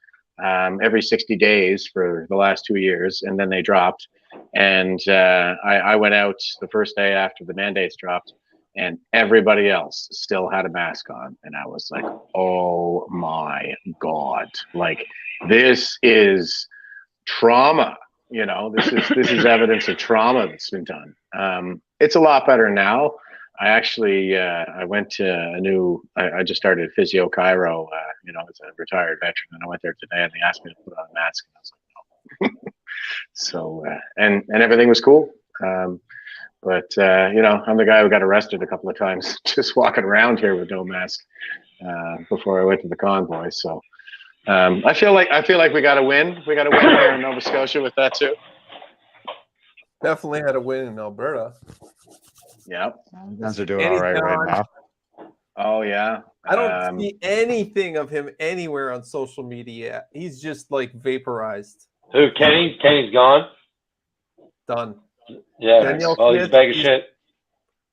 every 60 days for the last 2 years, and then they dropped. And I went out the first day after the mandates dropped, and everybody else still had a mask on, and I was like, "Oh my God! Like, this is trauma. This is evidence of trauma that's been done." It's a lot better now. I actually I went to I just started Physio Chiro, as a retired veteran, and I went there today, and they asked me to put on a mask, and I was like, no. So and everything was cool. But I'm the guy who got arrested a couple of times just walking around here with no mask before I went to the convoy. So I feel like we got to win. We got to win here in Nova Scotia with that too. Definitely had a win in Alberta. Yep. You guys are doing all right now. Oh yeah. I don't see anything of him anywhere on social media. He's just like vaporized. Who? Kenny? Kenny's gone. Done. Yeah. Danielle Well, he's a Smith, bag of shit.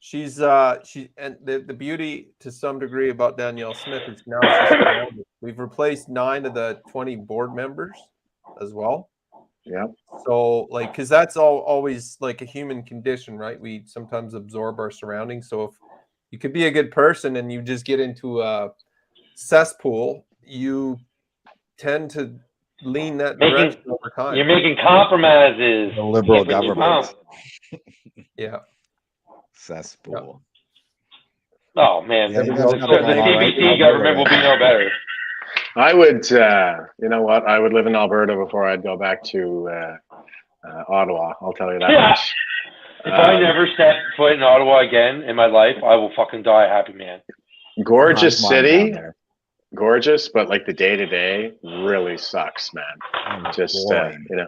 She's and the beauty to some degree about Danielle Smith is now she's surrounded. We've replaced 9 of the 20 board members as well. Yeah. So because that's always like a human condition, right? We sometimes absorb our surroundings. So if you could be a good person and you just get into a cesspool, you tend to lean that Making- direction over time. You're making compromises. The liberal Can't put your government. thumb. Yeah. Cesspool. Oh man, Yeah, the, you guys the, got it the going on, right? CBC government will be no better. I would, you know what? I would live in Alberta before I'd go back to Ottawa. I'll tell you that Yeah. much. If I never step foot in Ottawa again in my life, I will fucking die a happy man. Gorgeous Hive mind down city, there. gorgeous, but like the day to day really sucks, man. Just Boring. you know,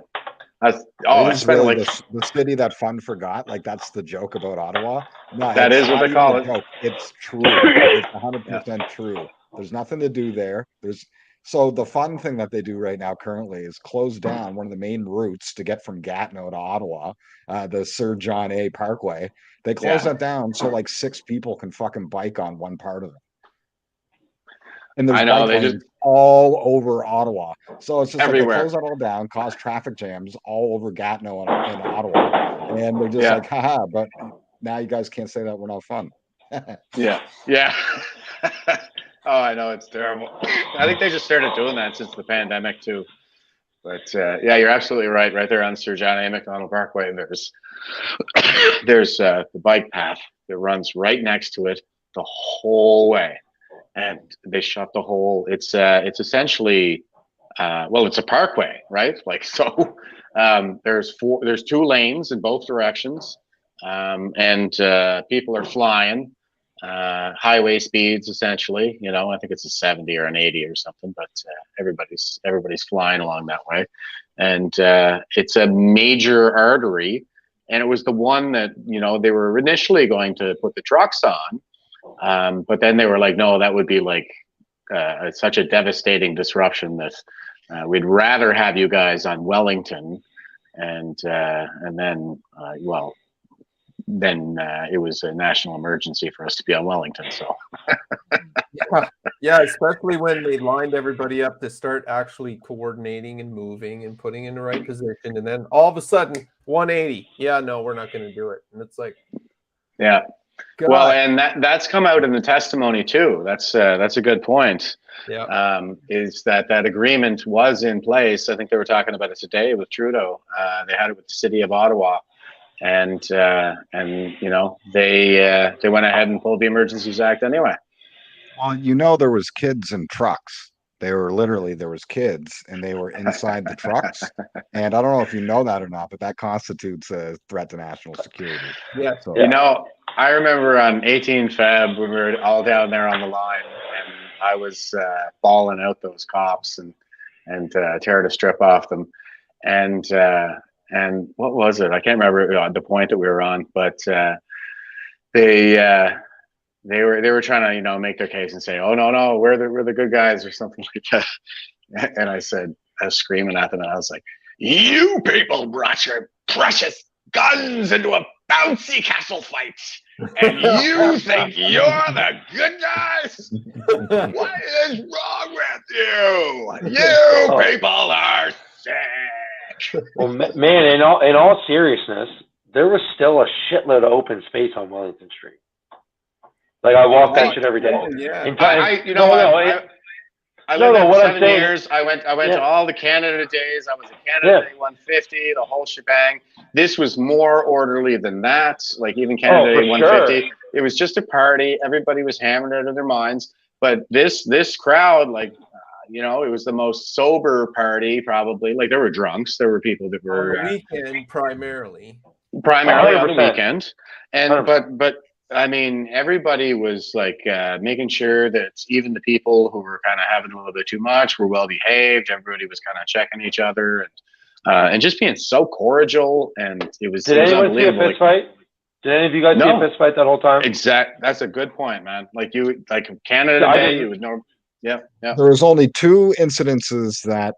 I It is spent really like the city that fun forgot. Like that's the joke about Ottawa. No, That it's is what not they even call a it. joke. It's true. It's 100% true. There's nothing to do there. So the fun thing that they do right now currently is close down one of the main routes to get from Gatineau to Ottawa, the Sir John A. Parkway. They close that down so like 6 people can fucking bike on one part of it. And there's I know, bike they lanes just- all over Ottawa. So it's just Everywhere. like they close that all down, cause traffic jams all over Gatineau and Ottawa. And they're just Yeah. like, haha, but now you guys can't say that we're not fun. yeah. Oh, I know, it's terrible. I think they just started doing that since the pandemic too. But yeah, you're absolutely right. Right there on Sir John A. Macdonald Parkway, there's the bike path that runs right next to it the whole way, and they shut the whole. It's essentially, well, it's a parkway, right? Like so, there's 2 lanes in both directions, and people are flying. Highway speeds essentially, you know, I think it's a 70 or an 80 or something, but everybody's flying along that way, and it's a major artery, and it was the one that, you know, they were initially going to put the trucks on, but then they were like, no, that would be like such a devastating disruption that we'd rather have you guys on Wellington, and then well, then it was a national emergency for us to be on Wellington. So yeah, especially when they lined everybody up to start actually coordinating and moving and putting in the right position, and then all of a sudden 180. Yeah, no, we're not going to do it. And it's like, yeah. God. Well, and that's come out in the testimony too. That's a good point. Yeah. Is that agreement was in place? I think they were talking about it today with Trudeau. They had it with the city of Ottawa. And you know, they went ahead and pulled the Emergencies Act anyway. Well, you know, there was kids in trucks. There was kids and they were inside the trucks. And I don't know if you know that or not, but that constitutes a threat to national security. Yeah. So, You know, I remember on 18 Feb when we were all down there on the line, and I was bawling out those cops and tearing a strip off them, and what was it? I can't remember the point that we were on, but they were trying to, you know, make their case and say, oh no, we're the good guys or something like that. And I was screaming at them, and I was like, you people brought your precious guns into a bouncy castle fight, and you think you're the good guys? What is wrong with you? You people are sick. Well, man, in all seriousness, there was still a shitload of open space on Wellington Street. Like I walk that shit every day. Oh, yeah. I lived there for what I'm 7 saying- years. I went to all the Canada Days. I was at Canada Yeah. Day 150, the whole shebang. This was more orderly than that. Like even Canada for Day 150, sure. it was just a party. Everybody was hammered out of their minds. But this crowd, like, you know, it was the most sober party probably. Like there were drunks, there were people that were On the weekend primarily. primarily on the 100%. weekend, and 100%. but I mean, everybody was like making sure that even the people who were kind of having a little bit too much were well behaved. Everybody was kind of checking each other and just being so cordial. And it was Did anyone see a fist fight? Did any of you guys see a fist fight that whole time? That's a good point, man. Like Canada I Day, didn't. you would know. Yeah. there was only 2 incidences that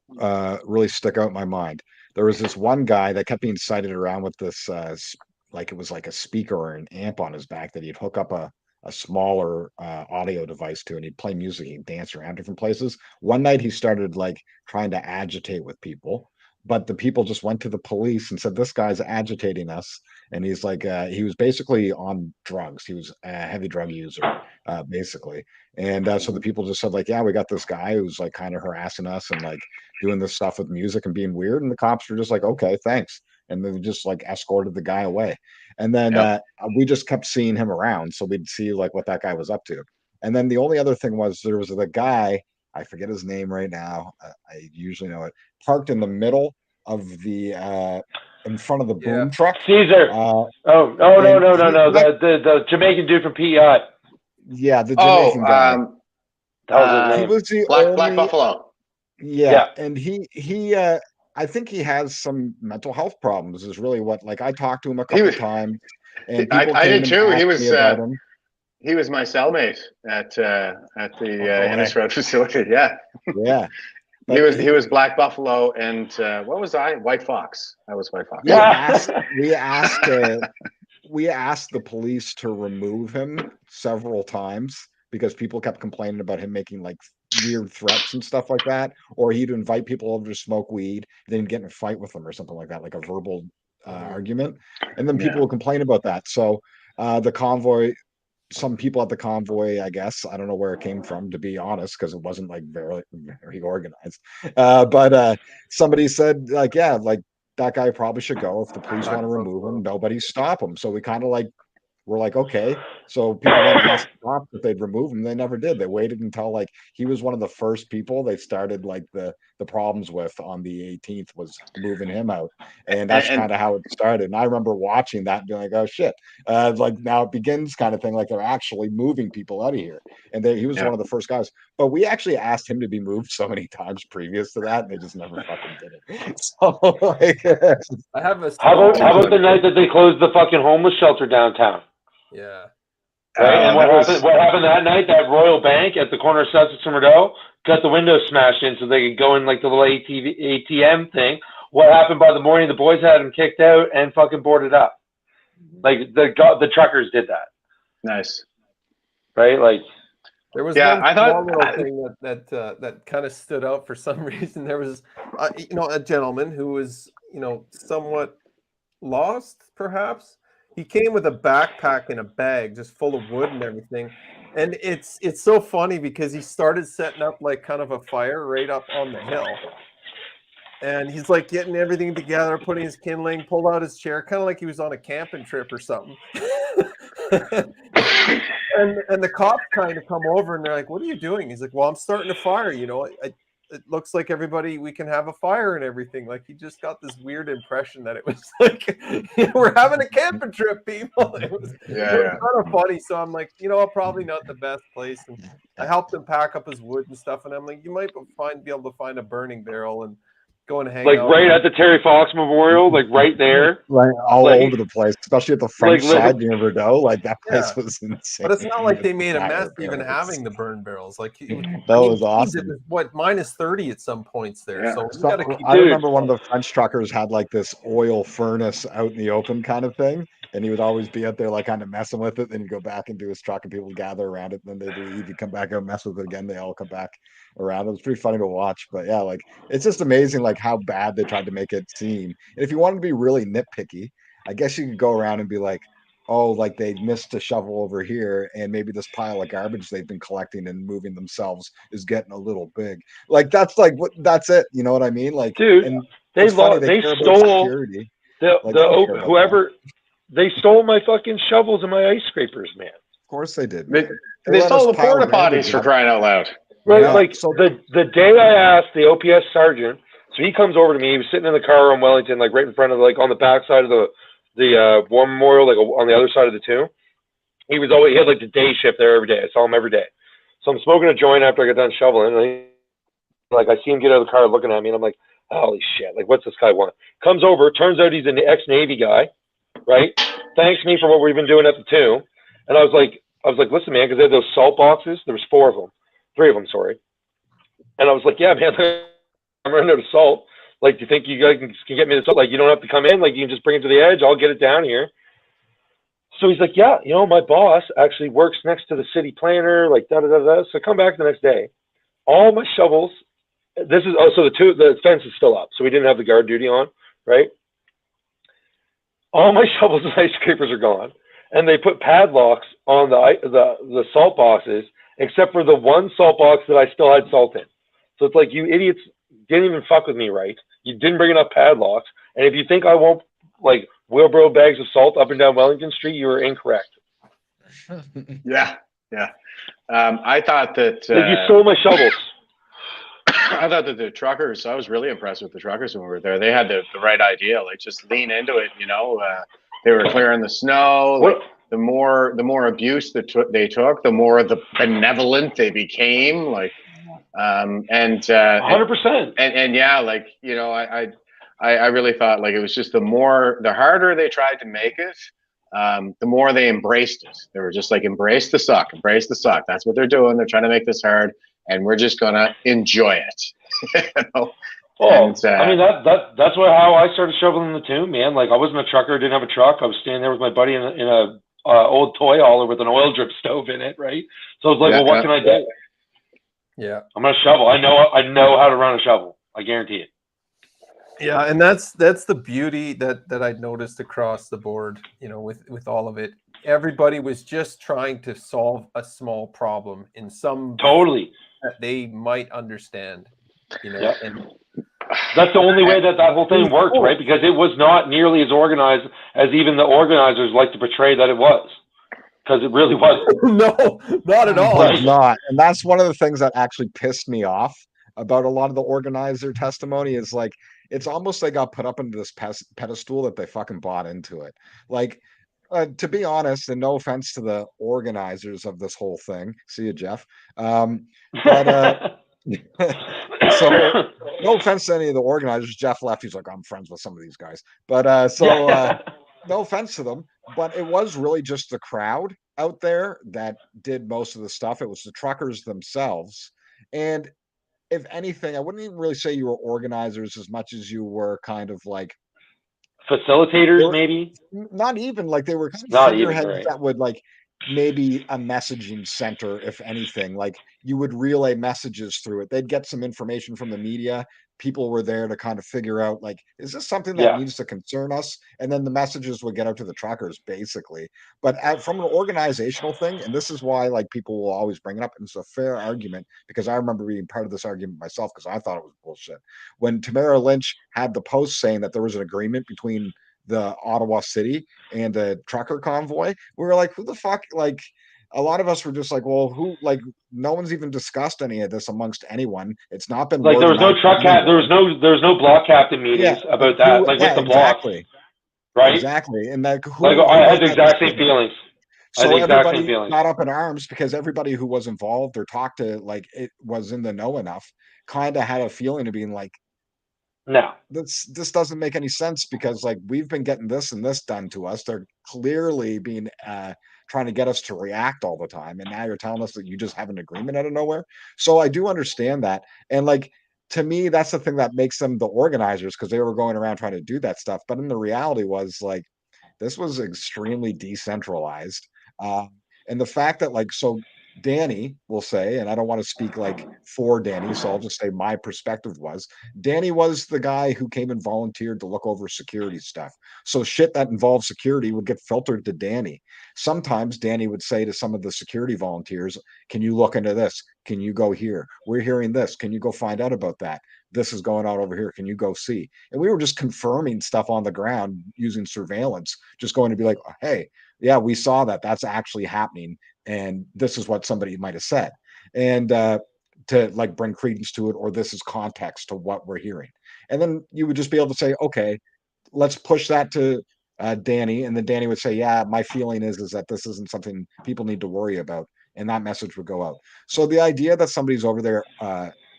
really stuck out in my mind. There was this one guy that kept being cited around with this like it was like a speaker or an amp on his back that he'd hook up a smaller audio device to, and he'd play music, he'd dance around different places. One night he started like trying to agitate with people, but the people just went to the police and said, this guy's agitating us. And he's like, he was basically on drugs. He was a heavy drug user, basically. And so the people just said, like, yeah, we got this guy who's like kind of harassing us and like doing this stuff with music and being weird. And the cops were just like, okay, thanks. And then just like escorted the guy away. And then we just kept seeing him around. So we'd see like what that guy was up to. And then the only other thing was there was the guy, I forget his name right now. I usually know it, parked in the middle of the in front of the boom truck. Caesar. No. The Jamaican dude from PEI. Yeah, the Jamaican guy. He was the Black Buffalo. Yeah, and he I think he has some mental health problems. Is really what, like, I talked to him a couple times, and I did too. He was my cellmate at the Innisfront facility. Yeah. Yeah. He was Black Buffalo, and what was I? White Fox. I was White Fox. We asked the police to remove him several times because people kept complaining about him making like weird threats and stuff like that, or he'd invite people over to smoke weed, then get in a fight with them or something like that, like a verbal argument, and then people would complain about that. So the convoy. Some people at the convoy, I guess, I don't know where it came from, to be honest, because it wasn't like very organized. But somebody said, like, yeah, like that guy probably should go. If the police want to remove him, nobody stop him. So we kind of like, we're like, okay. So people went and asked the cops if they'd remove him. They never did. They waited until like he was one of the first people they started like the problems with on the 18th was moving him out. And that's kind of how it started. And I remember watching that and being like, oh shit. Like now it begins kind of thing, like they're actually moving people out of here. And he was one of the first guys. But we actually asked him to be moved so many times previous to that, and they just never fucking did it. So like I have a how about the night that they closed the fucking homeless shelter downtown? Yeah. Right. And what happened that night? That Royal Bank at the corner of Sussex and Rideau got the windows smashed in so they could go in like the little ATM thing. What happened by the morning? The boys had them kicked out and fucking boarded up. Like the truckers did that. Nice. Right. Like there was one small little thing that kind of stood out for some reason. There was a gentleman who was somewhat lost, perhaps. He came with a backpack and a bag just full of wood and everything. And it's so funny because he started setting up like kind of a fire right up on the hill. And he's like getting everything together, putting his kindling, pulled out his chair, kind of like he was on a camping trip or something. and the cops kind of come over and they're like, what are you doing? He's like, well, I'm starting a fire. It looks like we can have a fire and everything. Like he just got this weird impression that it was like we're having a camping trip, people. It was kind of funny. So I'm like, probably not the best place. And I helped him pack up his wood and stuff. And I'm like, you might be able to find a burning barrel and go and hang out. Like right at the Terry Fox Memorial, like right there. Right, all over the place, especially at the French side near Rideau. Like that place was insane. But it's not like they made a mess even having the burn barrels. Like that was awesome. It was minus 30 at some points there. Yeah. So I remember one of the French truckers had like this oil furnace out in the open kind of thing. And he would always be out there like kind of messing with it. Then he'd go back into his truck and people would gather around it. And then they'd leave. He'd come back out and mess with it again. They all come back around. It was pretty funny to watch. But yeah, like it's just amazing like how bad they tried to make it seem. And if you wanted to be really nitpicky, I guess you could go around and be like, oh, like they missed a shovel over here, and maybe this pile of garbage they've been collecting and moving themselves is getting a little big. Like that's like that's it. You know what I mean? Like, dude, and they stole whoever. They stole my fucking shovels and my ice scrapers, man. Of course they did. They stole the porta potties for crying out loud. Right, yeah. Like so the day I asked the OPS sergeant, so he comes over to me. He was sitting in the car on Wellington, like right in front of, like on the back side of the War Memorial, like on the other side of the tomb. He had like the day shift there every day. I saw him every day. So I'm smoking a joint after I got done shoveling, and I see him get out of the car looking at me, and I'm like, holy shit, like what's this guy want? Comes over, turns out he's an ex-Navy guy. Right, thanks me for what we've been doing at the tomb, and I was like, listen, man, because they had those salt boxes. There was 3 of them, sorry. And I was like, yeah, man, I'm running out of salt. Like, do you think you guys can get me the salt? Like, you don't have to come in. Like, you can just bring it to the edge. I'll get it down here. So he's like, yeah, my boss actually works next to the city planner. Like, da da da da. So I come back the next day. All my shovels this is also the fence is still up, so we didn't have the guard duty on, right? All my shovels and ice scrapers are gone, and they put padlocks on the salt boxes, except for the one salt box that I still had salt in. So it's like, you idiots didn't even fuck with me, right? You didn't bring enough padlocks, and if you think I won't like wheelbarrow bags of salt up and down Wellington Street, you are incorrect. Yeah. I thought that You stole my shovels. I thought that the truckers, I was really impressed with the truckers when we were there. They had the right idea, like just lean into it, you know. They were clearing the snow. Like, the more abuse that they took, the more the benevolent they became. Like, and 100%. And yeah, like, you know, I really thought like it was just the harder they tried to make it, the more they embraced it. They were just like, embrace the suck. That's what they're doing. They're trying to make this hard, and we're just gonna enjoy it. You know? Oh, I mean that's how I started shoveling the tomb, man. Like, I wasn't a trucker, didn't have a truck. I was standing there with my buddy in a old toy hauler with an oil drip stove in it, right? So I was like, well, what can I do? Yeah, I'm gonna shovel. I know how to run a shovel. I guarantee it. Yeah, and that's the beauty that I noticed across the board, you know, with all of it. Everybody was just trying to solve a small problem in some totally that they might understand, you know. Yep. And that's the only way that whole thing worked, right? Because it was not nearly as organized as even the organizers like to portray that it was. Because it really wasn't. No, not at all. It's not. And that's one of the things that actually pissed me off about a lot of the organizer testimony is like, it's almost they got put up into this pedestal that they fucking bought into it. Like, to be honest, and no offense to the organizers of this whole thing, see you, Jeff. But so no offense to any of the organizers. Jeff left. He's like, I'm friends with some of these guys. But no offense to them. But it was really just the crowd out there that did most of the stuff. It was the truckers themselves. And if anything, I wouldn't even really say you were organizers as much as you were kind of like facilitators, maybe. Not even like they were kind of figureheads that would like maybe a messaging center, if anything. Like, you would relay messages through it. They'd get some information from the media. People were there to kind of figure out, like, is this something that needs to concern us? And then the messages would get out to the truckers, basically. But from an organizational thing, and this is why, like, people will always bring it up, and it's a fair argument, because I remember being part of this argument myself, because I thought it was bullshit. When Tamara Lynch had the post saying that there was an agreement between the Ottawa city and a trucker convoy, we were like, who the fuck? Like, a lot of us were just like, well, who? Like, no one's even discussed any of this amongst anyone. It's not been like, there was no truck there was no block captain meetings about that. Like, with the block, right? Exactly. And like, I had the exact same feelings. So everybody got up in arms because everybody who was involved or talked to, like, it was in the know enough, kind of had a feeling of being like, no, this doesn't make any sense, because like, we've been getting this and this done to us. They're clearly being trying to get us to react all the time, and now you're telling us that you just have an agreement out of nowhere. So I do understand that, and like, to me, that's the thing that makes them the organizers, because they were going around trying to do that stuff. But in the reality was, like, this was extremely decentralized, and the fact that, like, so Danny will say, and I don't want to speak like for Danny, so I'll just say my perspective was, Danny was the guy who came and volunteered to look over security stuff. So shit that involved security would get filtered to Danny. Sometimes Danny would say to some of the security volunteers, can you look into this? Can you go here? We're hearing this. Can you go find out about that? This is going on over here. Can you go see? And we were just confirming stuff on the ground using surveillance, just going to be like, hey, yeah, we saw that. That's actually happening. And this is what somebody might have said. And to like bring credence to it, or this is context to what we're hearing. And then you would just be able to say, okay, let's push that to Danny. And then Danny would say, yeah, my feeling is that this isn't something people need to worry about. And that message would go out. So the idea that somebody's over there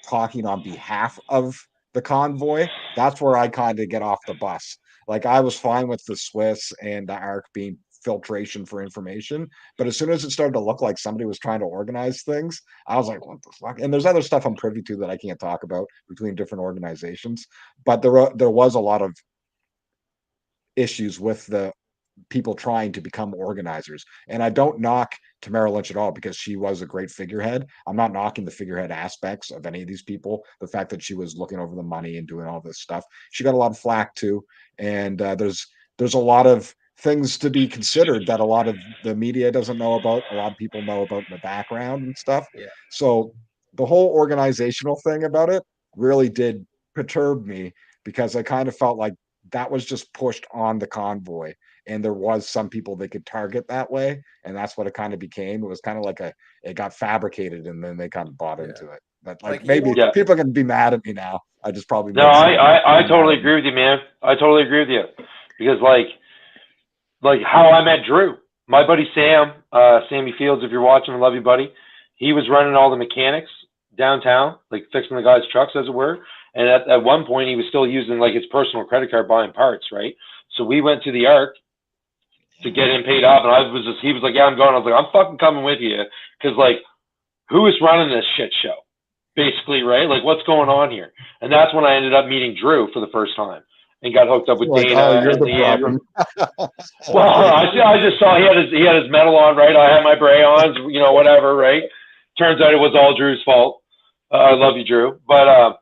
talking on behalf of the convoy, that's where I kind of get off the bus. Like, I was fine with the Swiss and the ARC being filtration for information, but as soon as it started to look like somebody was trying to organize things, I was like, what the fuck? And there's other stuff I'm privy to that I can't talk about between different organizations, but there was a lot of issues with the people trying to become organizers. And I don't knock Tamara Lynch at all because she was a great figurehead. I'm not knocking the figurehead aspects of any of these people. The fact that she was looking over the money and doing all this stuff, she got a lot of flack too. And there's a lot of things to be considered that a lot of the media doesn't know about, a lot of people know about in the background and stuff. Yeah. So the whole organizational thing about it really did perturb me, because I kind of felt like that was just pushed on the convoy, and there was some people they could target that way, and that's what it kind of became. It was kind of like it got fabricated, and then they kind of bought into it. But like maybe people are gonna be mad at me now. I just probably no. I totally agree with you, man. I totally agree with you, because like how I met Drew, my buddy Sam, Sammy Fields, if you're watching, I love you, buddy. He was running all the mechanics downtown, like fixing the guys' trucks, as it were. And at one point, he was still using like his personal credit card buying parts, right? So we went to the Arc to get him paid off, and he was like, yeah, I'm going. I was like, I'm fucking coming with you, because like, who is running this shit show, basically, right? Like, what's going on here? And that's when I ended up meeting Drew for the first time and got hooked up with Dana. Oh, you're the problem. Well, I just saw he had his medal on, right? I had my Bray-ons, whatever, right? Turns out it was all Drew's fault. I love you, Drew. But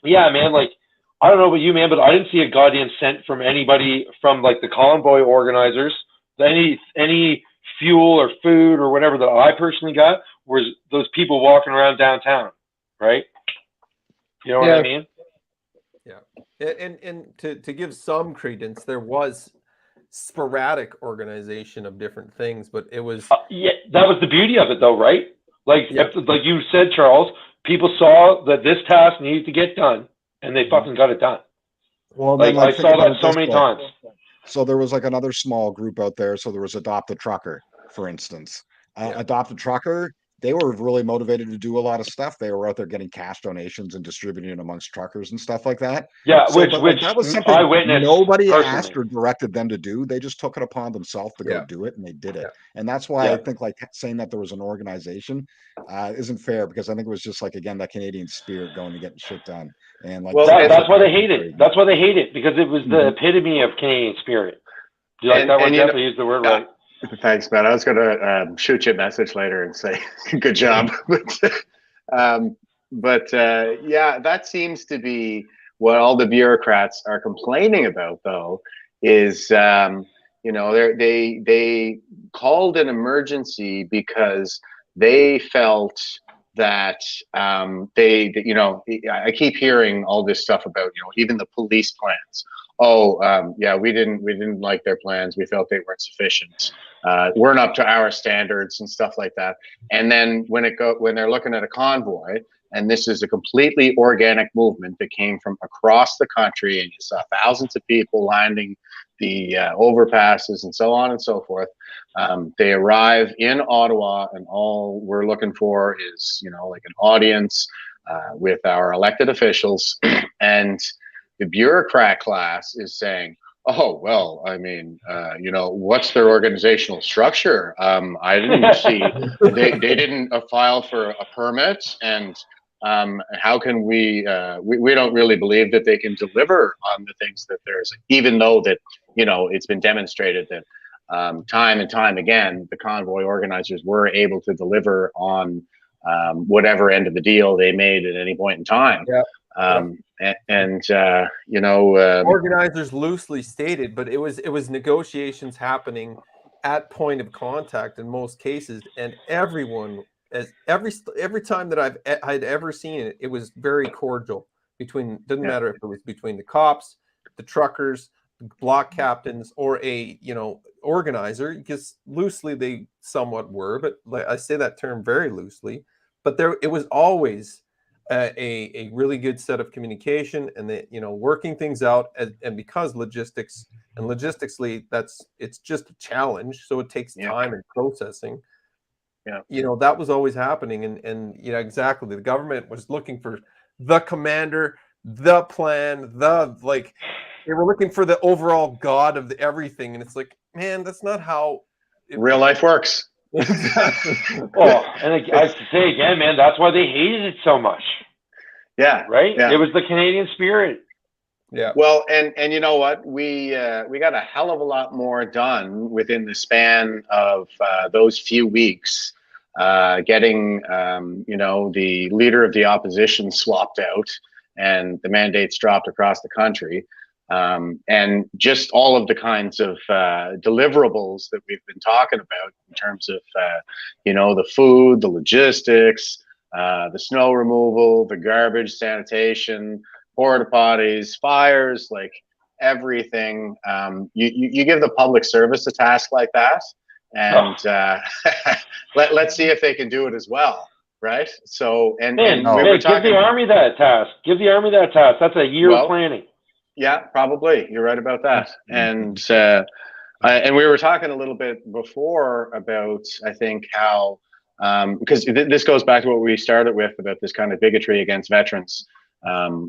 yeah, man, like, I don't know about you, man, but I didn't see a goddamn cent from anybody from like the convoy organizers. Any fuel or food or whatever that I personally got was those people walking around downtown, right? You know what I mean? Yeah. And to give some credence, there was sporadic organization of different things, but it was yeah, that was the beauty of it, though, right? Like like you said, Charles, people saw that this task needed to get done, and they fucking got it done. Well, like I saw that so many times. So there was like another small group out there. So there was Adopt a Trucker, for instance. Adopt a Trucker, they were really motivated to do a lot of stuff. They were out there getting cash donations and distributing it amongst truckers and stuff like that. Yeah, so, which that was something I witnessed nobody personally. asked or directed them to do. They just took it upon themselves to go do it, and they did it. And that's why I think like saying that there was an organization isn't fair, because I think it was just like, again, that Canadian spirit going to getting shit done. And like, that's why they hate it. That's why they hate it, because it was the epitome of Canadian spirit. Do you like that word? Definitely use the word right. Thanks, man. I was going to shoot you a message later and say, good job. but yeah, that seems to be what all the bureaucrats are complaining about, though, is, they called an emergency because they felt that I keep hearing all this stuff about, even the police plans. We didn't like their plans. We felt they weren't sufficient. Weren't up to our standards and stuff like that. And then when they're looking at a convoy, and this is a completely organic movement that came from across the country, and you saw thousands of people lining the overpasses and so on and so forth. They arrive in Ottawa, and all we're looking for is, like an audience with our elected officials, and the bureaucrat class is saying, oh, well, I mean, what's their organizational structure? I didn't see, they didn't file for a permit, and how can we don't really believe that they can deliver on the things that there's, even though that, it's been demonstrated that time and time again, the convoy organizers were able to deliver on whatever end of the deal they made at any point in time. Organizers loosely stated, but it was negotiations happening at point of contact in most cases, and everyone, as every time that I'd ever seen it, it was very cordial between. Doesn't matter if it was between the cops, the truckers, the block captains, or a organizer, because loosely they somewhat were, but I say that term very loosely. But it was always a really good set of communication, and working things out, and because logistically it's just a challenge, so it takes time and processing. That was always happening, and exactly, the government was looking for the commander, the plan, they were looking for the overall god of everything, and it's like, man, that's not how real life works. Well, and I say again, man, that's why they hated it so much. Yeah. Right? Yeah. It was the Canadian spirit. Yeah. Well, and you know what? We got a hell of a lot more done within the span of those few weeks. Getting the leader of the opposition swapped out and the mandates dropped across the country. And just all of the kinds of deliverables that we've been talking about in terms of, the food, the logistics, the snow removal, the garbage, sanitation, porta potties, fires, like everything. You give the public service a task like that, and let's see if they can do it as well. Right. So, and we were talking, give the Army that task. Give the Army that task. That's a year of planning. Yeah, probably. You're right about that. And we were talking a little bit before about, I think, how, because this goes back to what we started with about this kind of bigotry against veterans,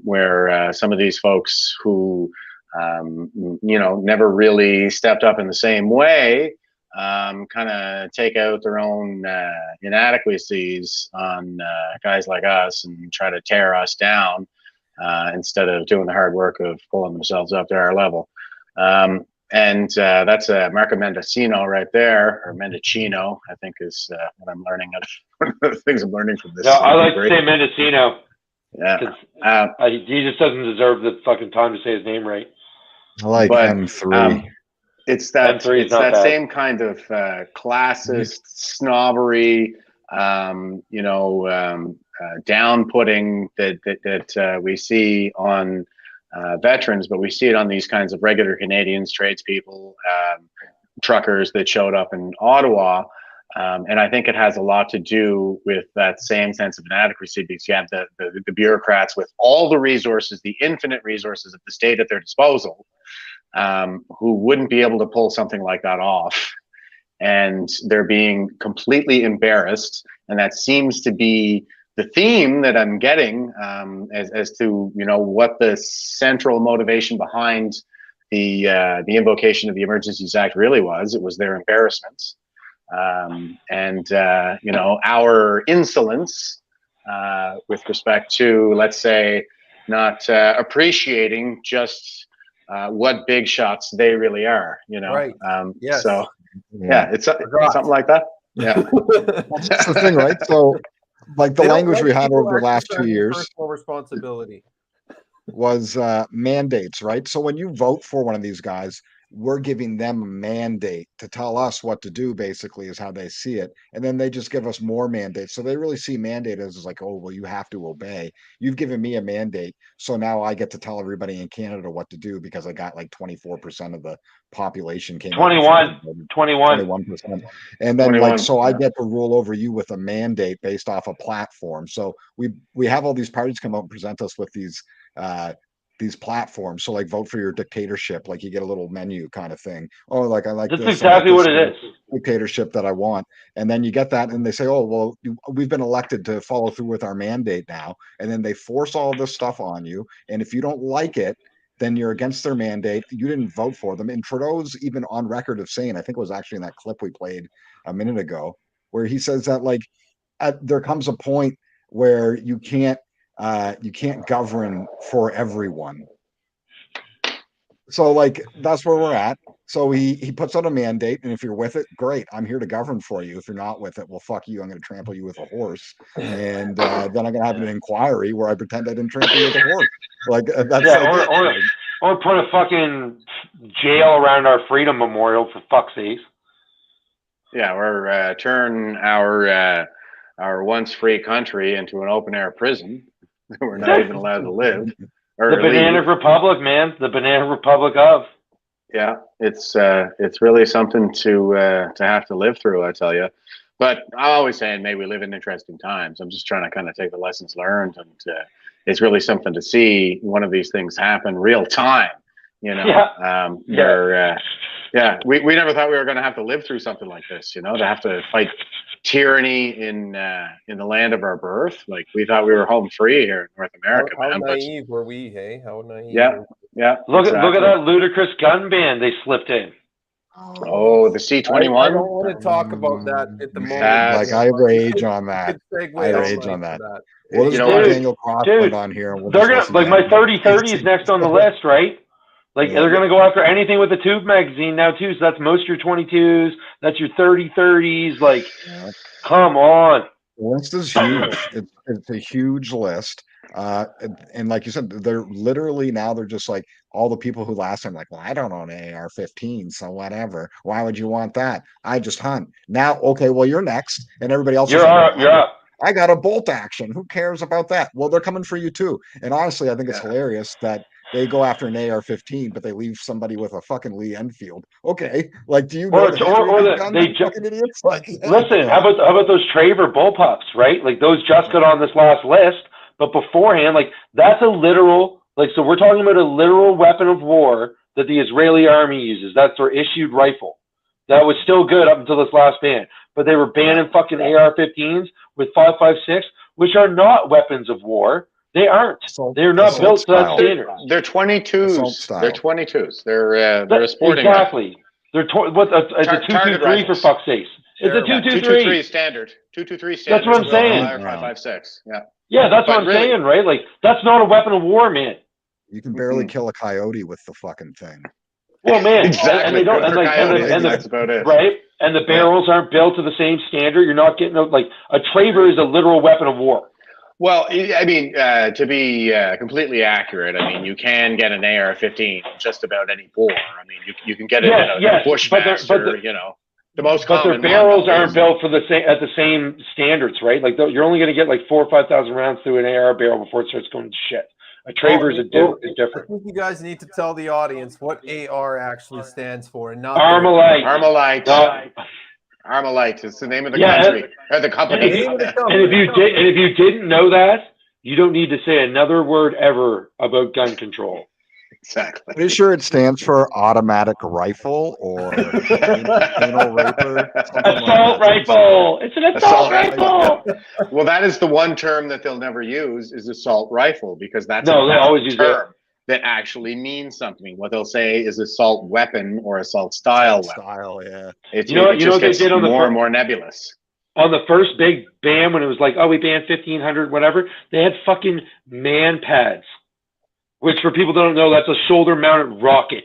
where some of these folks who, never really stepped up in the same way, kind of take out their own inadequacies on guys like us and try to tear us down. Instead of doing the hard work of pulling themselves up to our level. And that's Marco Mendocino right there, or Mendocino, I think is what I'm learning. One of the things I'm learning from this. No, I like to say Mendocino. Yeah. He just doesn't deserve the fucking time to say his name right. I like M3. It's that, M3 is not bad. Same kind of classist snobbery, down-putting that we see on veterans, but we see it on these kinds of regular Canadians, tradespeople, truckers that showed up in Ottawa. And I think it has a lot to do with that same sense of inadequacy, because you have the bureaucrats with all the resources, the infinite resources of the state at their disposal, who wouldn't be able to pull something like that off. And they're being completely embarrassed. And that seems to be the theme that I'm getting as to, what the central motivation behind the invocation of the Emergencies Act really was. It was their embarrassment. Our insolence with respect to, let's say, not appreciating just what big shots they really are, Right. Yes. So, yeah, it's something like that. Yeah. That's the thing, right? So, like the language we had over the last 2 years, personal responsibility was mandates, right? So when you vote for one of these guys, we're giving them a mandate to tell us what to do, basically, is how they see it. And then they just give us more mandates. So they really see mandate as like, oh, well, you have to obey. You've given me a mandate. So now I get to tell everybody in Canada what to do because I got like 24% of the population came 21%. And then 21, so I get to rule over you with a mandate based off a platform. So we have all these parties come out and present us with these platforms. So like vote for your dictatorship, like you get a little menu kind of thing. Oh, like I like that's this, exactly what it is. Dictatorship that I want. And then you get that and they say, oh, well, we've been elected to follow through with our mandate now. And then they force all this stuff on you. And if you don't like it, then you're against their mandate. You didn't vote for them. And Trudeau's even on record of saying, I think it was actually in that clip we played a minute ago, where he says that like there comes a point where you can't govern for everyone. So like that's where we're at. So he puts out a mandate, and if you're with it, great. I'm here to govern for you. If you're not with it, well, fuck you. I'm going to trample you with a horse, and then I'm going to have an inquiry where I pretend I didn't trample you with a horse. Like that's or put a fucking jail around our freedom memorial for fuck's sake. Yeah, or turn our once free country into an open air prison. We're not even allowed to live. The Banana Republic, man. The Banana Republic of. Yeah, it's really something to have to live through, I tell you. But I'm always saying, maybe we live in interesting times. I'm just trying to kind of take the lessons learned, and it's really something to see one of these things happen real time. We never thought we were going to have to live through something like this. To have to fight tyranny in the land of our birth. Like we thought we were home free here in North America. How naive were we? Hey, how naive? Yeah. Look at that ludicrous gun ban they slipped in. Oh, the I C-21. don't want to talk about that at the moment. That's- Like I rage on We that. could segue I all rage night on to that. We'll just You know put what? Daniel Crossland on here. And we'll They're just gonna listen like to my him. 3030 is next on the list, right? Like Yeah. they're gonna go after anything with the tube magazine now too. So that's most of your 22s. That's your 3030s. Like, Yeah. come on. The list is huge. It's a huge list. And like you said, they're literally now they're just like all the people who last time like, well, I don't own an AR-15, so whatever. Why would you want that? I just hunt. Now, okay, well, you're next, and everybody else is You're like, up. You're up. I got a bolt action. Who cares about that? Well, they're coming for you too. And honestly, I think it's hilarious that they go after an AR-15, but they leave somebody with a fucking Lee Enfield. Okay, like, do you know the history of these guns, they you fucking idiots? Like, yeah, listen. yeah. How about those Traver bullpups, right? Like those just got on this last list, but beforehand, like that's a literal. Like, so we're talking about a literal weapon of war that the Israeli army uses. That's their issued rifle. That was still good up until this last ban, but they were banning fucking AR-15s with 5.56, which are not weapons of war. They aren't. They're not built to that standard. They're 22s. They're 22s. They're a sporting exactly. They're it's a 223 for fuck's sake. It's a 223. 223 standard. 223 standard. That's what I'm saying. 5.56. Yeah. Yeah, that's what I'm saying, right? Like that's not a weapon of war, man. You can barely kill a coyote with the fucking thing. Well, man, exactly. And they don't, that's about it. Right? And the barrels aren't built to the same standard. You're not getting like a Traver is a literal weapon of war. Well, I mean, to be completely accurate, I mean, you can get an AR-15 just about any bore. I mean, you can get it in a Bushmaster, you know, the most common. But their barrels aren't built for the same standards, right? Like you're only going to get like 4,000 or 5,000 rounds through an AR barrel before it starts going to shit. A Traver is different. I think you guys need to tell the audience what AR actually stands for, and not Armalite. Armalite is the name of the country or the company. And if you didn't know that, you don't need to say another word ever about gun control. Exactly. Pretty sure it stands for automatic rifle or anal raper. Assault rifle. It's an assault rifle. Well, that is the one term that they'll never use is assault rifle because that's they always use term that actually means something. What they'll say is assault weapon or assault style weapon. Yeah. It just gets more and more nebulous. On the first big ban when it was like, oh, we banned 1,500, whatever, they had fucking man pads. Which, for people who don't know, that's a shoulder-mounted rocket,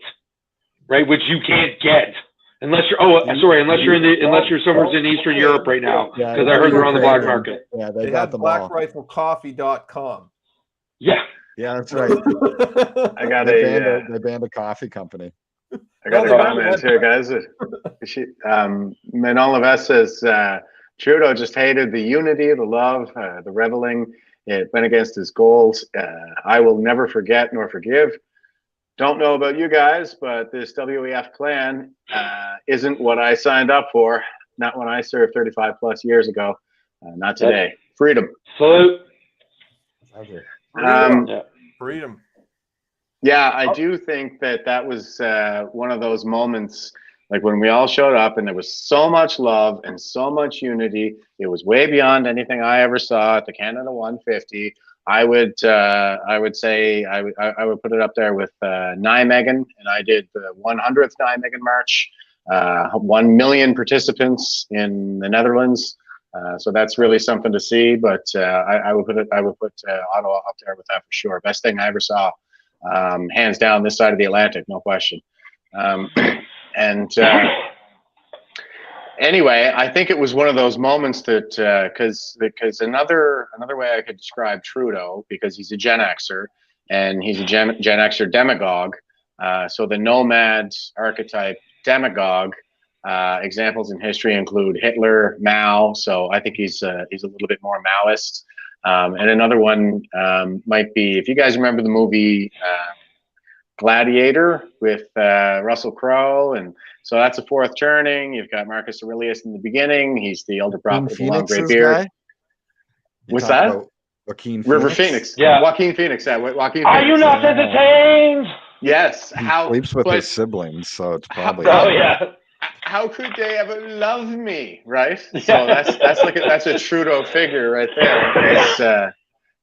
right? Which you can't get unless you're unless you're somewhere in Eastern Europe right now, because I heard they're on the black market. Yeah, they have blackriflecoffee.com. Yeah, that's right. I got they banned a coffee company. I got a comment here, guys. Manolaves says Trudeau just hated the unity, the love, the reveling. It went against his goals. I will never forget nor forgive. Don't know about you guys, but this WEF plan isn't what I signed up for. Not when I served 35 plus years ago. Not today. Freedom. Salute. Freedom. Yeah, I do think that was one of those moments like when we all showed up and there was so much love and so much unity. It was way beyond anything I ever saw at the Canada 150. I would say I would put it up there with Nijmegen, and I did the 100th Nijmegen March. 1 million participants in the Netherlands. So that's really something to see. But I would put Ottawa up there with that for sure. Best thing I ever saw, hands down, this side of the Atlantic, no question. Anyway, I think it was one of those moments that because another way I could describe Trudeau, because he's a Gen Xer and he's a Gen Xer demagogue. So the nomad archetype demagogue examples in history include Hitler, Mao. So I think he's a little bit more Maoist. And another one might be, if you guys remember the movie Gladiator with Russell Crowe, and so that's a fourth turning. You've got Marcus Aurelius in the beginning. He's the elder prophet with the long gray beard. What's that? Joaquin River Phoenix. Yeah. Joaquin Phoenix. Yeah, Joaquin Phoenix. Are you not entertained? Yes. He sleeps with his siblings, so it's probably. Oh yeah. How could they ever love me, right? So that's a Trudeau figure right there.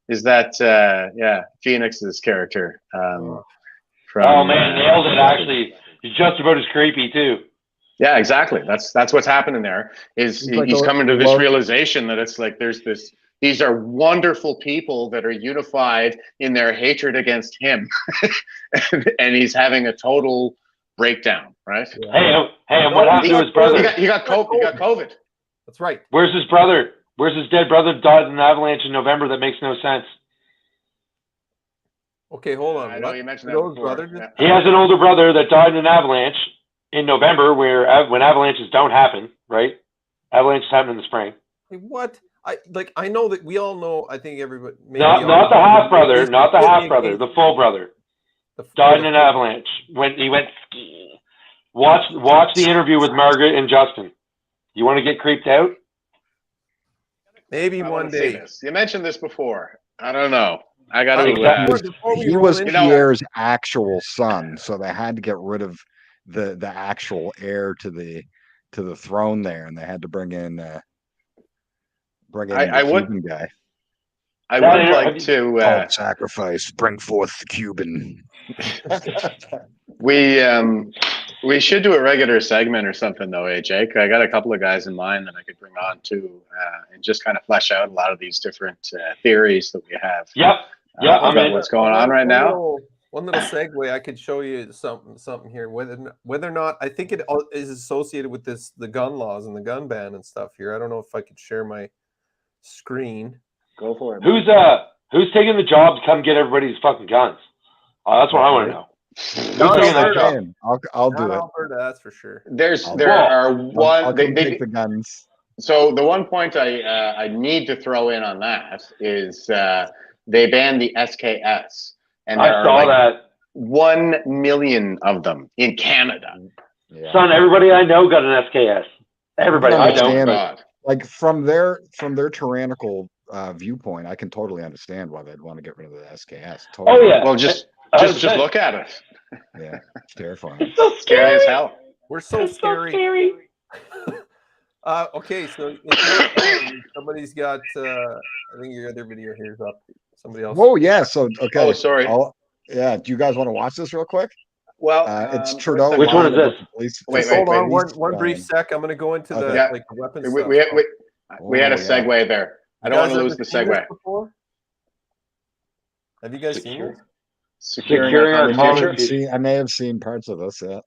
Is that Phoenix's character? Oh man, nailed it. Actually, he's just about as creepy too. Yeah, exactly. That's what's happening there. Is He's like he's a coming to this love- realization that it's like there's this. These are wonderful people that are unified in their hatred against him, and he's having a total breakdown. Right? Hey, and what happened to his brother? He got COVID. That's right. Where's his brother? Where's his dead brother? Died in an avalanche in November. That makes no sense. Okay, hold on. I know What? you mentioned that Trudeau's before. brother Yeah. He has an older brother that died in an avalanche in November, when avalanches don't happen, right? Avalanches happen in the spring. Like, what? I know that we all know. I think everybody. Maybe Not the half brother, not the half brother, the full brother. Died in an avalanche when he went skiing. Watch the interview with Margaret and Justin. You want to get creeped out? Maybe I one wanna see day. this. You mentioned this before. I don't know. I got to. He was You know- Pierre's actual son, so they had to get rid of the actual heir to the throne there, and they had to bring in I the would- Cuban guy. I would like to. Sacrifice, bring forth the Cuban. We should do a regular segment or something though, Jake. I got a couple of guys in mind that I could bring on too, and just kind of flesh out a lot of these different theories that we have. Yep. Yeah, about what's going on right now. One little segue, I could show you something here. Whether or not I think it is associated with the gun laws and the gun ban and stuff here. I don't know if I could share my screen. Go for it. Who's taking the job to come get everybody's fucking guns? That's what I want to know. I'll do Not it. Alberta, that's for sure. There I'll are one. come take the guns. So the one point I need to throw in on that is they banned the SKS, and there I saw are like that. 1 million of them in Canada. Yeah. Son, everybody I know got an SKS. Everybody I know. understand God. Like from their tyrannical viewpoint, I can totally understand why they'd want to get rid of the SKS. Totally. Oh yeah. Well, just look at it. Yeah, it's terrifying. It's so Scary as hell. We're so It's so scary. scary. Okay, so somebody's got. I think your other video here is up. Somebody else. Whoa, yeah. So okay. Oh, sorry. Yeah. Do you guys want to watch this real quick? Well, It's Trudeau. Which one is lying about this? the police- Wait, Hold on, police, one brief sec. I'm going to go into the Okay. Yeah. like the weapons. we had a Oh, yeah. segue there. I don't want to lose the segue. Have you guys seen it? Securing our our common future. future. I may have seen parts of this. Yeah.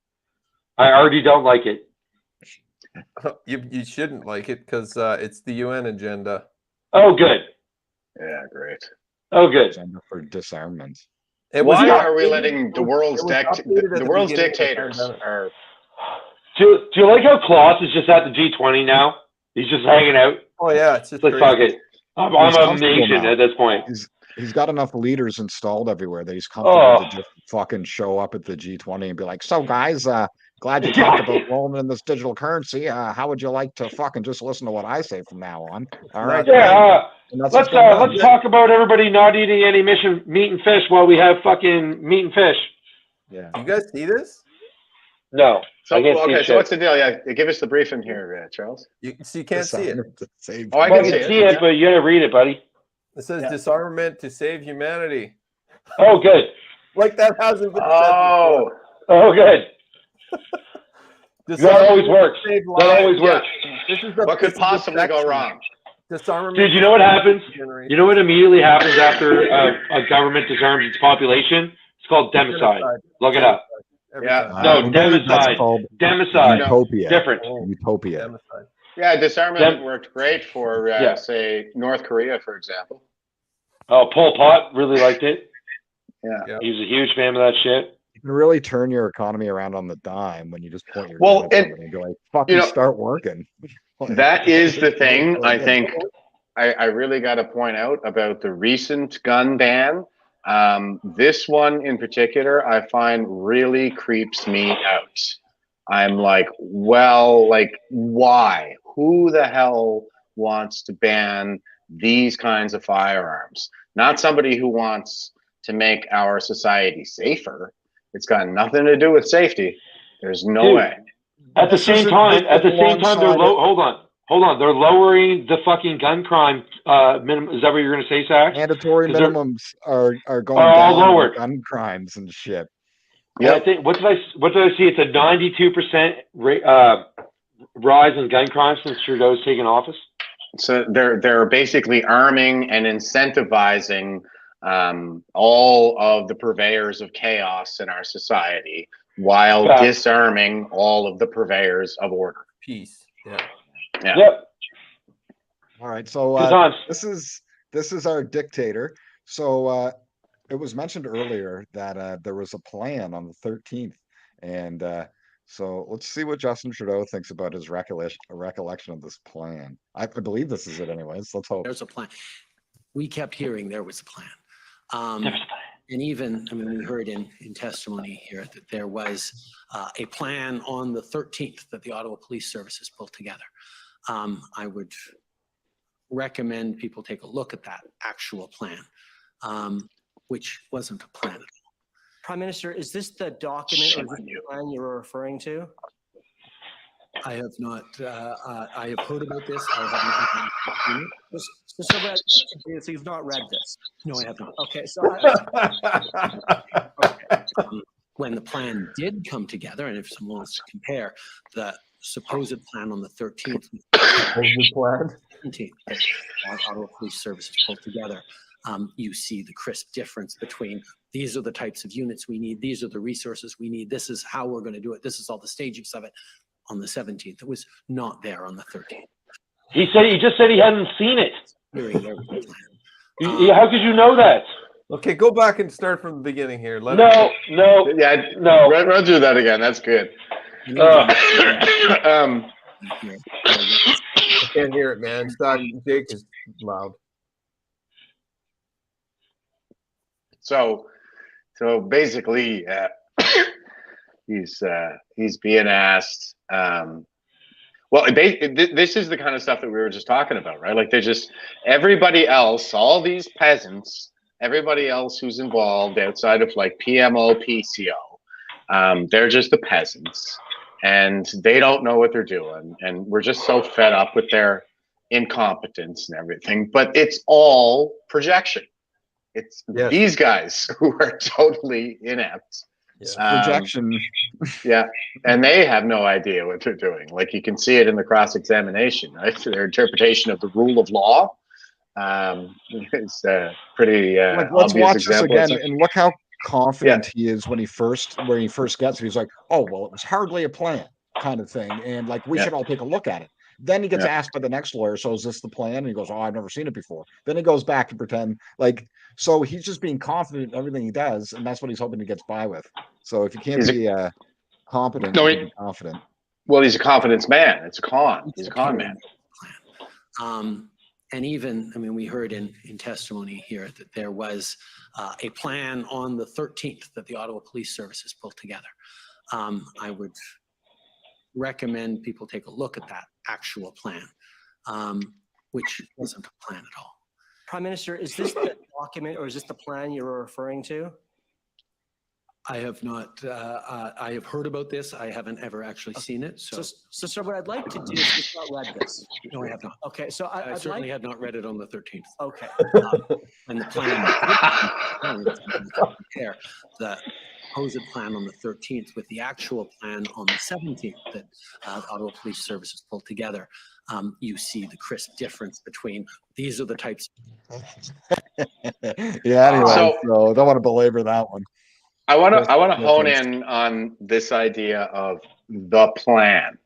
I already don't like it. You shouldn't like it because it's the UN agenda. Oh, good. Yeah, great. Oh, good. Agenda for disarmament. It was Why updated- are we letting the world's it was updated at the world's beginning of the dictators pandemic. are? Do you like how Klaus is just at the G20 now? He's just hanging out. Oh yeah, it's just It's like, crazy. fuck it. I'm He's a comfortable nation now. at this point. He's got enough leaders installed everywhere that he's comfortable Oh. to just fucking show up at the G20 and be like, "So guys, glad you talked about rolling in this digital currency. How would you like to fucking just listen to what I say from now on?" All right. Yeah, And that's let's what's going on. let's talk about everybody not eating any meat and fish while we have fucking meat and fish. Yeah. You guys see this? No. So I can't see okay, so shit. what's the deal? Yeah, give us the briefing here, Charles. You can't see it. Oh, I Well, can you see can it. see it, but you gotta read it, buddy. It says disarmament to save humanity. Oh, good. Like that hasn't been Oh, Oh, good. said before. That always works. Save That lives. always works. This is the, what could this is the possibly go section. wrong? Disarmament. Dude, you know what happens? Generation. You know what immediately happens after a government disarms its population? It's called democide. Look it up. Every Yeah. time. No, I believe that's democide. called Democide. utopia. Different. Utopia. Democide. Yeah, disarmament worked great for, Yeah. say, North Korea, for example. Oh, Pol Pot really liked it. Yeah. He was a huge fan of that shit. You can really turn your economy around on the dime when you just point your Well, gun at and, somebody and go like, "Fucking you know, start working." That is the thing. I think I really got to point out about the recent gun ban. This one in particular, I find really creeps me out. I'm like, well, like, why? Who the hell wants to ban these kinds of firearms? Not somebody who wants to make our society safer. It's got nothing to do with safety. There's no Dude, way. At the same time, they're hold on. They're lowering the fucking gun crime minimum. Is that what you're gonna say, Zach? Mandatory 'Cause they're- minimums are going Are all down lowered. with gun crimes and shit. Yeah. I think what did I see? It's a 92% rise in gun crime since Trudeau's taken office. So they're basically arming and incentivizing all of the purveyors of chaos in our society while disarming all of the purveyors of order. Peace. Yeah. Yeah. Yep. All right. So this is our dictator. So it was mentioned earlier that there was a plan on the 13th, and so let's see what Justin Trudeau thinks about his recollection of this plan. I believe this is it anyways. Let's hope. There's a plan. We kept hearing there was a plan. And even, I mean, we heard in testimony here that there was a plan on the 13th that the Ottawa Police Services pulled together. I would recommend people take a look at that actual plan, which wasn't a plan at all. Prime Minister, is this the document or the plan you were referring to? I have not. I have heard about this. I haven't. So you've not read this? No, I have not. Okay, so when the plan did come together, and if someone wants to compare the supposed plan on the 13th, that Ottawa Police Services pulled together, you see the crisp difference between these are the types of units we need, these are the resources we need, this is how we're going to do it, this is all the stagings of it. On the 17th, it was not there on the 13th. He just said he hadn't seen it. How could you know that? Okay, go back and start from the beginning here. Run through that again. That's good. I can't hear it, man. Jake is loud. So basically, he's being asked. This is the kind of stuff that we were just talking about, right? Like, they're just everybody else, all these peasants, everybody else who's involved outside of like PMO, PCO, they're just the peasants, and they don't know what they're doing, and we're just so fed up with their incompetence and everything. But it's all projection. It's these guys who are totally inept. Projection. Yeah, and they have no idea what they're doing. Like, you can see it in the cross-examination, right? So their interpretation of the rule of law is pretty let's watch example. this again and look how confident he is when he first gets it. He's like, oh, well, it was hardly a plan kind of thing, and like, we should all take a look at it. Then he gets asked by the next lawyer, so is this the plan? And he goes, oh, I've never seen it before. Then he goes back to pretend like, so he's just being confident in everything he does, and that's what he's hoping he gets by with. So if you can't be competent, you can be confident. Well, he's a confidence man. It's a con. He's a con man. And even, I mean, we heard in testimony here that there was a plan on the 13th that the Ottawa Police Services pulled together. I would recommend people take a look at that actual plan, which wasn't a plan at all. Prime Minister, is this the document or is this the plan you were referring to? I have not. I have heard about this. I haven't ever actually seen it. So sir, what I'd like to do is just not read this. No, I have not. Okay, so I certainly had not read it on the 13th. Okay. And the plan, compare the supposed plan on the 13th with the actual plan on the 17th that Ottawa Police Services pulled together. You see the crisp difference between these are the types. Anyway, so don't want to belabor that one. I want to hone in on this idea of the plan,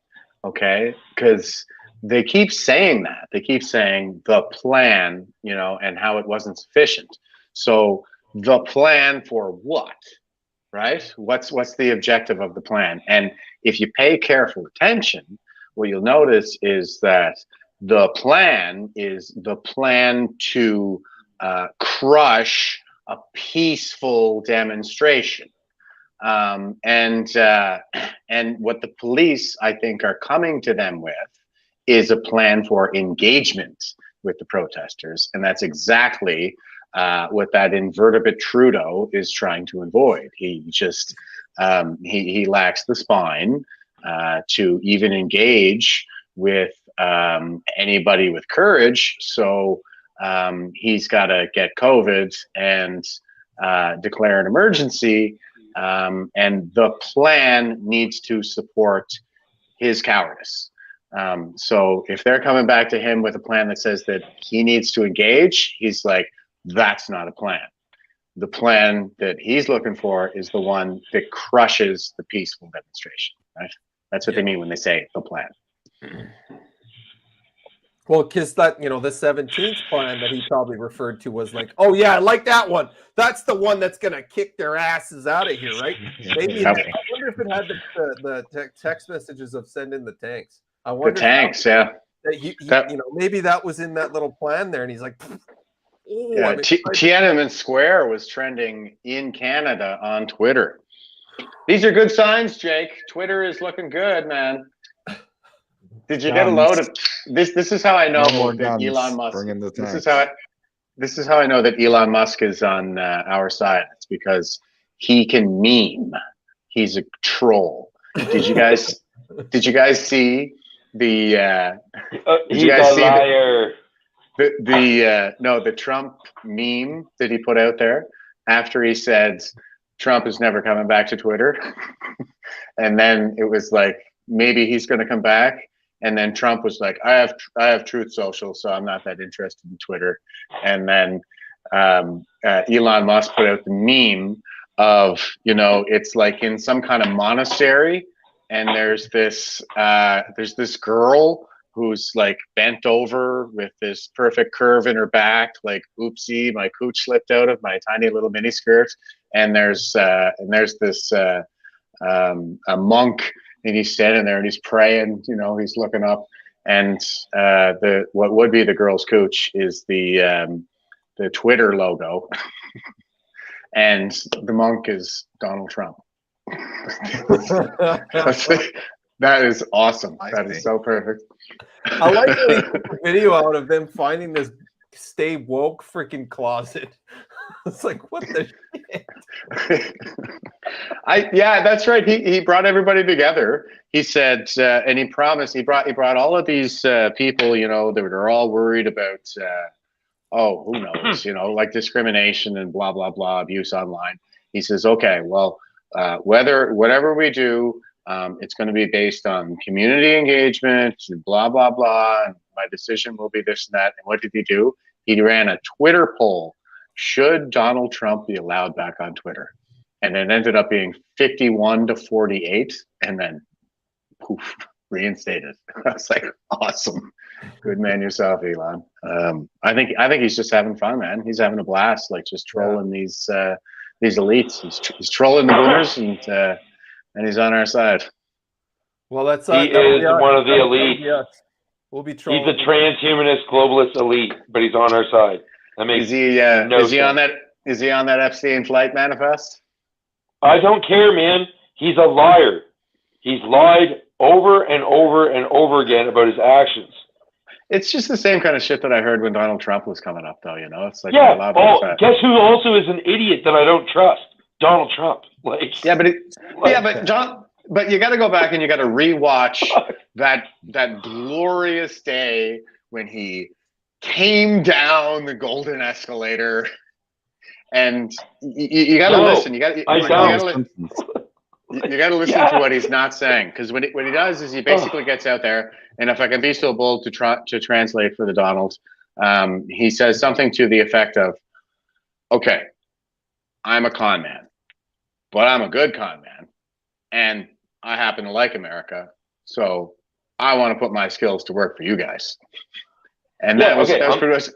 okay? Because they keep saying that. They keep saying the plan, and how it wasn't sufficient. So the plan for what, right? What's the objective of the plan? And if you pay careful attention, what you'll notice is that the plan is the plan to crush a peaceful demonstration. And what the police, I think, are coming to them with is a plan for engagement with the protesters. And that's exactly what that invertebrate Trudeau is trying to avoid. He just, he lacks the spine to even engage with anybody with courage. So he's got to get COVID and declare an emergency and the plan needs to support his cowardice. So if they're coming back to him with a plan that says that he needs to engage, he's like, that's not a plan. The plan that he's looking for is the one that crushes the peaceful demonstration, right? That's what they mean when they say the plan. Well, because that, the 17th plan that he probably referred to was like, oh yeah, I like that one. That's the one that's going to kick their asses out of here, right? Maybe I wonder if it had the text messages of send in the tanks. I wonder the tanks, yeah. Maybe that was in that little plan there, and he's like, oh, yeah, Tiananmen Square was trending in Canada on Twitter. These are good signs, Jake. Twitter is looking good, man. Did you get a load of this? This is how I know that Elon Musk. This is how I know that Elon Musk is on our side. It's because he can meme. He's a troll. Did you guys see the? He's a liar. The Trump meme that he put out there after he said Trump is never coming back to Twitter, and then it was like maybe he's going to come back. And then Trump was like, I have Truth Social, so I'm not that interested in Twitter. And then Elon Musk put out the meme of, it's like in some kind of monastery, and there's this girl who's like bent over with this perfect curve in her back, like, oopsie, my cooch slipped out of my tiny little mini skirt. And there's this a monk. And he's standing there and he's praying, he's looking up, and what would be the girl's cooch is the Twitter logo, and the monk is Donald Trump. That is awesome. That is so perfect. I like the video out of them finding this stay woke freaking closet. It's like, what the shit? Yeah, that's right. He brought everybody together. He said, and he promised. He brought all of these people. That were all worried about. Who knows? Like discrimination and blah blah blah, abuse online. He says, okay, well, whatever we do, it's going to be based on community engagement and blah blah blah. And my decision will be this and that. And what did he do? He ran a Twitter poll. Should Donald Trump be allowed back on Twitter? And it ended up being 51-48, and then poof, reinstated. I was like, awesome. Good man yourself, Elon. I think he's just having fun, man. He's having a blast, like just trolling these elites. He's trolling the boomers, and he's on our side. Well, that's he is one of the elite. We'll be trolling. He's a transhumanist globalist elite, but he's on our side. Is he on that Epstein flight manifest? I don't care, man. He's a liar. He's lied over and over and over again about his actions. It's just the same kind of shit that I heard when Donald Trump was coming up, though. It's like, guess who also is an idiot that I don't trust? Donald Trump. But you got to go back and you got to rewatch that glorious day when he came down the golden escalator, and you got to listen. You got to listen to what he's not saying, because what he does is he basically gets out there, and if I can be so bold to translate for the Donald, he says something to the effect of, "Okay, I'm a con man, but I'm a good con man, and I happen to like America, so I want to put my skills to work for you guys." And that was pretty much.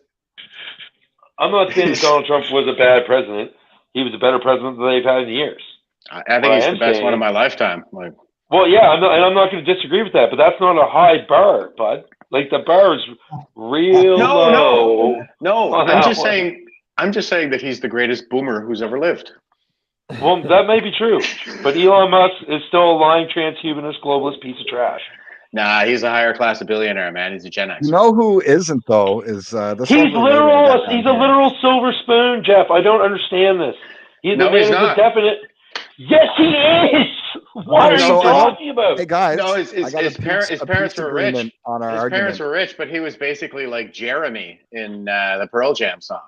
I'm not saying that Donald Trump was a bad president. He was a better president than they've had in years. I think he's the best one of my lifetime. Well, yeah, I'm not going to disagree with that, but that's not a high bar, bud. Like, the bar is real low. No. I'm just saying that he's the greatest boomer who's ever lived. Well, that may be true, but Elon Musk is still a lying transhumanist globalist piece of trash. Nah, he's a higher class of billionaire, man. He's a Gen X. You know who isn't, though, is the He's literal. He's a literal silver spoon, Jeff. I don't understand this. He's not. Definite. Yes, he is. What are you talking about? Hey, guys. No, his parents were rich. His parents were rich, but he was basically like Jeremy in the Pearl Jam song.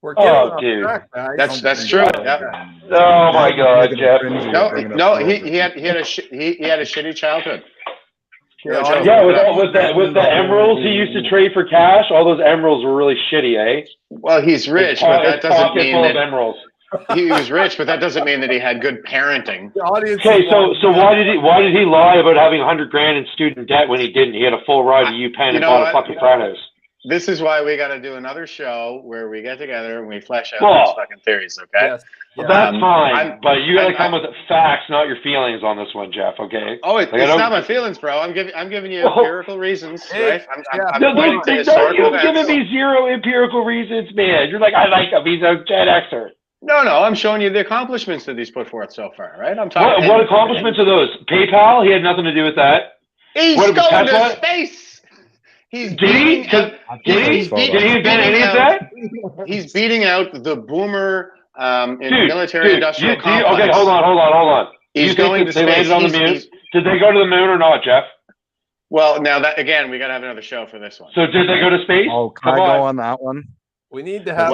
We're getting Oh, off dude. track, guys. That's true. Yeah. Oh my God, Jeff. No, he had a shitty childhood. Yeah, Joe, Yeah, with the emeralds he used to trade for cash, all those emeralds were really shitty, eh? Well, he's rich, but that doesn't pocket mean full of that emeralds. he was rich, but that doesn't mean that he had good parenting. The audience. Okay, so why did he lie about having 100 grand in student debt when he didn't? He had a full ride to UPenn and bought a fucking frat house. This is why we got to do another show where we get together and we flesh out these fucking theories, okay? Yes. Yeah. That's fine, but you gotta come with facts, not your feelings on this one, Jeff. Okay? Oh, it's not my feelings, bro. I'm giving you empirical reasons, right? I'm pointing to historical You've given me zero empirical reasons, man. You're like, I like him. He's a Gen Xer. No, I'm showing you the accomplishments that he's put forth so far, right? I'm talking. What accomplishments are those? PayPal? He had nothing to do with that. He's going to space. Did he invent any of that? He's beating out the boomer military industrial complex. Okay, hold on. He's going to space. They landed on the moon. Did they go to the moon or not, Jeff? Well, now that again, we got to have another show for this one. So did they go to space? Oh, can I go on that one? We need to have.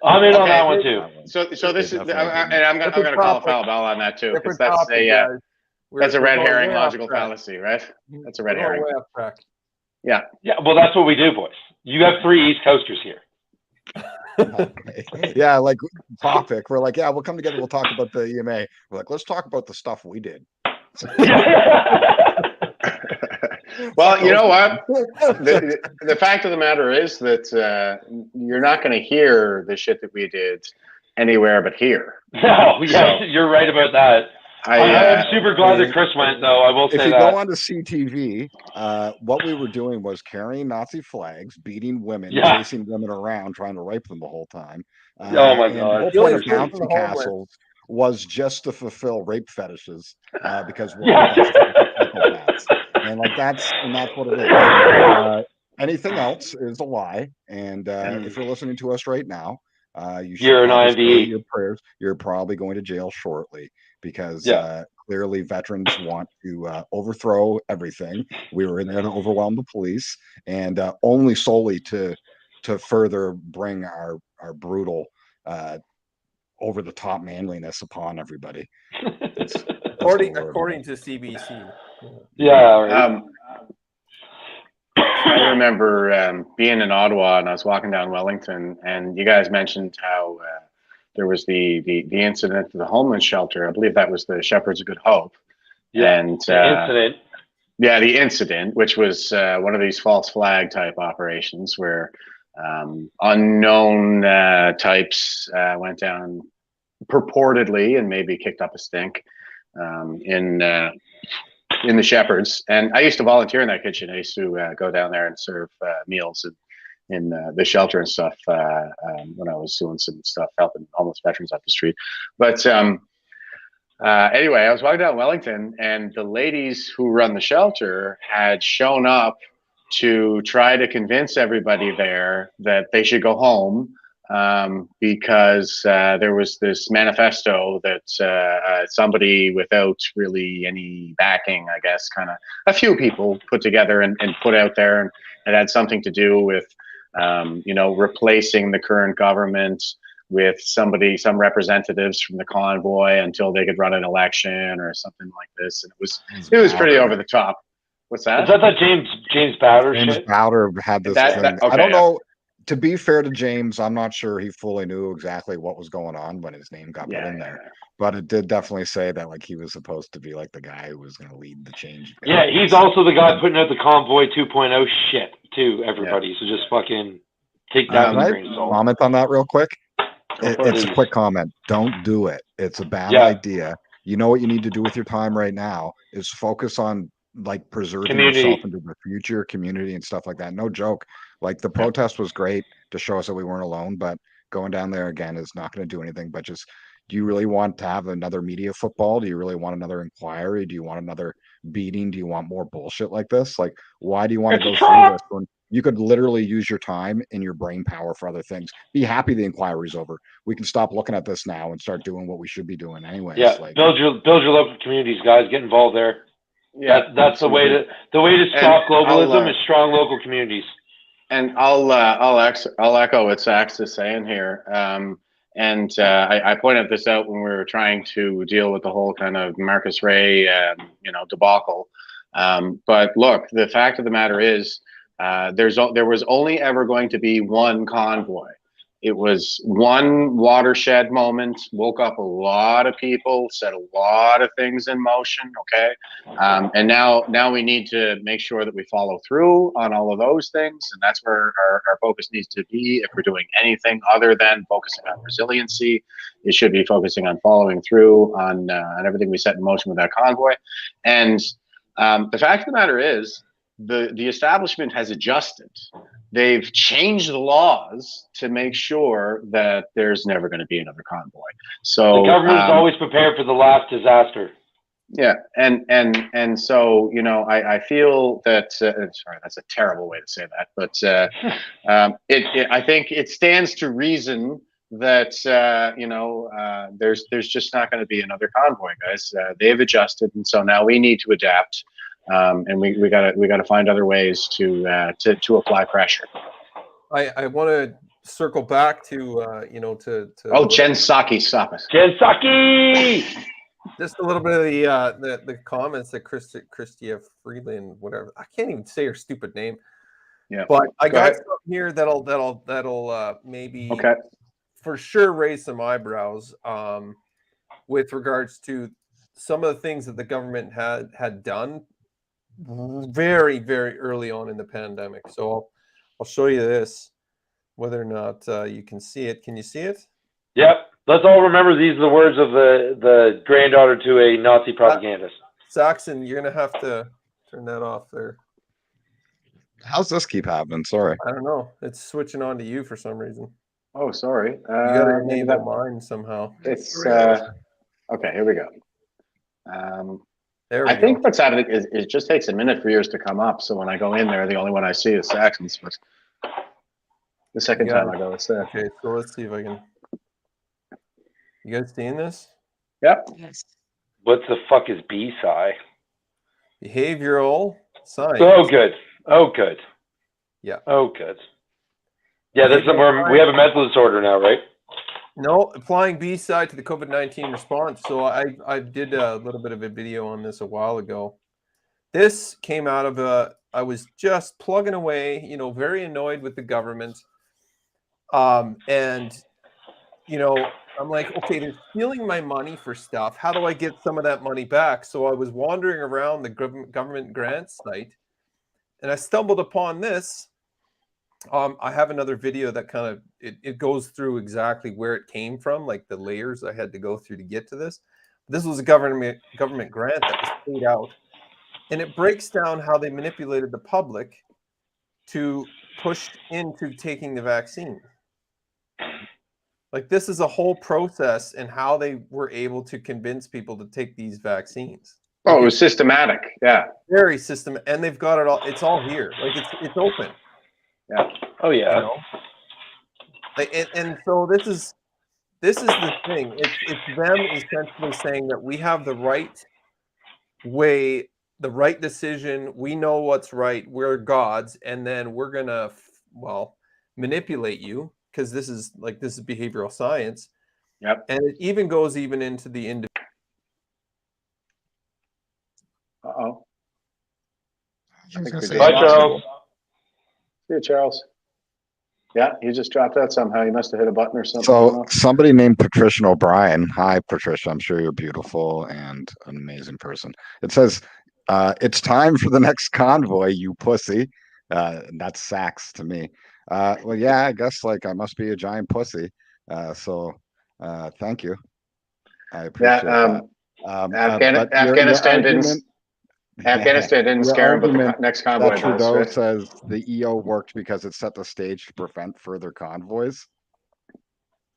I'm in on that one too. So this is, and I'm going to call a foul ball on that too, because that's a red herring logical fallacy, right? That's a red herring. Yeah. Well, that's what we do, boys. You have 3 East Coasters here. Yeah, like topic. We're like, yeah, we'll come together. We'll talk about the EMA. We're like, let's talk about the stuff we did. Well, you know what? The fact of the matter is that you're not going to hear the shit that we did anywhere but here. No, yeah, you're right about that. I'm super glad that Chris went, though. I will say that. If you go on to CTV, what we were doing was carrying Nazi flags, beating women, chasing women around, trying to rape them the whole time. Oh my God! The whole point of Bouncy Castles was just to fulfill rape fetishes, because we're psychopaths. And that's what it is. Anything else is a lie. And if you're listening to us right now, you're an IMDb. Your prayers. You're probably going to jail shortly, because clearly veterans want to overthrow everything. We were in there to overwhelm the police, and only solely to further bring our brutal over the top manliness upon everybody. According to CBC. Yeah. I remember being in Ottawa, and I was walking down Wellington, and you guys mentioned how there was the incident to the homeless shelter. I believe that was the Shepherds of Good Hope. Yeah, and the incident. Yeah, the incident, which was one of these false flag type operations where unknown types went down purportedly and maybe kicked up a stink in the Shepherds. And I used to volunteer in that kitchen. I used to go down there and serve meals in the shelter and stuff when I was doing some stuff, helping homeless veterans up the street. But anyway, I was walking down Wellington, and the ladies who run the shelter had shown up to try to convince everybody there that they should go home, because there was this manifesto that somebody without really any backing, I guess, kind of a few people put together and put out there, and it had something to do with replacing the current government with some representatives from the convoy until they could run an election or something like this. And it was pretty over the top. What's that? Is that James Bowder shit? James Bowder had this thing. Okay, I don't know. To be fair to James, I'm not sure he fully knew exactly what was going on when his name got put in there. But it did definitely say that he was supposed to be the guy who was going to lead the change. Yeah, he's also the guy putting out the Convoy 2.0 shit to everybody. So just fucking take that with a grain of salt. Comment on that real quick. It's a quick comment. Don't do it. It's a bad idea. You know what you need to do with your time right now is focus on preserving yourself into the future, community, and stuff like that. No joke. The protest was great to show us that we weren't alone, but going down there again is not going to do anything but just, do you really want to have another media football? Do you really want another inquiry? Do you want another beating? Do you want more bullshit like this? Why do you want to go through this when you could literally use your time and your brain power for other things? Be happy the inquiry's over. We can stop looking at this now and start doing what we should be doing anyways. Yeah, build your local communities, guys. Get involved there. Yeah, that's the way to stop globalism is strong local communities. And I'll echo what Sax is saying here. I pointed this out when we were trying to deal with the whole kind of Marcus Ray, debacle. But look, the fact of the matter is, there was only ever going to be one convoy. It was one watershed moment, woke up a lot of people, set a lot of things in motion. Okay. And now we need to make sure that we follow through on all of those things. And that's where our focus needs to be. If we're doing anything other than focusing on resiliency, it should be focusing on following through on everything we set in motion with that convoy. And the fact of the matter is, the establishment has adjusted. They've changed the laws to make sure that there's never going to be another convoy. So the government is always prepared for the last disaster. Yeah, and so I feel that sorry, that's a terrible way to say that, but I think it stands to reason that there's just not going to be another convoy, guys. They've adjusted, and so now we need to adapt. And we gotta find other ways to apply pressure. I want to circle back to Jen Psaki, stop us. Jen Psaki! Just a little bit of the comments that Christia Freeland, whatever, I can't even say her stupid name. Yeah, but I got something here that'll maybe for sure raise some eyebrows with regards to some of the things that the government had done very, very early on in the pandemic. So I'll show you this, whether or not you can see it. Can you see it? Yep. Let's all remember these are the words of the granddaughter to a Nazi propagandist. Saxon, you're going to have to turn that off there. How's this keep happening? Sorry. I don't know. It's switching on to you for some reason. Oh, sorry. You got to enable mine somehow. It's okay. Here we go. I think what's happening is it just takes a minute for yours to come up. So when I go in there, the only one I see is Saxon's. But the second time I go, it's there. Okay, so let's see if I can. You guys seeing this? Yep. Yes. What the fuck is BSci? Behavioral science. Oh, good. Oh, good. Yeah. Oh, good. Yeah, that's somewhere we have a mental disorder now, right? No, applying B-side to the COVID-19 response. So I did a little bit of a video on this a while ago. This came out of I was just plugging away, very annoyed with the government. And, I'm like, okay, they're stealing my money for stuff. How do I get some of that money back? So I was wandering around the government grants site and I stumbled upon this. I have another video that kind of it goes through exactly where it came from, like the layers I had to go through to get to this. This was a government grant that was paid out, and it breaks down how they manipulated the public to push into taking the vaccine. Like this is a whole process and how they were able to convince people to take these vaccines. Oh, it was systematic. Yeah. Very systematic, and they've got it all. It's all here. Like it's open. Yeah. Oh yeah. And so this is the thing. It's them essentially saying that we have the right way, the right decision. We know what's right. We're gods, and then we're gonna manipulate you because this is behavioral science. Yep. And it even goes into the individual. Uh-oh. Bye, Charles. See you, Charles. Yeah, he just dropped out somehow. He must have hit a button or something. So somebody named Patricia O'Brien. Hi, Patricia. I'm sure you're beautiful and an amazing person. It says, it's time for the next convoy, you pussy. And that's Sax to me. Well, yeah, I guess I must be a giant pussy. So thank you. I appreciate that. Afghanistan didn't scare him, but the next convoy does. Trudeau says the EO worked because it set the stage to prevent further convoys.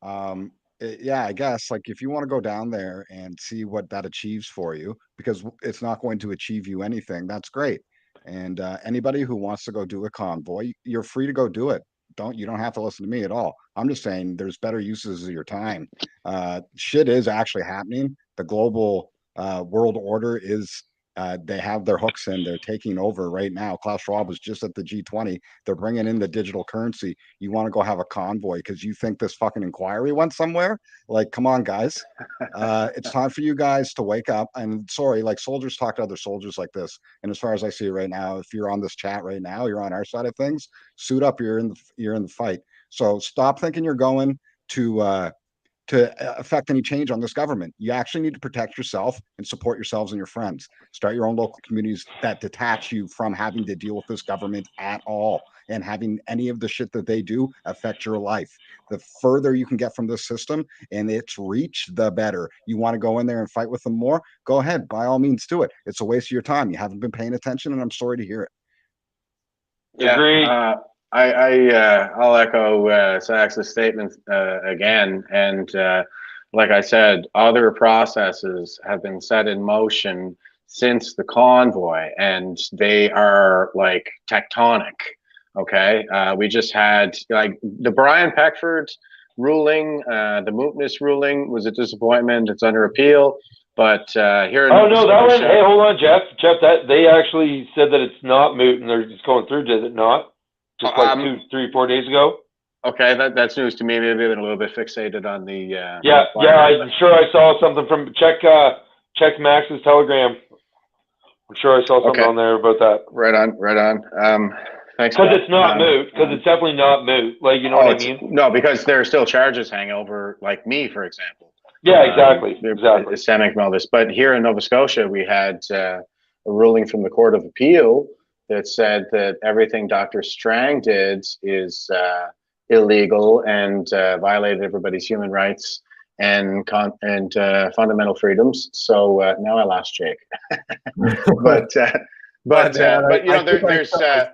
Yeah, I guess if you want to go down there and see what that achieves for you, because it's not going to achieve you anything, that's great. And anybody who wants to go do a convoy, you're free to go do it. You don't have to listen to me at all. I'm just saying there's better uses of your time. Shit is actually happening. The global world order is They have their hooks in. They're taking over right now. Klaus Schwab was just at the G20. They're bringing in the digital currency. You want to go have a convoy because you think this fucking inquiry went somewhere? Like, come on, guys. It's time for you guys to wake up. And sorry, like soldiers talk to other soldiers like this. And as far as I see it right now, if you're on this chat right now, you're on our side of things. Suit up. You're in the fight. So stop thinking you're going to affect any change on this government. You actually need to protect yourself and support yourselves and your friends. Start your own local communities that detach you from having to deal with this government at all and having any of the shit that they do affect your life. The further you can get from this system and its reach, the better. You want to go in there and fight with them more? Go ahead. By all means, do it. It's a waste of your time. You haven't been paying attention, and I'm sorry to hear it. Yeah, Agreed. I'll echo Sax's statement again, and like I said, other processes have been set in motion since the convoy, and they are like tectonic. Okay, we just had like the Brian Peckford ruling, the mootness ruling was a disappointment. It's under appeal, but here in no, that one. Hey, hold on, Jeff. That they actually said that it's not moot and they're just going through. Did it not? Just like 2, 3, 4 days ago. Okay, that's news to me. Maybe I've been a little bit fixated on the. Yeah, I'm sure I saw something from check Max's Telegram. I'm sure I saw something on there about that. Right on. Thanks. Because it's not moot. Because it's definitely not moot. Like, you know what I mean? No, because there are still charges hanging over, like me, for example. Yeah, exactly. Systemic malus. But here in Nova Scotia, we had a ruling from the Court of Appeal that said that everything Dr. Strang did is illegal and violated everybody's human rights and fundamental freedoms. So now I lost Jake. but you know, there's I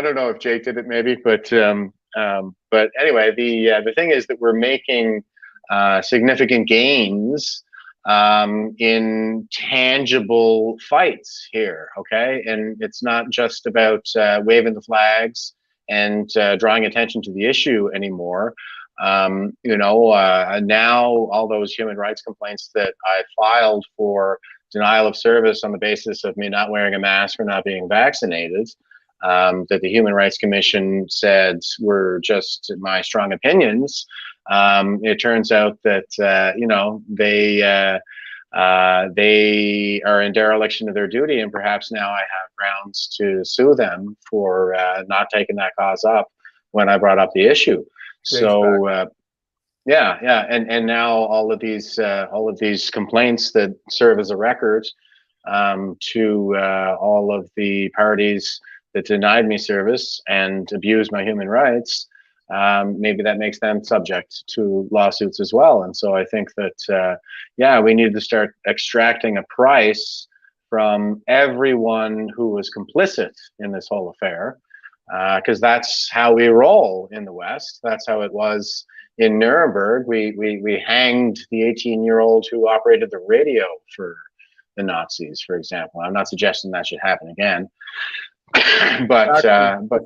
don't know if Jake did it, maybe, but anyway, the thing is that we're making significant gains in tangible fights here, okay? And it's not just about waving the flags and drawing attention to the issue anymore. You know, now all those human rights complaints that I filed for denial of service on the basis of me not wearing a mask or not being vaccinated, that the Human Rights Commission said were just my strong opinions. It turns out that you know, they are in dereliction of their duty, and perhaps now I have grounds to sue them for not taking that cause up when I brought up the issue. So yeah, and now all of these complaints that serve as a record to all of the parties that denied me service and abused my human rights, maybe that makes them subject to lawsuits as well. And so I think that, yeah, we need to start extracting a price from everyone who was complicit in this whole affair, because that's how we roll in the West. That's how it was in Nuremberg. We hanged the 18-year-old who operated the radio for the Nazis, for example. I'm not suggesting that should happen again. but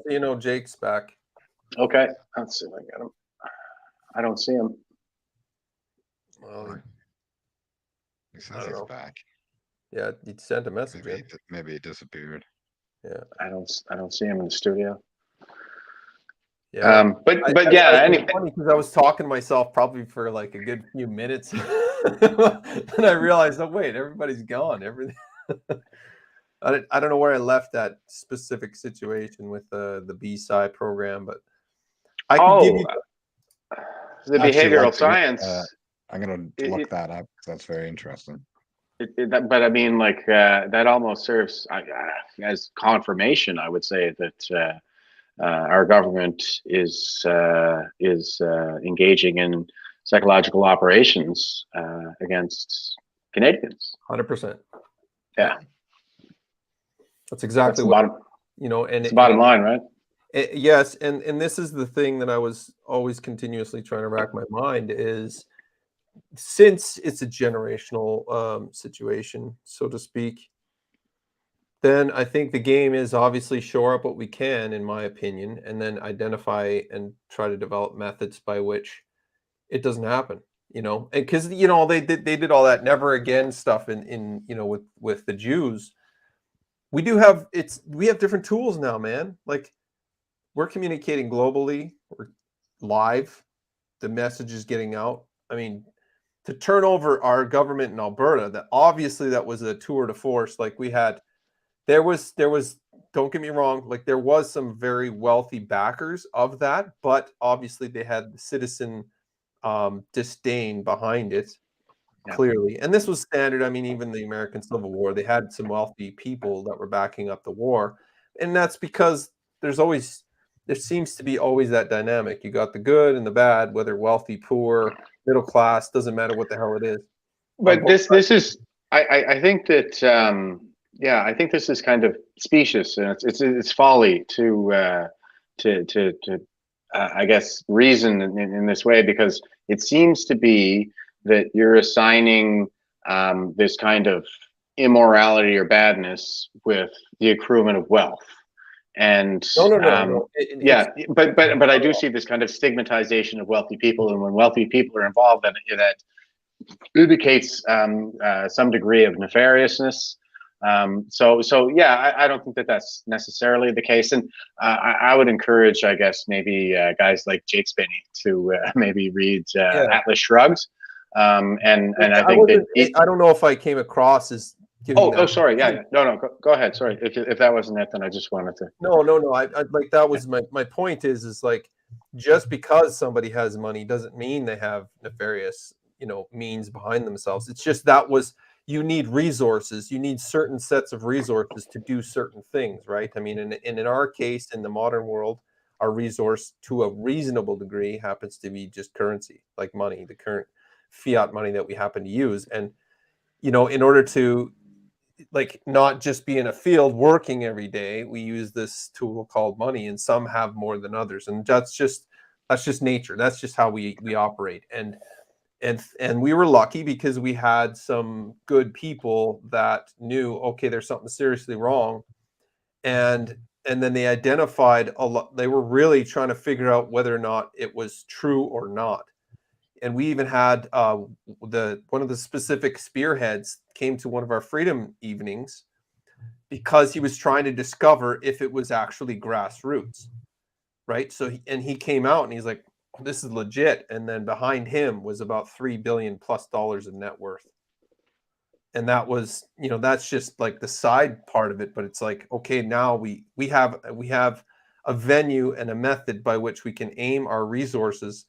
you know, Jake's back. Okay, let's see if I got him. I don't see him. Well, he says he's back. Yeah, he sent a message. Maybe he disappeared. Yeah, I don't see him in the studio. Yeah, but yeah, anyway, funny because I was talking to myself probably for like a good few minutes, and I realized, oh wait, everybody's gone. Everything. I don't know where I left that specific situation with the B-side program, but I can give you the behavioral science. I'm going to look that up. That's very interesting. But I mean, like that almost serves as confirmation, I would say, that our government is engaging in psychological operations against Canadians. 100%. Yeah. That's exactly what, you know, and it's the bottom line, right? Yes, and this is the thing that I was always continuously trying to rack my mind is, since it's a generational situation, so to speak, then I think the game is obviously shore up what we can, in my opinion, and then identify and try to develop methods by which it doesn't happen. you know, and because you know they did all that never again stuff in you know with the Jews. We have different tools now, man. Like we're communicating globally, we're live, the message is getting out. I mean, to turn over our government in Alberta, that obviously that was a tour de force. Like there was don't get me wrong, like there was some very wealthy backers of that, but obviously they had the citizen disdain behind it. Yeah. Clearly, and this was standard. I mean, even the American Civil War, they had some wealthy people that were backing up the war, and that's because there seems to be always that dynamic. You got the good and the bad, whether wealthy, poor, middle class, doesn't matter what the hell it is. But this is I think that yeah, I think this is kind of specious, and it's folly to I guess reason in this way, because it seems to be that you're assigning this kind of immorality or badness with the accruement of wealth. And No. yeah, but I do see this kind of stigmatization of wealthy people, and when wealthy people are involved, that indicates some degree of nefariousness. So yeah, I don't think that that's necessarily the case, and I would encourage, I guess, maybe guys like Jake Spinney to maybe read Atlas Shrugged. And I think that I don't know if I came across as oh sorry, yeah, no go ahead, sorry, if that wasn't it, then I just wanted to no I like that was my point is like just because somebody has money doesn't mean they have nefarious, you know, means behind themselves. It's just you need resources, you need certain sets of resources to do certain things, right? I mean, in our case, in the modern world, our resource to a reasonable degree happens to be just currency, like money, the current fiat money that we happen to use. And you know, in order to like not just be in a field working every day, we use this tool called money, and some have more than others, and that's just nature. That's just how we operate. And we were lucky because we had some good people that knew, okay, there's something seriously wrong, and then they identified a lot. They were really trying to figure out whether or not it was true or not. And we even had one of the specific spearheads came to one of our freedom evenings because he was trying to discover if it was actually grassroots, right? So he came out and he's like, oh, this is legit. And then behind him was about $3 billion plus in net worth. And that was, you know, that's just like the side part of it. But it's like, okay, now we have a venue and a method by which we can aim our resources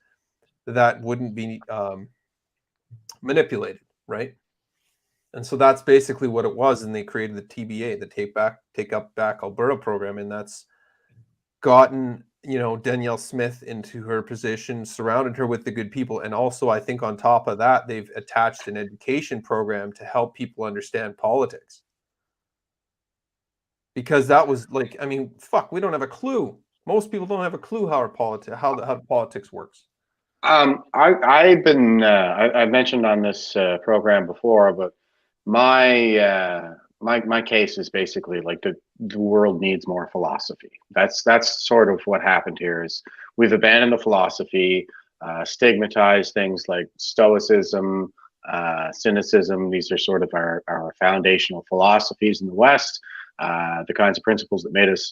that wouldn't be manipulated, right? And so that's basically what it was. And they created the TBA, the Take Up Back Alberta program, and that's gotten, you know, Danielle Smith into her position, surrounded her with the good people, and also I think on top of that, they've attached an education program to help people understand politics. Because that was like, I mean, fuck, we don't have a clue. Most people don't have a clue how politics works. I've mentioned on this program before, but my case is basically like the world needs more philosophy. That's sort of what happened here. Is we've abandoned the philosophy, stigmatized things like stoicism, cynicism. These are sort of our foundational philosophies in the West, the kinds of principles that made us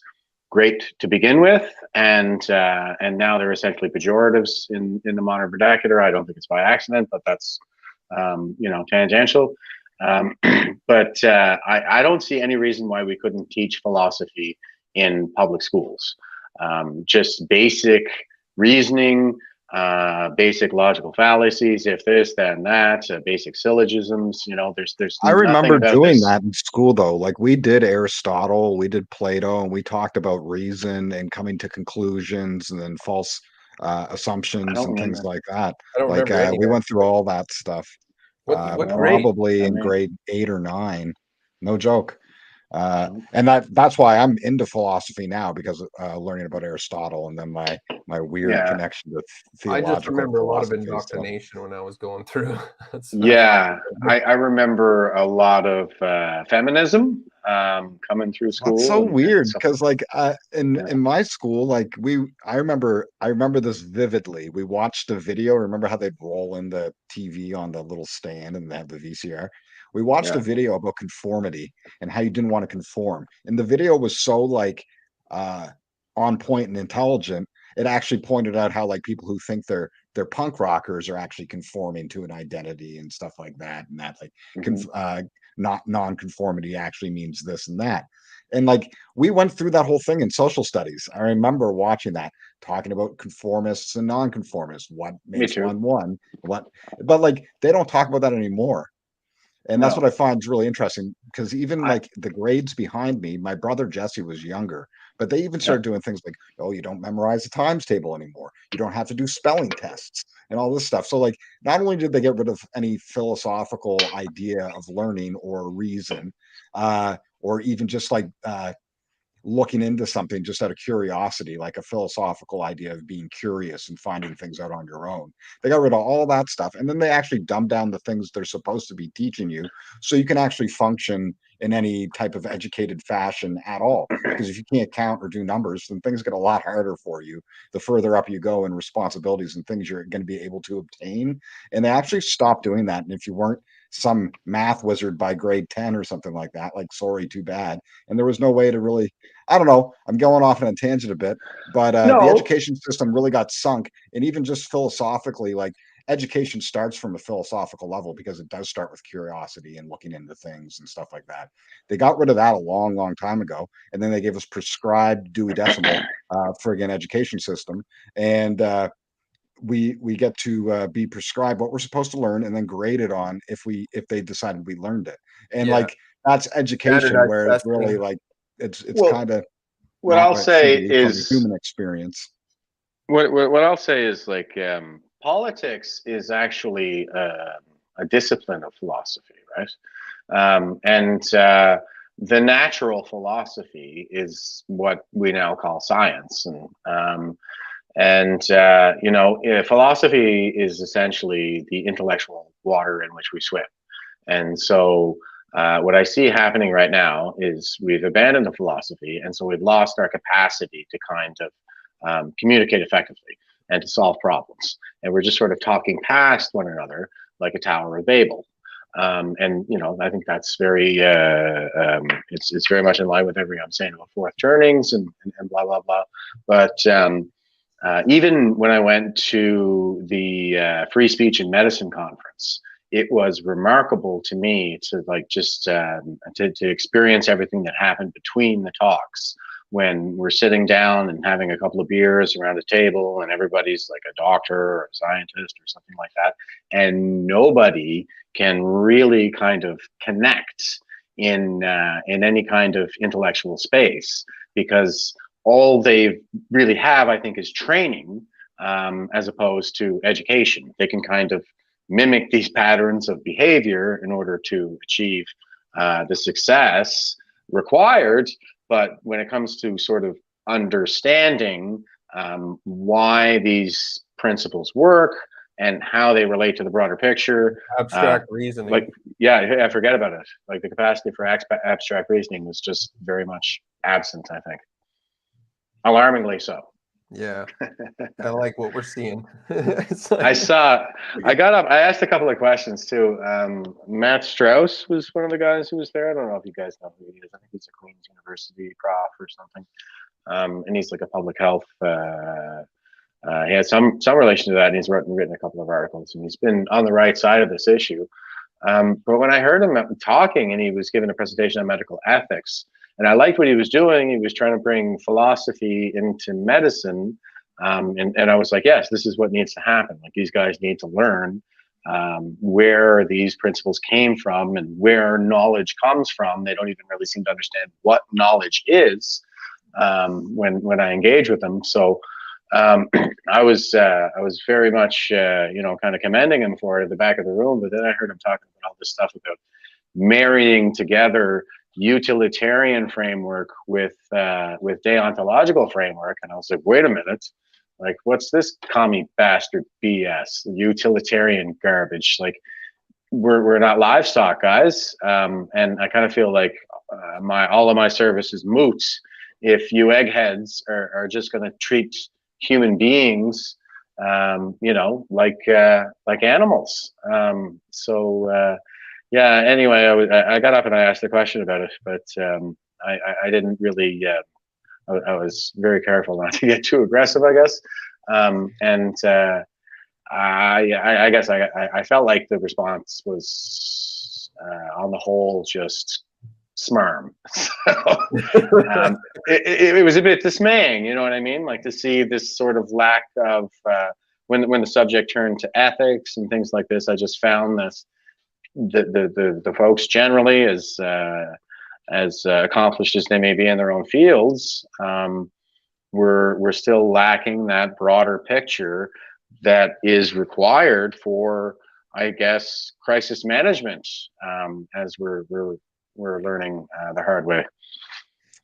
great to begin with, and now they're essentially pejoratives in the modern vernacular. I don't think it's by accident, but that's you know, tangential. But I don't see any reason why we couldn't teach philosophy in public schools. Just basic reasoning, basic logical fallacies, if this then that, basic syllogisms. You know, there's I remember doing that in school though. Like we did Aristotle, we did Plato, and we talked about reason and coming to conclusions and then false assumptions and things like that. Like we went through all that stuff. What probably in grade 8 or 9. No joke. And that's why I'm into philosophy now, because learning about Aristotle, and then my weird connection with I just theological remember a lot of philosophy stuff. indoctrination when I was going through. I remember a lot of feminism coming through school. That's so weird, stuff because like in my school, like I remember this vividly. We watched a video. Remember how they'd roll in the TV on the little stand and they have the VCR? We watched a video about conformity and how you didn't want to conform. And the video was so on point and intelligent. It actually pointed out how like people who think they're punk rockers are actually conforming to an identity and stuff like that, and that like not non-conformity actually means this and that. And like we went through that whole thing in social studies. I remember watching that, talking about conformists and non-conformists, what makes one, what, but like they don't talk about that anymore. And that's what I find is really interesting, because even like the grades behind me, my brother Jesse was younger, but they even started doing things like, oh, you don't memorize the times table anymore. You don't have to do spelling tests and all this stuff. So like, not only did they get rid of any philosophical idea of learning or reason, or even just like looking into something just out of curiosity, like a philosophical idea of being curious and finding things out on your own. They got rid of all that stuff. And then they actually dumbed down the things they're supposed to be teaching you, so you can actually function in any type of educated fashion at all. Because if you can't count or do numbers, then things get a lot harder for you the further up you go in responsibilities and things you're going to be able to obtain. And they actually stopped doing that. And if you weren't some math wizard by grade 10 or something like that, like, sorry, too bad. And there was no way to really, I don't know, I'm going off on a tangent a bit, but the education system really got sunk. And even just philosophically, like, education starts from a philosophical level, because it does start with curiosity and looking into things and stuff like that. They got rid of that a long, long time ago. And then they gave us prescribed Dewey Decimal friggin' education system. And we get to be prescribed what we're supposed to learn and then graded on if they decided we learned it. And like, that's education, where it's really like it's kind of what I'll say is human experience. What I'll say is like politics is actually a discipline of philosophy, right? And the natural philosophy is what we now call science, and you know, philosophy is essentially the intellectual water in which we swim. And so what I see happening right now is we've abandoned the philosophy, and so we've lost our capacity to kind of communicate effectively and to solve problems. And we're just sort of talking past one another like a Tower of Babel. And you know, I think that's very it's very much in line with everything I'm saying about fourth turnings and blah blah blah. But even when I went to the Free Speech and Medicine conference, it was remarkable to me to like just to experience everything that happened between the talks, when we're sitting down and having a couple of beers around a table and everybody's like a doctor or a scientist or something like that, and nobody can really kind of connect in any kind of intellectual space, because all they really have, I think, is training as opposed to education. They can kind of mimic these patterns of behavior in order to achieve the success required. But when it comes to sort of understanding why these principles work and how they relate to the broader picture, abstract reasoning, like, I forget about it. Like, the capacity for abstract reasoning was just very much absent, I think. Alarmingly so. Yeah, I like what we're seeing. I got up, I asked a couple of questions too. Matt Strauss was one of the guys who was there. I don't know if you guys know who he is. I think he's a Queen's University prof or something. And he's like a public health, he has some relation to that, and he's written a couple of articles, and he's been on the right side of this issue. But when I heard him talking, and he was giving a presentation on medical ethics, and I liked what he was doing. He was trying to bring philosophy into medicine. And I was like, yes, this is what needs to happen. Like, these guys need to learn where these principles came from and where knowledge comes from. They don't even really seem to understand what knowledge is when I engage with them. So I was very much, you know, kind of commending him for it at the back of the room. But then I heard him talking about all this stuff about marrying together utilitarian framework with deontological framework, and I was like, wait a minute, like, what's this commie bastard BS, utilitarian garbage? Like, we're not livestock, guys, and I kind of feel like all of my service is moot if you eggheads are just going to treat human beings, you know, like animals. Yeah. Anyway, I got up and I asked the question about it, but I didn't really. I was very careful not to get too aggressive, I guess. I guess I felt like the response was on the whole just smarm. It was a bit dismaying, you know what I mean? Like, to see this sort of lack of when the subject turned to ethics and things like this. I just found this the folks generally, as accomplished as they may be in their own fields, we're still lacking that broader picture that is required for, I guess, crisis management, as we're learning the hard way.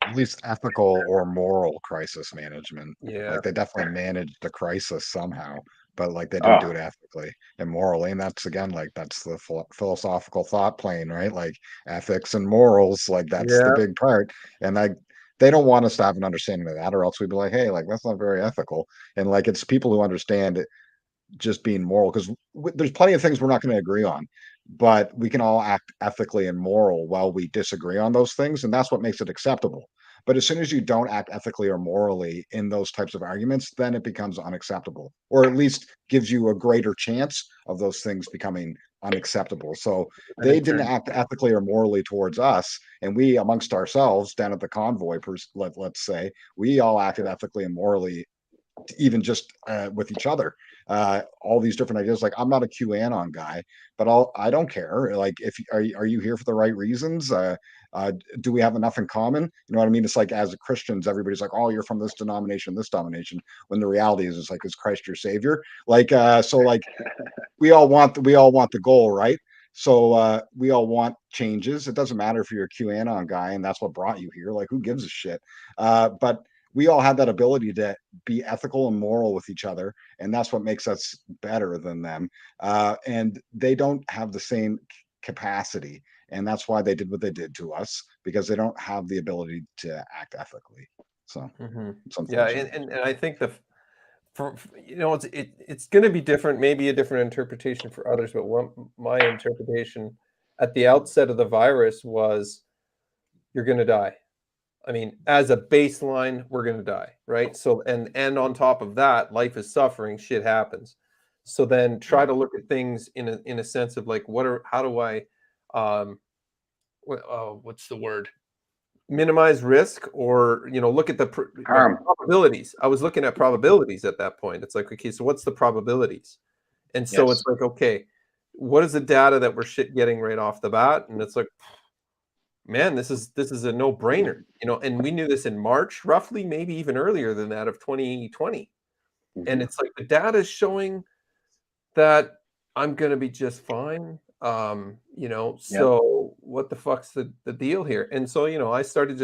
At least ethical or moral crisis management. Yeah. Like, they definitely managed the crisis somehow, but like they didn't do it ethically and morally. And that's, again, like, that's the philosophical thought plane, right? Like, ethics and morals, like, that's the big part. And they don't want us to have an understanding of that, or else we'd be like, hey, like, that's not very ethical. And like, it's people who understand it just being moral, because there's plenty of things we're not going to agree on, but we can all act ethically and moral while we disagree on those things, and that's what makes it acceptable. But as soon as you don't act ethically or morally in those types of arguments, then it becomes unacceptable, or at least gives you a greater chance of those things becoming unacceptable. So they didn't act ethically or morally towards us, and we amongst ourselves down at the convoy, let's say, we all acted ethically and morally, even just with each other. All these different ideas. Like, I'm not a QAnon guy, but I don't care. Like, if are you here for the right reasons? Do we have enough in common? You know what I mean? It's like, as Christians, everybody's like, oh, you're from this denomination, when the reality is, it's like, is Christ your savior? Like, so like, we all want the goal, right? So we all want changes. It doesn't matter if you're a QAnon guy and that's what brought you here. Like, who gives a shit? But we all have that ability to be ethical and moral with each other, and that's what makes us better than them. And they don't have the same capacity, and that's why they did what they did to us, because they don't have the ability to act ethically. So yeah, and I think it's going to be different, maybe a different interpretation for others, but my interpretation at the outset of the virus was, you're going to die. I mean, as a baseline, we're going to die, right? So, and on top of that, life is suffering, shit happens. So then try to look at things in a sense of like, how do I, what's the word? Minimize risk, or, look at the probabilities. I was looking at probabilities at that point. It's like, okay, so what's the probabilities? And so it's like, okay, what is the data that we're getting right off the bat? And it's like, man, this is a no-brainer, and we knew this in March, roughly, maybe even earlier than that, of 2020. And it's like, the data is showing that I'm going to be just fine. So what the fuck's the deal here? And so, I started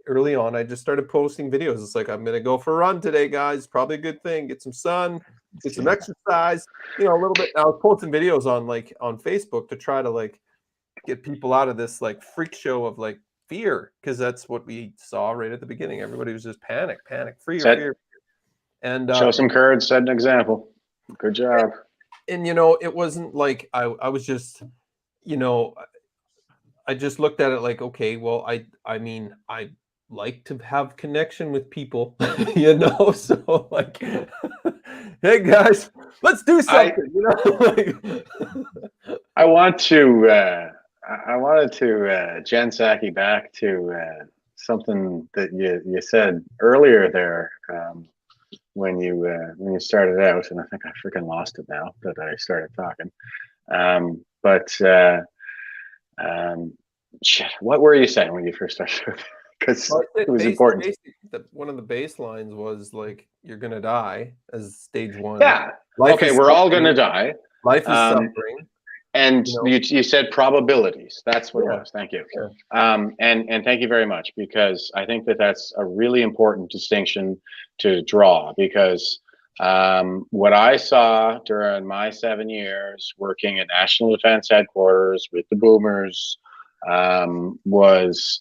early on, I just started posting videos. It's like, I'm going to go for a run today, guys. Probably a good thing. Get some sun, get some exercise, a little bit. I was posting videos on Facebook to try to get people out of this freak show of fear, because that's what we saw right at the beginning. Everybody was just panic, fear. And show some courage, set an example. Good job. And it wasn't like I was just, I just looked at it like, okay, well, I mean, I like to have connection with people, so like, hey guys, let's do something, I wanted to Jen Psaki back to something that you said earlier there, when you started out, and I think I freaking lost it now that I started talking. Shit, what were you saying when you first started? Because it was important. One of the baselines was you're gonna die as stage one. Yeah. Okay, we're all gonna die. Life is suffering. And You know? you said probabilities. That's what it Yeah. was. Thank you. Yeah. And thank you very much, because I think that that's a really important distinction to draw, because what I saw during my 7 years working at National Defense Headquarters with the boomers was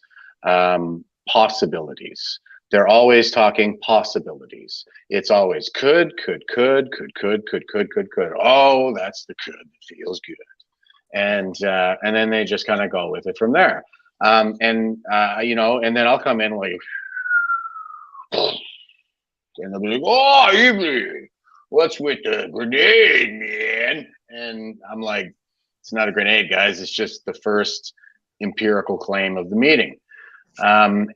possibilities. They're always talking possibilities. It's always could. Oh, that's the could that feels good. And then they just kind of go with it from there. And then I'll come in like, and they'll be like, oh, evening, what's with the grenade, man? And I'm like, it's not a grenade, guys. It's just the first empirical claim of the meeting. And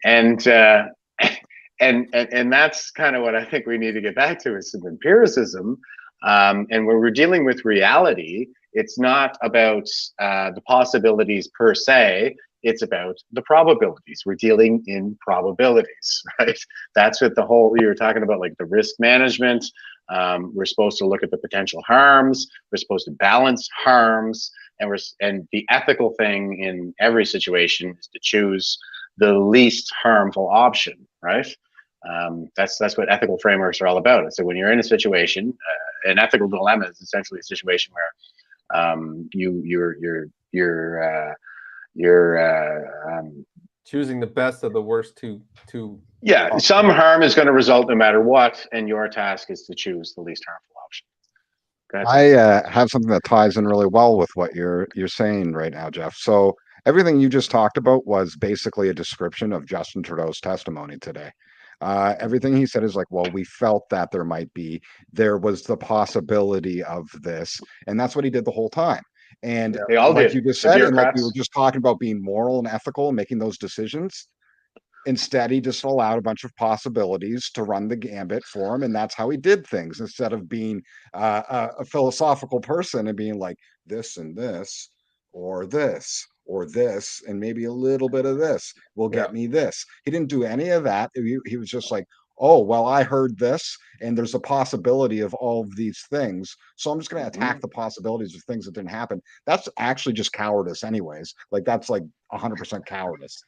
that's kind of what I think we need to get back to, is some empiricism. And when we're dealing with reality, it's not about the possibilities per se. It's about the probabilities. We're dealing in probabilities, right? That's what the whole, you were talking about, like the risk management. We're supposed to look at the potential harms. We're supposed to balance harms. And the ethical thing in every situation is to choose the least harmful option, right? That's what ethical frameworks are all about. And so when you're in a situation, an ethical dilemma is essentially a situation where you're choosing the best of the worst two. Yeah, some harm is going to result no matter what, and your task is to choose the least harmful option. I have something that ties in really well with what you're saying right now, Jeff. So everything you just talked about was basically a description of Justin Trudeau's testimony today. Everything he said is like, well, we felt that there was the possibility of this, and that's what he did the whole time. And they all like did. you just said, and like we were just talking about being moral and ethical and making those decisions. Instead, he just allowed a bunch of possibilities to run the gambit for him, and that's how he did things. Instead of being a philosophical person and being like this and this, or this, or this, and maybe a little bit of this will get me this. He didn't do any of that. He was just like, oh, well, I heard this, and there's a possibility of all of these things. So I'm just going to attack the possibilities of things that didn't happen. That's actually just cowardice anyways. Like, that's like 100% cowardice.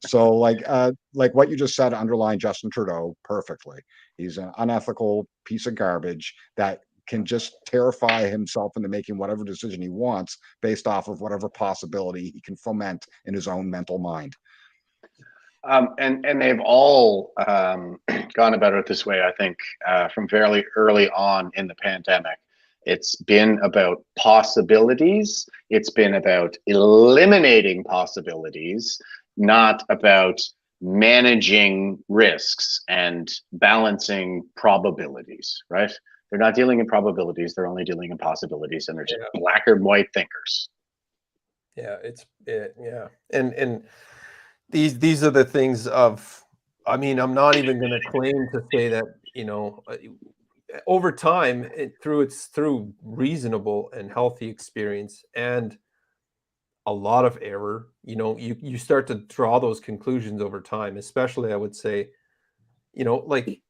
So like what you just said underlined Justin Trudeau perfectly. He's an unethical piece of garbage that can just terrify himself into making whatever decision he wants based off of whatever possibility he can foment in his own mental mind. And they've all gone about it this way, I think, from fairly early on in the pandemic. It's been about possibilities. It's been about eliminating possibilities, not about managing risks and balancing probabilities, right? They're not dealing in probabilities. They're only dealing in possibilities, and they're just black or white thinkers. Yeah, and these are the things of, I mean, I'm not even going to claim to say that, over time, through reasonable and healthy experience and a lot of error, you start to draw those conclusions over time, especially I would say, like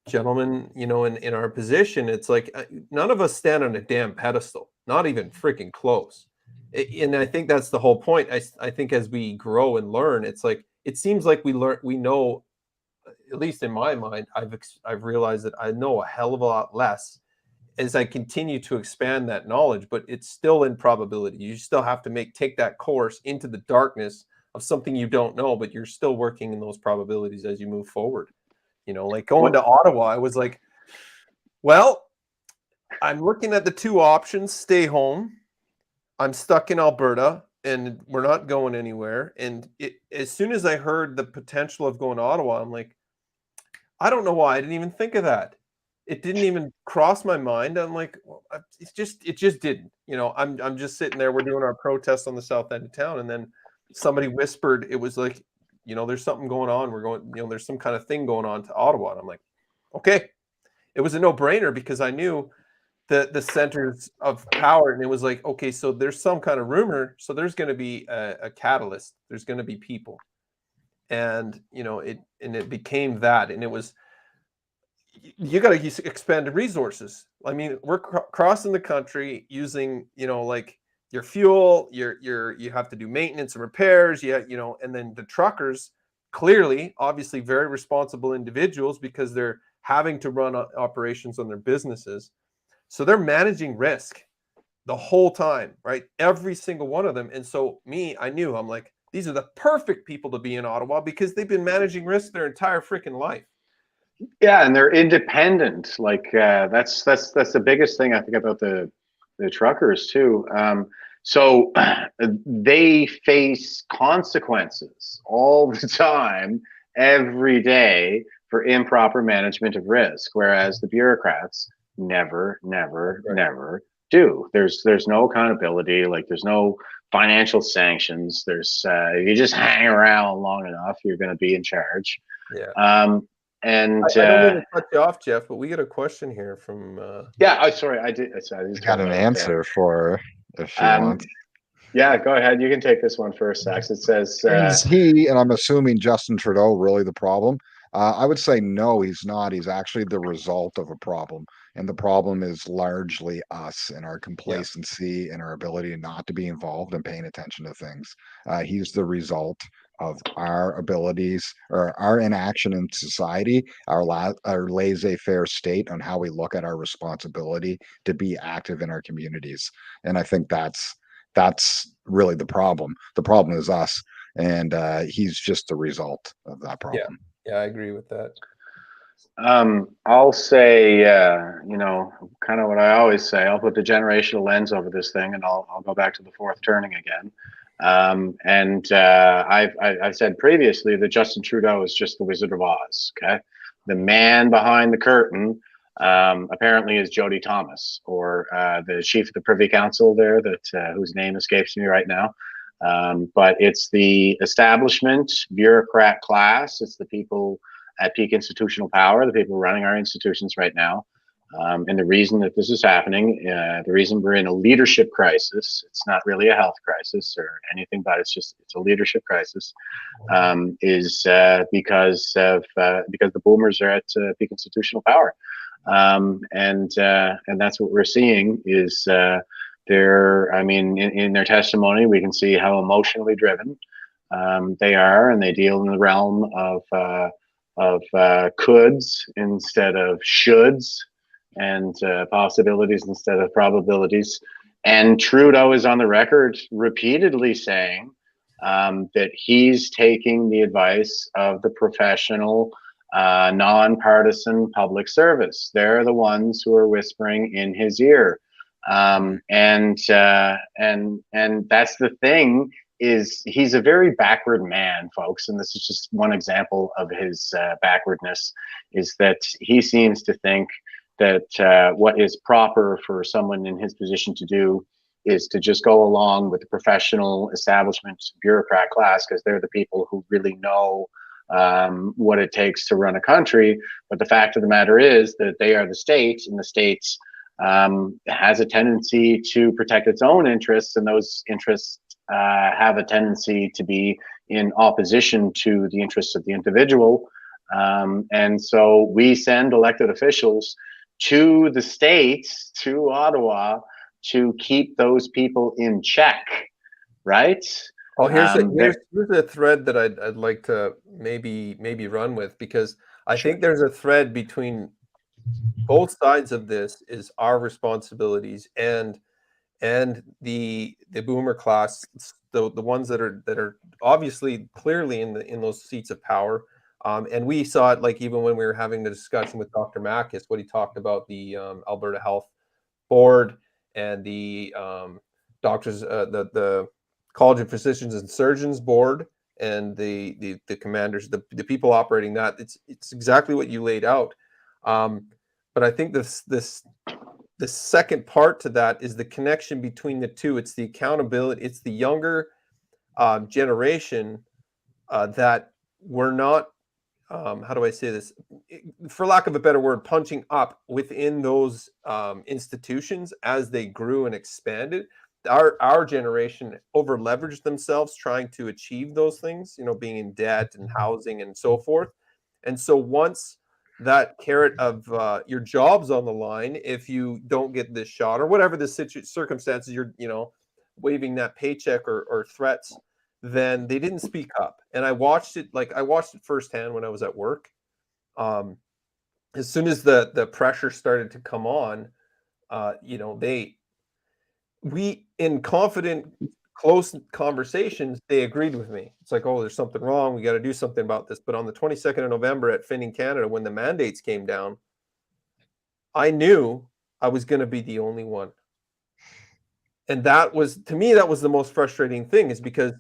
gentlemen, in our position, it's like none of us stand on a damn pedestal, not even freaking close. And I think that's the whole point. I think as we grow and learn, it's like, it seems like we know, at least in my mind, I've realized that I know a hell of a lot less as I continue to expand that knowledge, but it's still in probability. You still have to take that course into the darkness of something you don't know, but you're still working in those probabilities as you move forward. Like going to Ottawa, I was like, well, I'm looking at the two options: stay home. I'm stuck in Alberta and we're not going anywhere. And as soon as I heard the potential of going to Ottawa, I'm like, I don't know why I didn't even think of that. It didn't even cross my mind. I'm like, well, it just didn't. I'm just sitting there. We're doing our protest on the south end of town, and then somebody whispered, it was like, there's something going on. We're going, there's some kind of thing going on to Ottawa. And I'm like, okay. It was a no-brainer because I knew the centers of power, and it was like, okay, so there's some kind of rumor, so there's going to be a catalyst. There's going to be people, and it became that, and it was, you got to use expanded resources. I mean, we're crossing the country using like your fuel, you have to do maintenance and repairs, and then the truckers, clearly, obviously very responsible individuals because they're having to run operations on their businesses. So they're managing risk the whole time, right? Every single one of them. And so I'm like, these are the perfect people to be in Ottawa because they've been managing risk their entire freaking life. Yeah, and they're independent. Like that's the biggest thing I think about the truckers too. So they face consequences all the time, every day, for improper management of risk, whereas the bureaucrats never do. There's no accountability. Like there's no financial sanctions. There's if you just hang around long enough, you're going to be in charge. Yeah. And I don't mean to cut you off, Jeff, but we get a question here from. Yeah, sorry, I did. I just got an answer for if she wants. Yeah, go ahead. You can take this one first, Sax. It says, Is he, and I'm assuming Justin Trudeau, really the problem? I would say no, he's not. He's actually the result of a problem. And the problem is largely us and our complacency and our ability not to be involved and paying attention to things. He's the result of our abilities or our inaction in society, our laissez-faire state on how we look at our responsibility to be active in our communities. And I think that's really the problem. The problem is us, and he's just the result of that problem. Yeah, I agree with that. I'll say, kind of what I always say. I'll put the generational lens over this thing, and I'll go back to the fourth turning again. I've said previously that Justin Trudeau is just the Wizard of Oz. Okay, the man behind the curtain apparently is Jody Thomas, or the chief of the Privy Council there, that whose name escapes me right now. But it's the establishment bureaucrat class. It's the people at peak institutional power, the people running our institutions right now. And the reason that this is happening, the reason we're in a leadership crisis, it's not really a health crisis or anything, but it's a leadership crisis, is because the boomers are at peak institutional power. And that's what we're seeing is in their testimony, we can see how emotionally driven they are, and they deal in the realm of coulds instead of shoulds, and possibilities instead of probabilities. And Trudeau is on the record repeatedly saying that he's taking the advice of the professional, nonpartisan public service. They're the ones who are whispering in his ear. And that's the thing, is he's a very backward man, folks. And this is just one example of his backwardness, is that he seems to think that what is proper for someone in his position to do is to just go along with the professional establishment bureaucrat class, because they're the people who really know what it takes to run a country. But the fact of the matter is that they are the state, and the state has a tendency to protect its own interests, and those interests have a tendency to be in opposition to the interests of the individual. And so we send elected officials to the states, to Ottawa, to keep those people in check, right? Oh, here's a thread that I'd like to maybe run with, because I think there's a thread between both sides of this, is our responsibilities and the boomer class, the ones that are obviously clearly in those seats of power. And we saw it, like, even when we were having the discussion with Dr. Mackis, what he talked about the Alberta Health Board and the doctors, the College of Physicians and Surgeons Board, and the commanders, the people operating that. It's exactly what you laid out. But I think the second part to that is the connection between the two. It's the accountability. It's the younger generation that we're not, how do I say this, for lack of a better word, punching up within those institutions as they grew and expanded. Our generation over leveraged themselves trying to achieve those things, being in debt and housing and so forth. And so once that carrot of your job's on the line, if you don't get this shot or whatever the circumstances, waving that paycheck or threats, then they didn't speak up. And I watched it firsthand when I was at work. As soon as the pressure started to come on, we in confident, close conversations, they agreed with me. It's like, oh, there's something wrong. We got to do something about this. But on the 22nd of November at Finning Canada, when the mandates came down, I knew I was going to be the only one. And that was, to me, that was the most frustrating thing, is because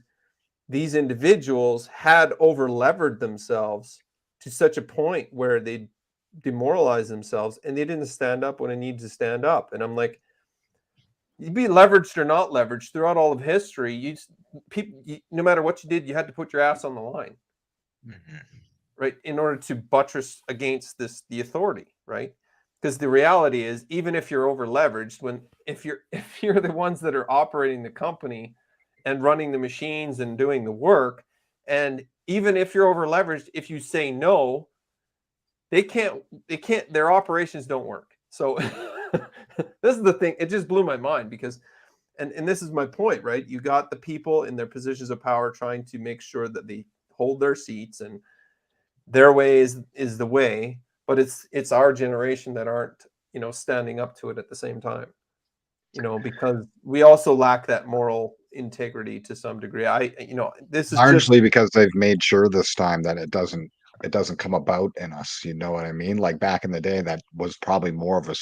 these individuals had over-levered themselves to such a point where they demoralized themselves and they didn't stand up when it needed to stand up. And I'm like, you'd be leveraged or not leveraged throughout all of history. No matter what you did, you had to put your ass on the line, right, in order to buttress against the authority, right? Because the reality is, even if you're over leveraged, if you're the ones that are operating the company and running the machines and doing the work, and even if you're over leveraged, if you say no, they can't, their operations don't work. So this is the thing. It just blew my mind because, and this is my point, right? You got the people in their positions of power trying to make sure that they hold their seats and their way is the way, but it's our generation that aren't, standing up to it at the same time, because we also lack that moral integrity to some degree. This is largely because they've made sure this time that it doesn't come about in us. You know what I mean? Like back in the day, that was probably more of a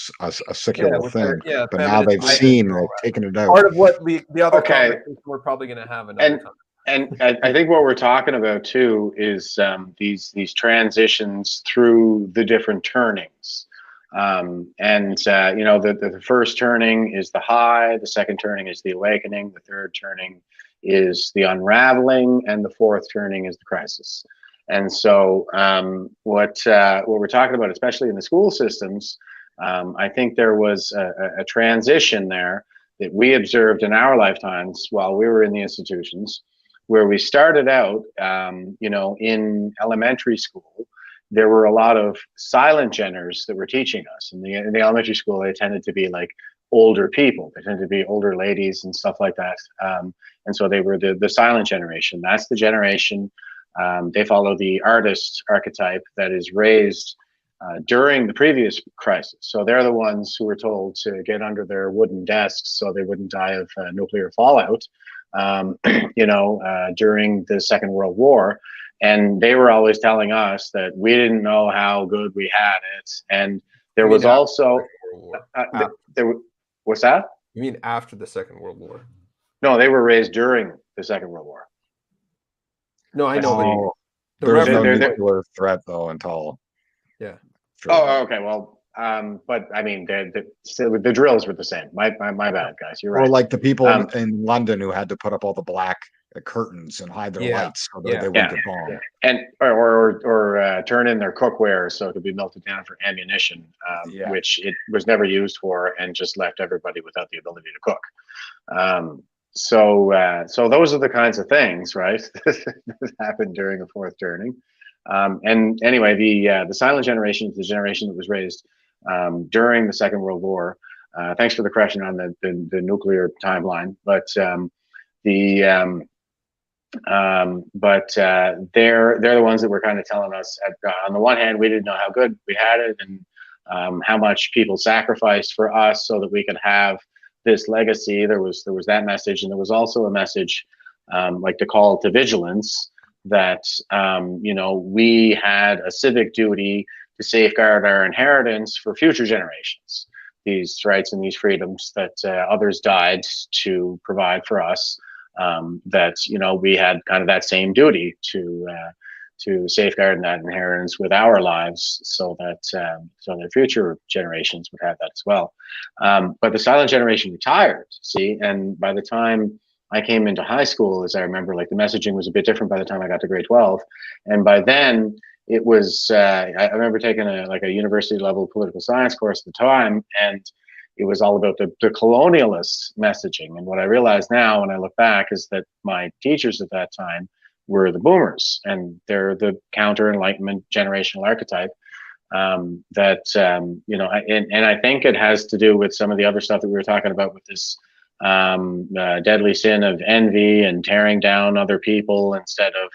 secular thing. But now they've seen, they've taken it out. Part of what the other conversation we're probably going to have another time. And I think what we're talking about too is these transitions through the different turnings. The first turning is the high, the second turning is the awakening, the third turning is the unraveling, and the fourth turning is the crisis. And so what we're talking about, especially in the school systems, I think there was a transition there that we observed in our lifetimes while we were in the institutions, where we started out, in elementary school. There were a lot of silent geners that were teaching us. In the elementary school, they tended to be like older people. They tended to be older ladies and stuff like that. And so they were the silent generation. That's the generation. They follow the artist archetype that is raised during the previous crisis. So they're the ones who were told to get under their wooden desks so they wouldn't die of nuclear fallout, during the Second World War. And they were always telling us that we didn't know how good we had it. And there was also, what's that? You mean after the Second World War? No, they were raised during the Second World War. No, I know. There was no nuclear threat though until. Yeah. Oh, okay. Well, but I mean, the drills were the same. My bad, guys. You're right. Or like the people in London who had to put up all the black curtains and hide their lights so that they wouldn't get bombed. And or turn in their cookware so it could be melted down for ammunition, which it was never used for, and just left everybody without the ability to cook. So those are the kinds of things, right, that happened during the fourth turning. And anyway, the silent generation is the generation that was raised during the Second World War. Thanks for the question on the nuclear timeline, but they're the ones that were kind of telling us, on the one hand, we didn't know how good we had it, and how much people sacrificed for us so that we could have this legacy. There was that message, and there was also a message, like the call to vigilance, that we had a civic duty to safeguard our inheritance for future generations, these rights and these freedoms that others died to provide for us. That we had kind of that same duty to safeguard that inheritance with our lives, so that future generations would have that as well. But the silent generation retired, see, and by the time I came into high school, as I remember, like the messaging was a bit different by the time I got to grade 12, and by then it was. I remember taking a university level political science course at the time, and it was all about the colonialist messaging. And what I realize now when I look back is that my teachers at that time were the boomers, and they're the counter-enlightenment generational archetype. And I think it has to do with some of the other stuff that we were talking about with this deadly sin of envy and tearing down other people instead of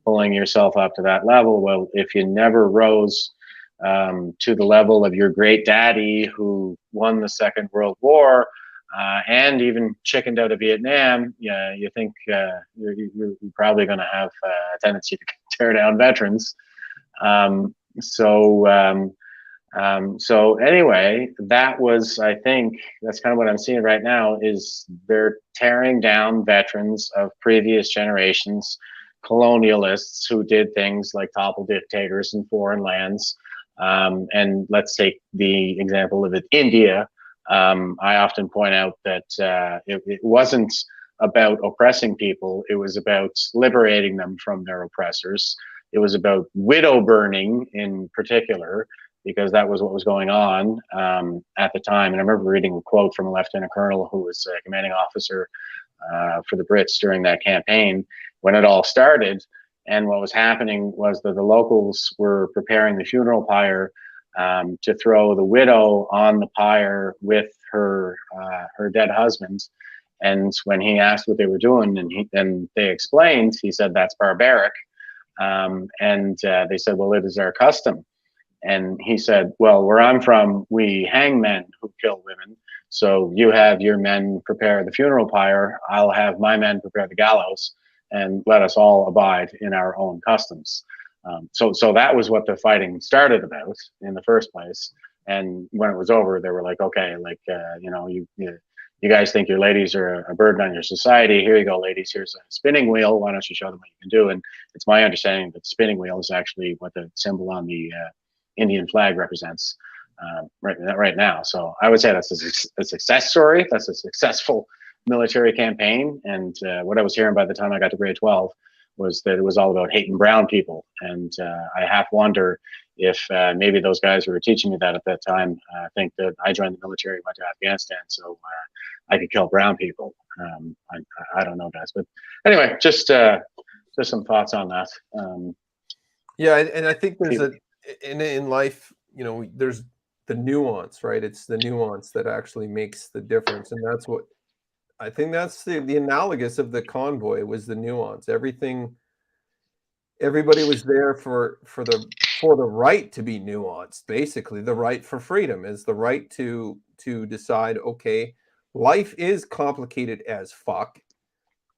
pulling yourself up to that level. Well, if you never rose to the level of your great daddy who won the Second World War and even chickened out of Vietnam, you think you're probably going to have a tendency to tear down veterans. So anyway, that was, I think, that's kind of what I'm seeing right now, is they're tearing down veterans of previous generations, colonialists who did things like topple dictators in foreign lands. And let's take the example of India. I often point out that it wasn't about oppressing people. It was about liberating them from their oppressors. It was about widow burning in particular, because that was what was going on at the time. And I remember reading a quote from a lieutenant colonel who was a commanding officer for the Brits during that campaign when it all started. And what was happening was that the locals were preparing the funeral pyre to throw the widow on the pyre with her dead husband. And when he asked what they were doing, and they explained, he said, "That's barbaric." And they said, "Well, it is our custom." And he said, "Well, where I'm from, we hang men who kill women. So you have your men prepare the funeral pyre. I'll have my men prepare the gallows, and let us all abide in our own customs." So that was what the fighting started about in the first place. And when it was over, they were like, "Okay, like you guys think your ladies are a burden on your society. Here you go, ladies. Here's a spinning wheel. Why don't you show them what you can do?" And it's my understanding that the spinning wheel is actually what the symbol on the Indian flag represents right now. So I would say that's a success story. That's a successful military campaign. And what I was hearing by the time I got to grade 12 was that it was all about hating brown people. And I half wonder if maybe those guys who were teaching me that at that time think that I joined the military, went to Afghanistan, so I could kill brown people. I don't know, guys. But anyway, just some thoughts on that. Yeah, and I think there's in life, there's the nuance, right? It's the nuance that actually makes the difference. And that's what I think, that's the analogous of the convoy, was the nuance. Everybody was there for the right to be nuanced. Basically, the right for freedom is the right to decide, okay, life is complicated as fuck.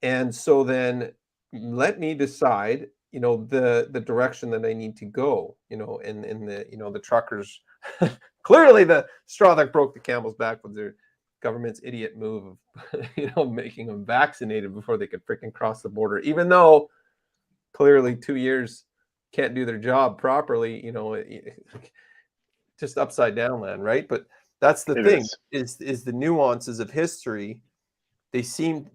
And so then let me decide, the direction that I need to go, in the truckers, clearly the straw that broke the camel's back was their government's idiot move of, making them vaccinated before they could freaking cross the border, even though clearly 2 years can't do their job properly, just upside down land, right? But that's the thing is the nuances of history.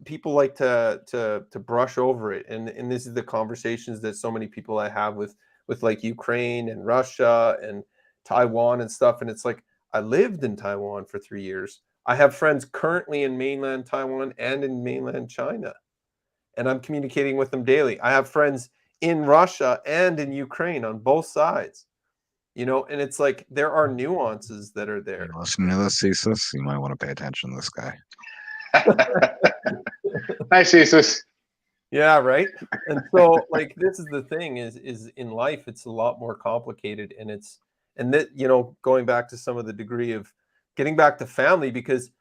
People like to brush over it, and this is the conversations that so many people I have with like Ukraine and Russia and Taiwan and stuff. And it's like, I lived in Taiwan for 3 years. I have friends currently in mainland Taiwan and in mainland China, and I'm communicating with them daily. I have friends in Russia and in Ukraine on both sides, and it's like, there are nuances that are there. Listen to this, Cesus. You might want to pay attention to this guy. Hi, Cesus. Yeah, right. And so, like, this is the thing: is in life, it's a lot more complicated, and that going back to some of the degree of getting back to family, because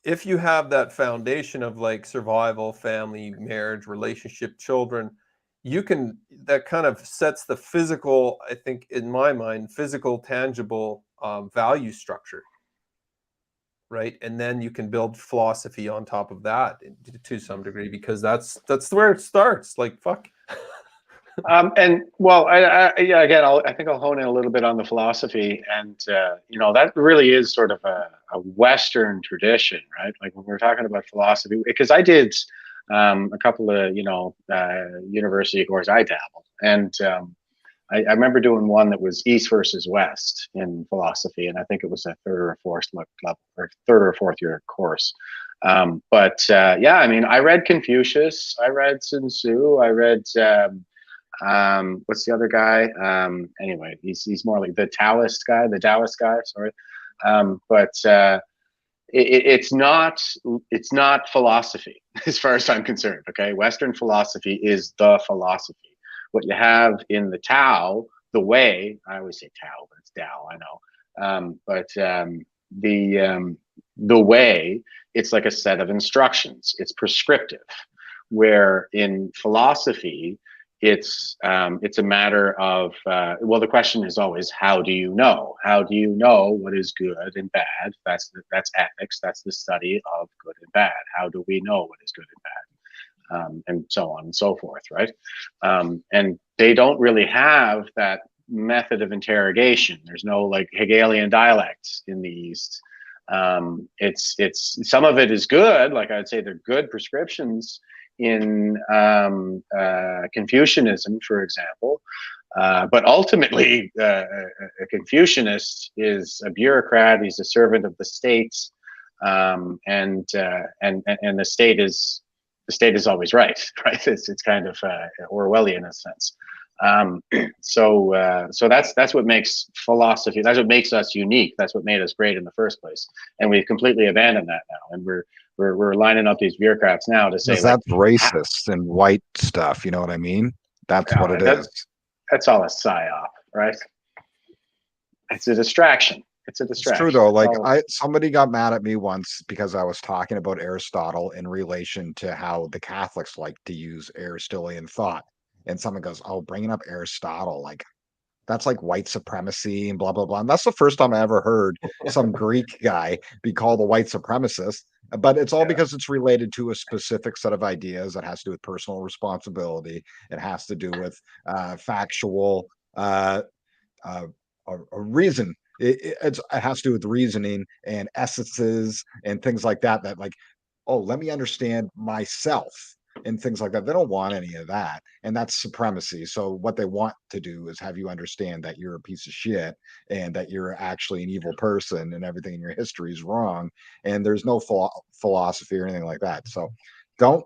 if you have that foundation of like survival, family, marriage, relationship, children, that kind of sets the physical, I think, in my mind, physical, tangible value structure. Right. And then you can build philosophy on top of that to some degree, because that's where it starts. Like, fuck. And well, again, I think I'll hone in a little bit on the philosophy, and that really is sort of a Western tradition, right? Like when we're talking about philosophy, because I did a couple of university courses, I dabbled, and I remember doing one that was East versus West in philosophy, and I think it was a third or fourth year course. But I mean, I read Confucius, I read Sun Tzu, I read what's the other guy? Anyway, he's more like the Taoist guy. Sorry, but it's not philosophy as far as I'm concerned. Okay, Western philosophy is the philosophy. What you have in the Tao, the way, I always say Tao, but it's Tao, I know. The way, it's like a set of instructions. It's prescriptive. Where in philosophy, it's a matter of well, the question is always, how do you know? How do you know what is good and bad? That's ethics. That's the study of good and bad. How do we know what is good and bad? And so on and so forth, right? And they don't really have that method of interrogation. There's no like Hegelian dialects in the East. It's some of it is good. Like I'd say they're good prescriptions in Confucianism, for example. But ultimately, a Confucianist is a bureaucrat. He's a servant of the state, and the state is always right. Right? It's kind of Orwellian in a sense. So that's what makes philosophy. That's what makes us unique. That's what made us great in the first place. And we've completely abandoned that now. And we're lining up these bureaucrats now to say that's racist and white stuff. You know what I mean? That's what it is. That's all a psyop, right? It's a distraction. It's a distraction. It's true though. Like somebody got mad at me once because I was talking about Aristotle in relation to how the Catholics like to use Aristotelian thought. And someone goes, "Oh, bringing up Aristotle, like that's like white supremacy and blah blah blah." And that's the first time I ever heard some Greek guy be called a white supremacist. But it's all because it's related to a specific set of ideas that has to do with personal responsibility. It has to do with factual a reason. It has to do with reasoning and essences and things like that. That like, oh, let me understand myself. And things like that. They don't want any of that. And that's supremacy. So what they want to do is have you understand that you're a piece of shit and that you're actually an evil person and everything in your history is wrong. And there's no philosophy or anything like that. So don't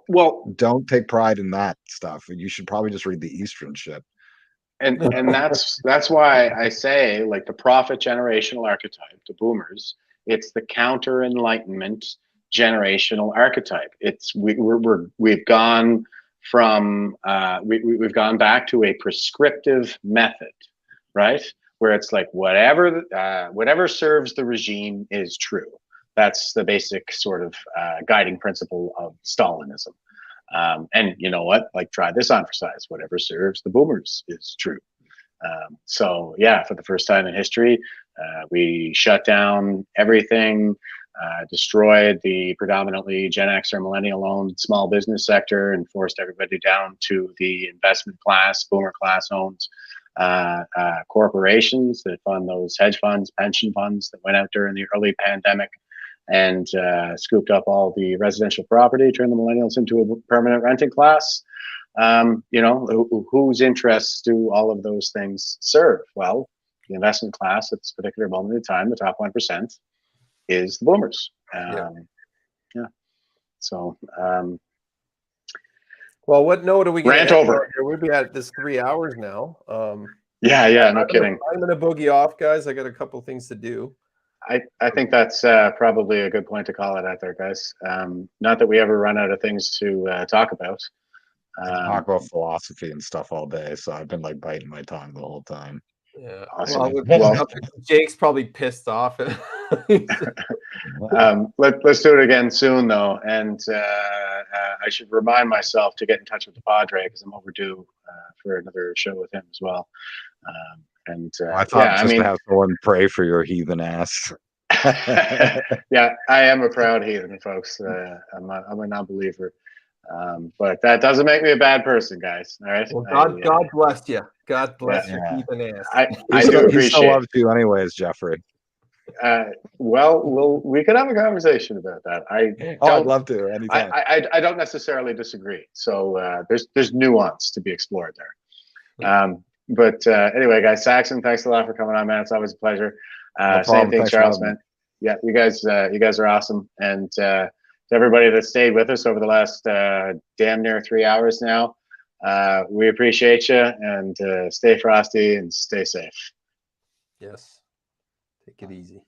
take pride in that stuff. You should probably just read the Eastern shit. And that's why I say, like, the prophet generational archetype, the boomers, it's the counter Enlightenment generational archetype. It's we've gone from we've gone back to a prescriptive method, right? Where it's like whatever serves the regime is true. That's the basic sort of guiding principle of Stalinism. And you know what? Like, try this on for size. Whatever serves the boomers is true. So yeah, for the first time in history, we shut down everything. Destroyed the predominantly Gen X or millennial owned small business sector and forced everybody down to the investment class, boomer class owned corporations that fund those hedge funds, pension funds that went out during the early pandemic and scooped up all the residential property, turned the millennials into a permanent renting class. You know, whose interests do all of those things serve? Well, the investment class at this particular moment in time, the top 1%, is the boomers. Yeah. So well, what note are we going rant over here? We'll be at this 3 hours now. Yeah, no kidding. I'm gonna boogie off, guys. I got a couple things to do. I think that's probably a good point to call it out there, guys. Not that we ever run out of things to talk about. Talk about philosophy and stuff all day, so I've been like biting my tongue the whole time. Yeah. Awesome. Well, Jake's probably pissed off. Let's do it again soon, though, and I should remind myself to get in touch with the Padre because I'm overdue for another show with him as well. I thought to have someone pray for your heathen ass. Yeah, I am a proud heathen, folks. I'm a non-believer. But that doesn't make me a bad person, guys. All right. Well, God bless you. God bless your heathen ass. I do appreciate. He still loves you, anyways, Jeffrey. Well, we could have a conversation about that. I'd love to. Anytime. I don't necessarily disagree. So there's nuance to be explored there. But anyway, guys, Saxon, thanks a lot for coming on, man. It's always a pleasure. Same thing, Charles, man. Yeah, you guys are awesome, and to everybody that stayed with us over the last damn near 3 hours now, we appreciate you, and stay frosty and stay safe. Yes. Take it easy.